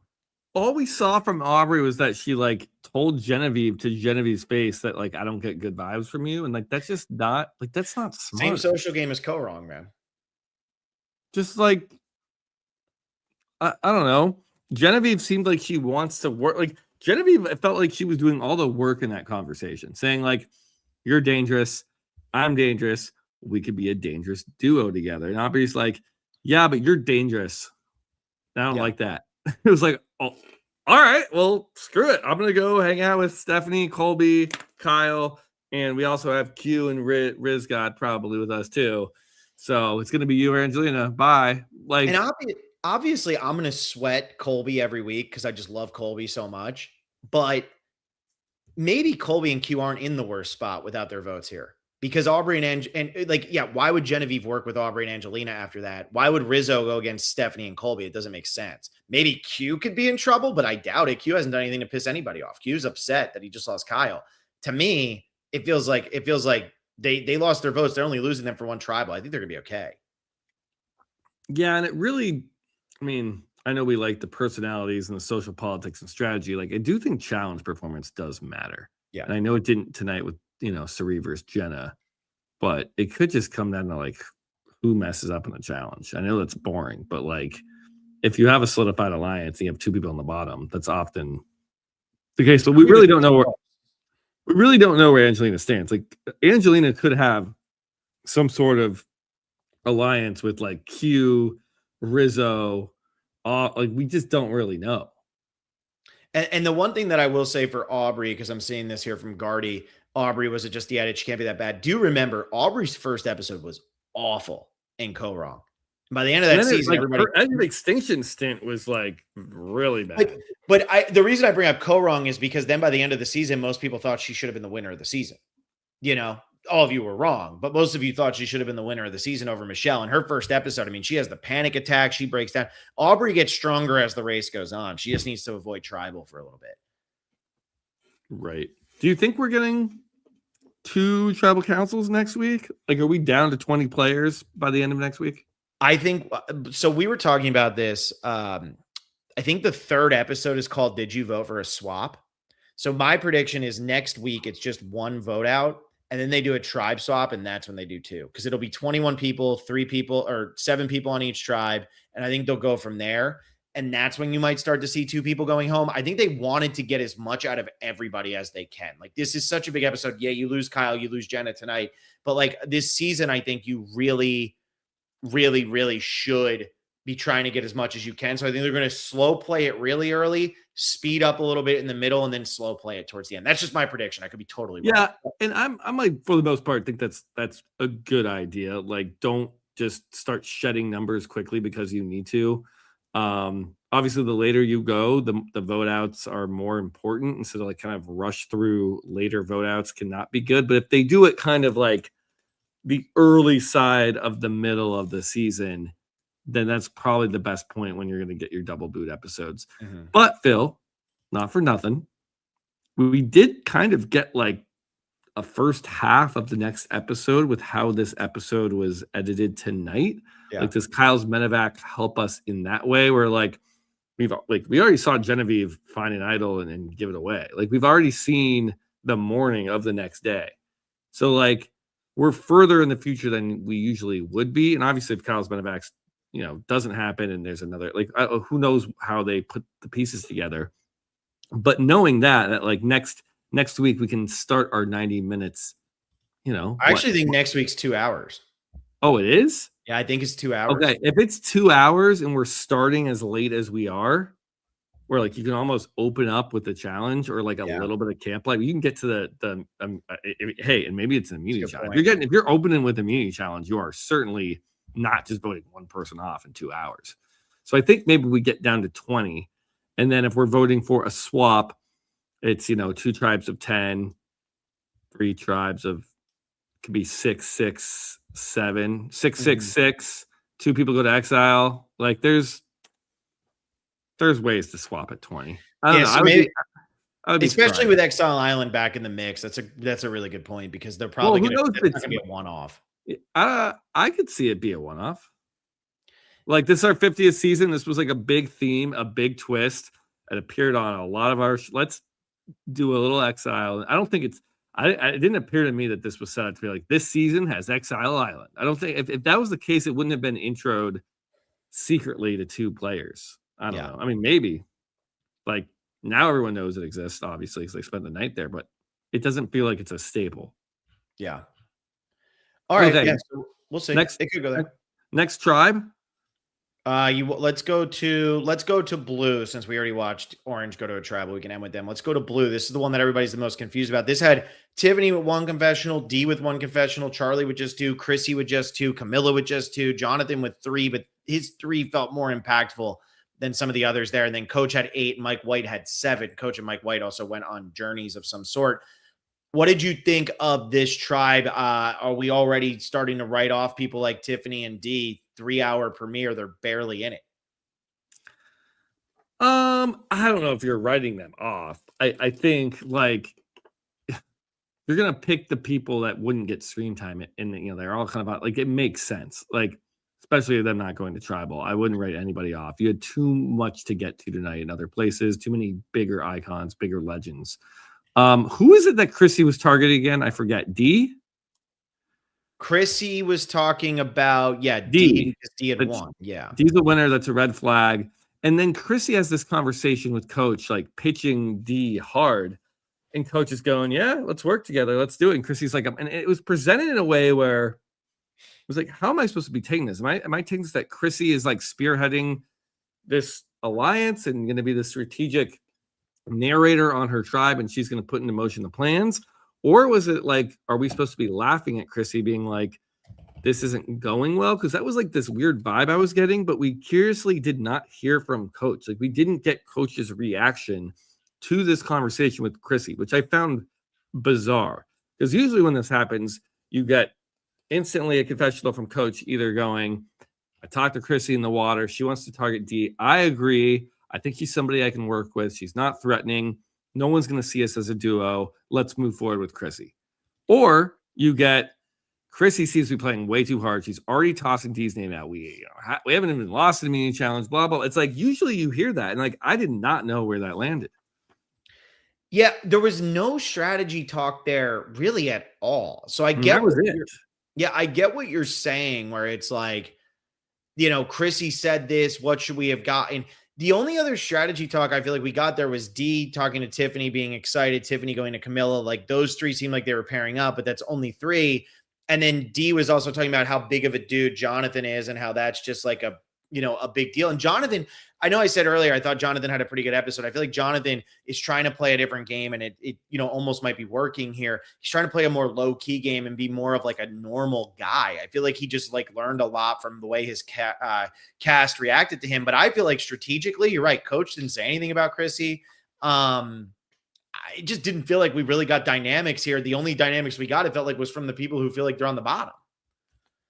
All we saw from Aubrey was that she like told Genevieve to Genevieve's face that like I don't get good vibes from you, and like that's just not like that's not smart. Same social game as Co-Wrong, man. Just like I don't know. Genevieve seemed like she wants to work. Like Genevieve felt like she was doing all the work in that conversation, saying like, "You're dangerous, I'm dangerous. We could be a dangerous duo together." And Aubrey's like, "Yeah, but you're dangerous. I don't like that." It was like, "Oh, all right. Well, screw it. I'm gonna go hang out with Stephanie, Colby, Kyle, and we also have Q and Riz God probably with us too. So it's gonna be you or Angelina. Bye." Like, and obviously, I'm gonna sweat Colby every week because I just love Colby so much. But maybe Colby and Q aren't in the worst spot without their votes here. Because Aubrey and like, yeah, why would Genevieve work with Aubrey and Angelina after that? Why would Rizzo go against Stephanie and Colby? It doesn't make sense. Maybe Q could be in trouble, but I doubt it. Q hasn't done anything to piss anybody off. Q's upset that he just lost Kyle. To me, it feels like they lost their votes. They're only losing them for one tribal. I think they're gonna be okay. Yeah, and it really, I mean, I know we like the personalities and the social politics and strategy. Like, I do think challenge performance does matter. Yeah, and I know it didn't tonight with Cirie versus Jenna, but it could just come down to like who messes up in the challenge. I know that's boring, but like if you have a solidified alliance and you have two people on the bottom, that's often the case. But we really don't know where Angelina stands. Like Angelina could have some sort of alliance with like Q, Rizzo. Like we just don't really know. And the one thing that I will say for Aubrey, because I'm seeing this here from Gardy, Aubrey was it just the edit? She can't be that bad. Do remember Aubrey's first episode was awful in Co-Wrong. By the end of that season, everybody her end of extinction stint was like really bad. But the reason I bring up Co-Wrong is because then by the end of the season, most people thought she should have been the winner of the season. All of you were wrong, but most of you thought she should have been the winner of the season over Michelle. In her first episode, I mean, she has the panic attack. She breaks down. Aubrey gets stronger as the race goes on. She just needs to avoid tribal for a little bit. Right. Do you think we're getting 2 tribal councils next week? Like, are we down to 20 players by the end of next week? I think so. We were talking about this. I think the 3rd episode is called Did You Vote for a Swap? So my prediction is next week it's just 1 vote out. And then they do a tribe swap, and that's when they do 2. Because it'll be 21 people, 3 people, or 7 people on each tribe. And I think they'll go from there. And that's when you might start to see 2 people going home. I think they wanted to get as much out of everybody as they can. Like, this is such a big episode. Yeah, you lose Kyle, you lose Jenna tonight. But, like, this season, I think you really, really, really should be trying to get as much as you can. So I think they're going to slow play it really early, speed up a little bit in the middle, and then slow play it towards the end. That's just my prediction. I could be totally wrong. Yeah, and I'm like, for the most part, think that's a good idea. Like, don't just start shedding numbers quickly because you need to. Obviously, the later you go, the vote outs are more important. And so to like kind of rush through later vote outs cannot be good. But if they do it kind of like the early side of the middle of the season, then that's probably the best point when you're going to get your double boot episodes. Mm-hmm. But Phil, not for nothing, we did kind of get like a first half of the next episode with how this episode was edited tonight. Yeah. Like, does Kyle's medevac help us in that way? Where like we already saw Genevieve find an idol and give it away. Like, we've already seen the morning of the next day. So like we're further in the future than we usually would be. And obviously if Kyle's medevac doesn't happen and there's another, like, who knows how they put the pieces together. But knowing that like next week we can start our 90 minutes, I actually think next week's 2 hours. Oh, it is? Yeah, I think it's 2 hours. Okay, if it's 2 hours and we're starting as late as we are, where like you can almost open up with the challenge or like a little bit of camp life, you can get to hey, and maybe it's an immunity challenge. If you're opening with immunity challenge, you are certainly not just voting one person off in 2 hours. So I think maybe we get down to 20. And then if we're voting for a swap, it's, 2 tribes of 10, 3 tribes of, could be 6, 6, 7, 6, 6, 6, 2 people go to exile. Like there's ways to swap at 20. So maybe, especially with Exile Island back in the mix. That's a really good point because they're probably going to be a one-off. I could see it be a one-off. Like, this is our 50th season. This was like a big theme, a big twist. It appeared on a lot of our. Let's do a little Exile. I don't think it's. It didn't appear to me that this was set up to be like this season has Exile Island. I don't think if that was the case, it wouldn't have been introed secretly to 2 players. I don't know. I mean, maybe like now everyone knows it exists, obviously, because they spent the night there, but it doesn't feel like it's a staple. Yeah. All right. Okay. Yeah, so we'll see. It could go there. Next tribe. Let's go to blue since we already watched orange go to a tribal. We can end with them. Let's go to blue. This is the one that everybody's the most confused about. This had Tiffany with 1 confessional, D with 1 confessional, Charlie with just 2, Chrissy with just 2, Camilla with just 2, Jonathan with 3, but his 3 felt more impactful than some of the others there. And then Coach had 8, Mike White had 7. Coach and Mike White also went on journeys of some sort. What did you think of this tribe? Are we already starting to write off people like Tiffany and D? 3-hour premiere, they're barely in it. I don't know if you're writing them off. I think like you're gonna pick the people that wouldn't get screen time, and they're all kind of like, it makes sense. Like, especially them not going to tribal, I wouldn't write anybody off. You had too much to get to tonight in other places, too many bigger icons, bigger legends. Who is it that Chrissy was targeting again? I forget. D. Chrissy was talking about, D had 1. Yeah. D's the winner. That's a red flag. And then Chrissy has this conversation with Coach, like pitching D hard. And Coach is going, yeah, let's work together. Let's do it. And Chrissy's like, and it was presented in a way where was like, how am I supposed to be taking this? Am I taking this that Chrissy is like spearheading this alliance and going to be the strategic narrator on her tribe and she's going to put into motion the plans? Or was it like, are we supposed to be laughing at Chrissy being like, this isn't going well? Because that was like this weird vibe I was getting, but we curiously did not hear from Coach. Like we didn't get Coach's reaction to this conversation with Chrissy, which I found bizarre. Because usually when this happens, you get instantly a confessional from Coach either going, I talked to Chrissy in the water. She wants to target D. I agree. I think she's somebody I can work with. She's not threatening. No one's going to see us as a duo. Let's move forward with Chrissy. Or you get Chrissy seems to be playing way too hard. She's already tossing D's name out. We haven't even lost an immunity challenge, blah, blah. It's like usually you hear that. And like I did not know where that landed. Yeah, there was no strategy talk there really at all. So I get that was it. Yeah, I get what you're saying, where it's like, Chrissy said this. What should we have gotten? The only other strategy talk I feel like we got there was D talking to Tiffany, being excited, Tiffany going to Camilla. Like those three seemed like they were pairing up, but that's only three. And then D was also talking about how big of a dude Jonathan is and how that's just like a big deal. And Jonathan, I know I said earlier, I thought Jonathan had a pretty good episode. I feel like Jonathan is trying to play a different game and it almost might be working here. He's trying to play a more low key game and be more of like a normal guy. I feel like he just like learned a lot from the way his cast reacted to him. But I feel like strategically, you're right. Coach didn't say anything about Chrissy. I just didn't feel like we really got dynamics here. The only dynamics we got, it felt like, was from the people who feel like they're on the bottom.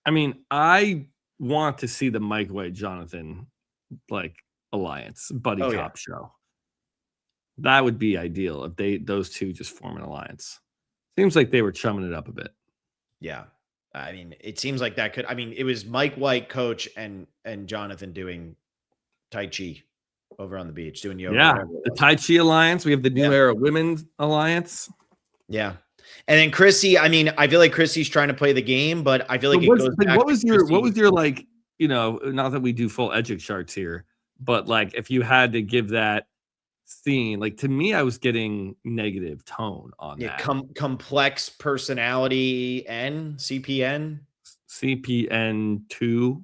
I mean, I want to see the Mike White Jonathan like alliance buddy cop show. That would be ideal if those two just form an alliance. Seems like they were chumming it up a bit. Yeah. I mean, it seems like that could, it was Mike White, Coach, and Jonathan doing Tai Chi over on the beach, doing yoga. Yeah, the Tai Chi alliance. We have the New Era Women's Alliance. Yeah. And then Chrissy, I feel like Chrissy's trying to play the game, but I feel like it goes back what was your like, not that we do full edgic charts here, but like if you had to give that scene, like to me, I was getting negative tone on that. Complex personality CPN 2.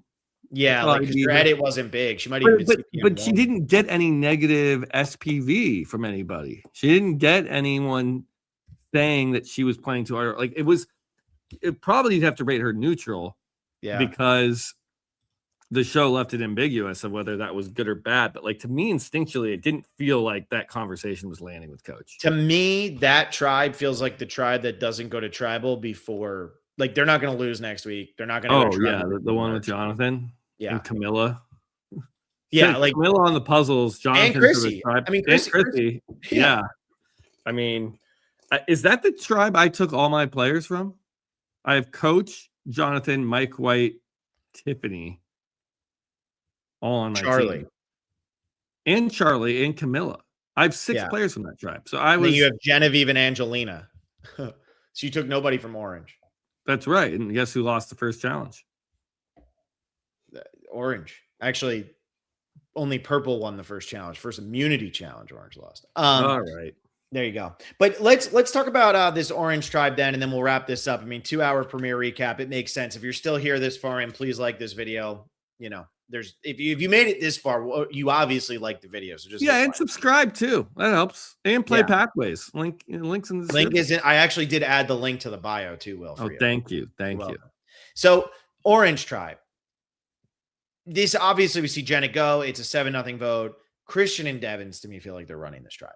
Yeah, like her edit wasn't big. She might even but she didn't get any negative SPV from anybody. She didn't get anyone saying that she was playing too hard. Like it probably you'd have to rate her neutral. Yeah, because the show left it ambiguous of whether that was good or bad. But like to me, instinctually, it didn't feel like that conversation was landing with Coach. To me, that tribe feels like the tribe that doesn't go to tribal before. Like they're not going to lose next week. They're not going to. Oh yeah, the one with Jonathan. Yeah, and Camilla. Yeah, like Camilla on the puzzles. Jonathan and Chrissy. Chrissy. Yeah. Is that the tribe I took all my players from? I have Coach, Jonathan, Mike White, Tiffany, all on my team. And Charlie and Camilla. I have 6 players from that tribe. So you have Genevieve and Angelina. So you took nobody from Orange. That's right. And guess who lost the first challenge? Orange. Actually, only Purple won the first challenge. First immunity challenge, Orange lost. All right. There you go. But let's talk about this Orange tribe then, and then we'll wrap this up. 2-hour premiere recap. It makes sense. If you're still here this far, and please like this video. If you made it this far, you obviously like the video. So just and subscribe too. That helps. And play Pathways. Links in the link is in. I actually did add the link to the bio too, Will. For you. Thank you. Thank you. So Orange tribe. This obviously we see Jenna go. It's a 7-0 vote. Christian and Devins to me feel like they're running this tribe.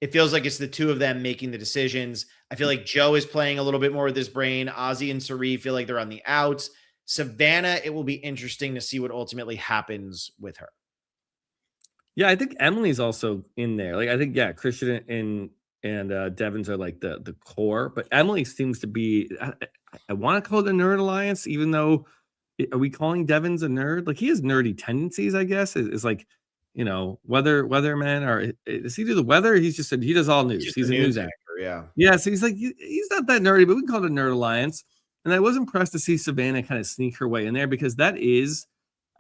It feels like it's the two of them making the decisions. I feel like Joe is playing a little bit more with his brain. Ozzy and Cirie feel like they're on the outs. Savannah, it will be interesting to see what ultimately happens with her. Yeah, I think Emily's also in there. Like I think Christian and Devins are like the core, but Emily seems to be. I want to call it a nerd alliance, even though. Are we calling Devins a nerd? Like he has nerdy tendencies, I guess. Is like, weatherman, or does he do the weather? He does all news. He's a news anchor. Yeah. Yeah. So he's like, he's not that nerdy, but we can call it a nerd alliance. And I was impressed to see Savannah kind of sneak her way in there because that is,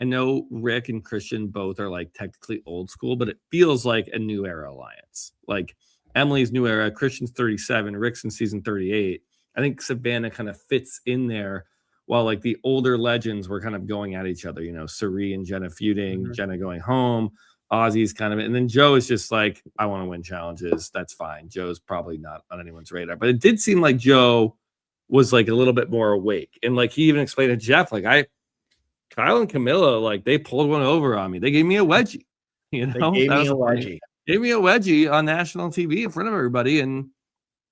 I know Rick and Christian both are like technically old school, but it feels like a new era alliance. Like Emily's new era, Christian's 37, Rick's in season 38. I think Savannah kind of fits in there while like the older legends were kind of going at each other, Suri and Jenna feuding, Jenna going home, Ozzy's kind of, and then Joe is just like, I want to win challenges. That's fine. Joe's probably not on anyone's radar, but it did seem like Joe was like a little bit more awake. And like he even explained to Jeff, like Kyle and Camilla, like they pulled one over on me. They gave me a wedgie. They gave me a wedgie. Gave me a wedgie on national TV in front of everybody, and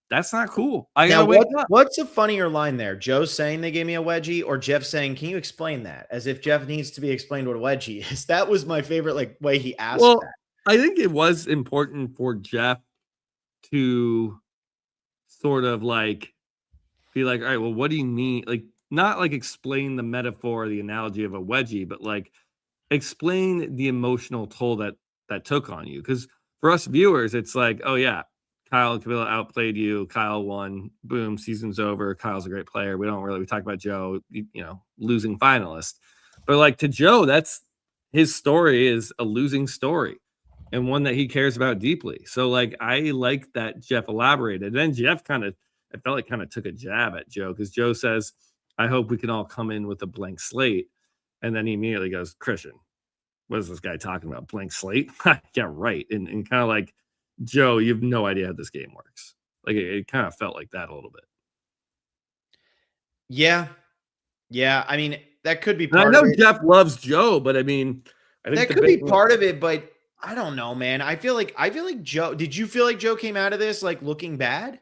that's not cool. I now, gotta wake up. What's a funnier line there? Joe saying they gave me a wedgie, or Jeff saying, "Can you explain that?" As if Jeff needs to be explained what a wedgie is. That was my favorite, like way he asked that. I think it was important for Jeff to sort of like be like, all right, well, what do you mean? Like, not like explain the metaphor or the analogy of a wedgie, but like explain the emotional toll that took on you. Because for us viewers, it's like, oh yeah, Kyle and Camilla outplayed you. Kyle won. Boom, season's over. Kyle's a great player. We talk about Joe, losing finalist. But like to Joe, that's his story is a losing story and one that he cares about deeply. So like I like that Jeff elaborated. And then Jeff I felt like kind of took a jab at Joe because Joe says, I hope we can all come in with a blank slate. And then he immediately goes, Christian, what is this guy talking about? Blank slate? Yeah, right. And kind of like, Joe, you have no idea how this game works. Like it kind of felt like that a little bit. Yeah. I mean, that could be part of it. I know Jeff loves Joe, but I mean, I think that could be part of it, but I don't know, man. I feel like Joe, did you feel like Joe came out of this like looking bad?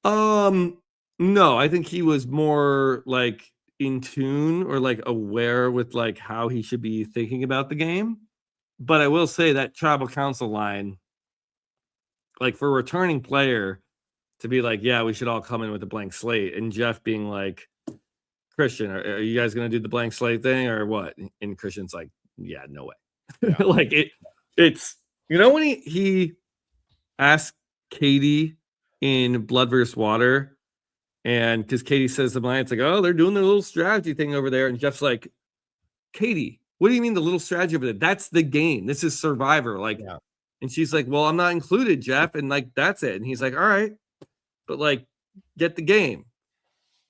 No, I think he was more like in tune or like aware with like how he should be thinking about the game. But I will say that tribal council line, like for a returning player to be like, yeah, we should all come in with a blank slate, and Jeff being like, Christian, are you guys going to do the blank slate thing or what? And Christian's like, yeah, no way. Yeah. Like it's, when he asked Katie in Blood vs. Water, and because Katie says the line, it's like, oh, they're doing their little strategy thing over there. And Jeff's like, Katie, what do you mean the little strategy over there? That's the game. This is Survivor. Like, yeah. And she's like, well, I'm not included, Jeff. And like, that's it. And he's like, all right, but like, get the game.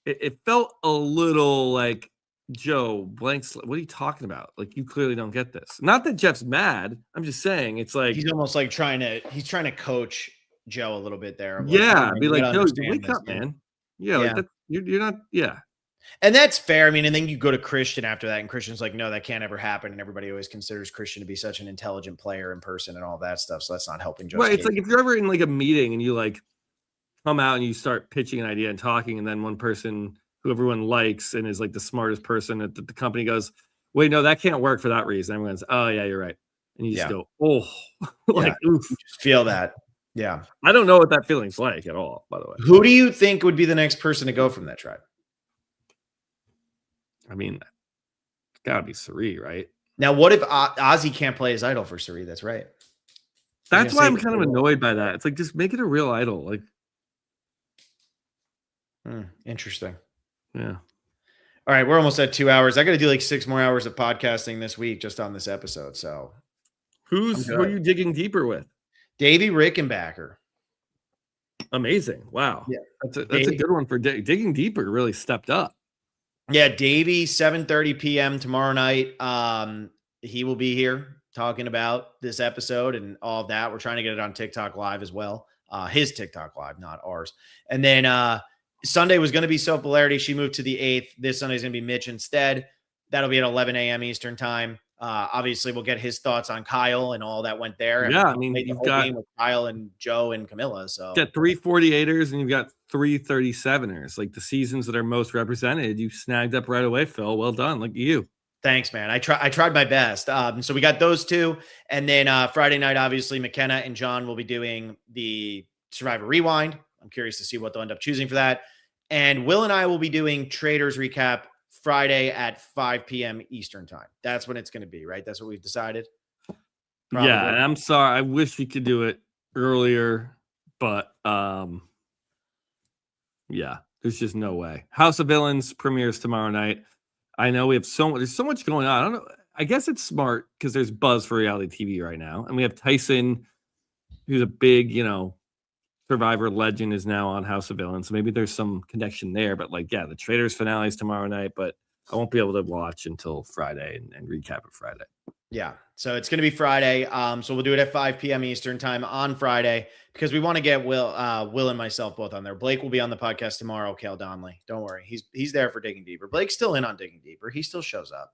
It felt a little like, Joe, blank slate. What are you talking about? Like, you clearly don't get this. Not that Jeff's mad. I'm just saying it's like he's almost like trying to coach Joe a little bit there. Yeah, be like, Joe, wake up, man. Yeah, like you're not. Yeah, and that's fair. I mean, and then you go to Christian after that, and Christian's like, no, that can't ever happen. And everybody always considers Christian to be such an intelligent player in person and all that stuff. So that's not helping Joe. Right. It's like if you're ever in like a meeting and you like come out and you start pitching an idea and talking, and then one person who everyone likes and is like the smartest person at the company goes, wait, no, that can't work for that reason. Everyone's, oh yeah, you're right. And you just go, oh, like, oof. You just feel that. Yeah. I don't know what that feeling's like at all, by the way. Who do you think would be the next person to go from that tribe? I mean, it's gotta be Suri, right? Now, what if Ozzy can't play his idol for Suri? That's right. That's why I'm kind of annoyed by that. It's like, just make it a real idol. Like, interesting. Yeah. All right, we're almost at 2 hours. I got to do like 6 more hours of podcasting this week just on this episode. So, who are you digging deeper with? Davey Rickenbacker. Amazing! Wow, yeah, that's a good one for digging deeper. Really stepped up. Yeah, Davey, 7:30 p.m. tomorrow night. He will be here talking about this episode and all of that. We're trying to get it on TikTok Live as well. His TikTok Live, not ours. And then Sunday was going to be Soap Polarity. She moved to the 8th. This Sunday is going to be Mitch instead. That'll be at 11 a.m. Eastern time. Obviously, we'll get his thoughts on Kyle and all that went there. Yeah, I mean, you've got game with Kyle and Joe and Camilla. So you've got 3 48ers and you've got 3 37ers. Like the seasons that are most represented, you snagged up right away, Phil. Well done. Look at you. Thanks, man. I tried my best. So we got those two. And then Friday night, obviously, McKenna and John will be doing the Survivor Rewind. I'm curious to see what they'll end up choosing for that. And Will and I will be doing Traders Recap Friday at 5 p.m. Eastern time. That's when it's going to be, right? That's what we've decided. Probably. Yeah, and I'm sorry. I wish we could do it earlier, but yeah, there's just no way. House of Villains premieres tomorrow night. I know we have there's so much going on. I don't know. I guess it's smart because there's buzz for reality TV right now. And we have Tyson, who's a big, Survivor Legend is now on House of Villains. So maybe there's some connection there. But like, yeah, the Traitors finale is tomorrow night, but I won't be able to watch until Friday and recap it Friday. Yeah. So it's going to be Friday. So we'll do it at 5 p.m. Eastern time on Friday because we want to get Will and myself both on there. Blake will be on the podcast tomorrow. Cale Donnelly. Don't worry. He's there for Digging Deeper. Blake's still in on Digging Deeper. He still shows up.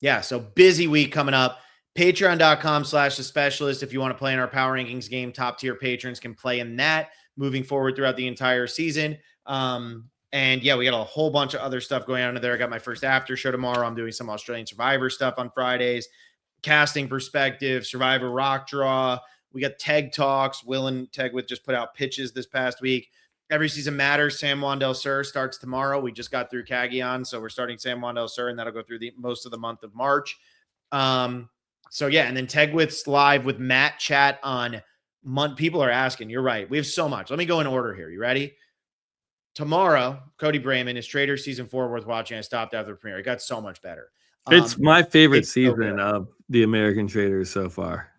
Yeah. So busy week coming up. Patreon.com/The Specialist. If you want to play in our power rankings game, top tier patrons can play in that moving forward throughout the entire season. And yeah, we got a whole bunch of other stuff going on in there. I got my first after show tomorrow. I'm doing some Australian Survivor stuff on Fridays, casting perspective, Survivor Rock Draw. We got Teg Talks. Will and Tegwith just put out pitches this past week. Every Season Matters. San Juan del Sur starts tomorrow. We just got through Cagayan, so we're starting San Juan del Sur, and that'll go through most of the month of March. So yeah, and then Tegwith's live with Matt chat on month. People are asking. You're right. We have so much. Let me go in order here. You ready? Tomorrow, Cody Brayman is Trader Season 4 worth watching. I stopped after the premiere. It got so much better. It's my favorite season of the American Traitors so far.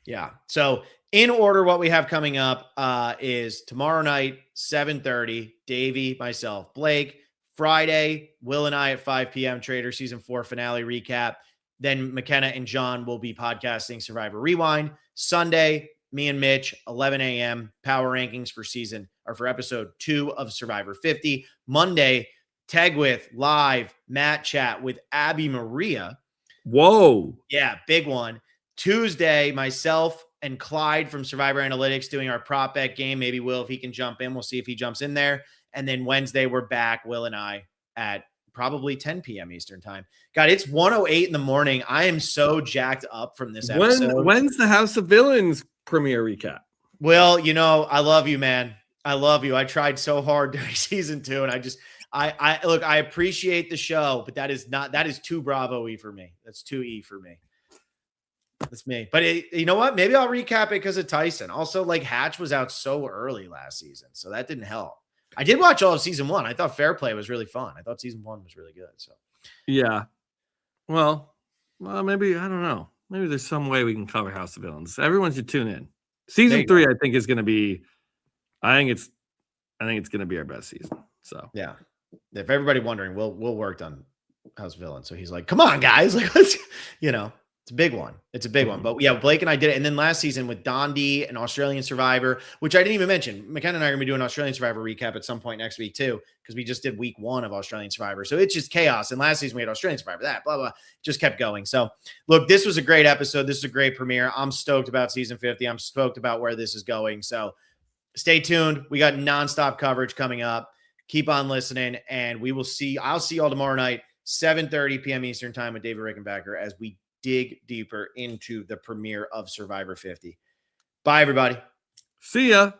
Yeah. So in order, what we have coming up is tomorrow night, 7:30, Davey, myself, Blake. Friday, Will and I at 5 p.m. Trader Season 4 finale recap. Then McKenna and John will be podcasting Survivor Rewind. Sunday, me and Mitch, 11 a.m. power rankings for episode 2 of Survivor 50. Monday, Tegwith live Matt chat with Abby Maria. Whoa. Yeah, big one. Tuesday, myself and Clyde from Survivor Analytics doing our prop bet game. Maybe Will, if he can jump in, we'll see if he jumps in there. And then Wednesday, we're back, Will and I, at probably 10 p.m. Eastern time. God, it's 1:08 in the morning. I am so jacked up from this episode. When's the House of Villains premiere recap? Well, I love you, man. I love you. I tried so hard during season 2, and I look, I appreciate the show, but that is too Bravo-y for me. That's too E for me. That's me. But you know what? Maybe I'll recap it because of Tyson. Also, like, Hatch was out so early last season, so that didn't help. I did watch all of season 1. I thought Fair Play was really fun. I thought season 1 was really good. So, yeah. Well, maybe, I don't know. Maybe there's some way we can cover House of Villains. Everyone should tune in. Season 3, I think, is going to be. I think it's going to be our best season. So yeah. If everybody wondering, Will worked on House of Villains, so he's like, "Come on, guys! Like, let's, It's a big one. It's a big one. But yeah, Blake and I did it. And then last season with Dondi and Australian Survivor, which I didn't even mention. McKenna and I are going to be doing Australian Survivor recap at some point next week too, because we just did week 1 of Australian Survivor. So it's just chaos. And last season we had Australian Survivor, that, blah, blah, just kept going. So look, this was a great episode. This is a great premiere. I'm stoked about season 50. I'm stoked about where this is going. So stay tuned. We got nonstop coverage coming up. Keep on listening. And I'll see you all tomorrow night, 7:30 p.m. Eastern time with David Rickenbacker as we dig deeper into the premiere of Survivor 50. Bye, everybody. See ya.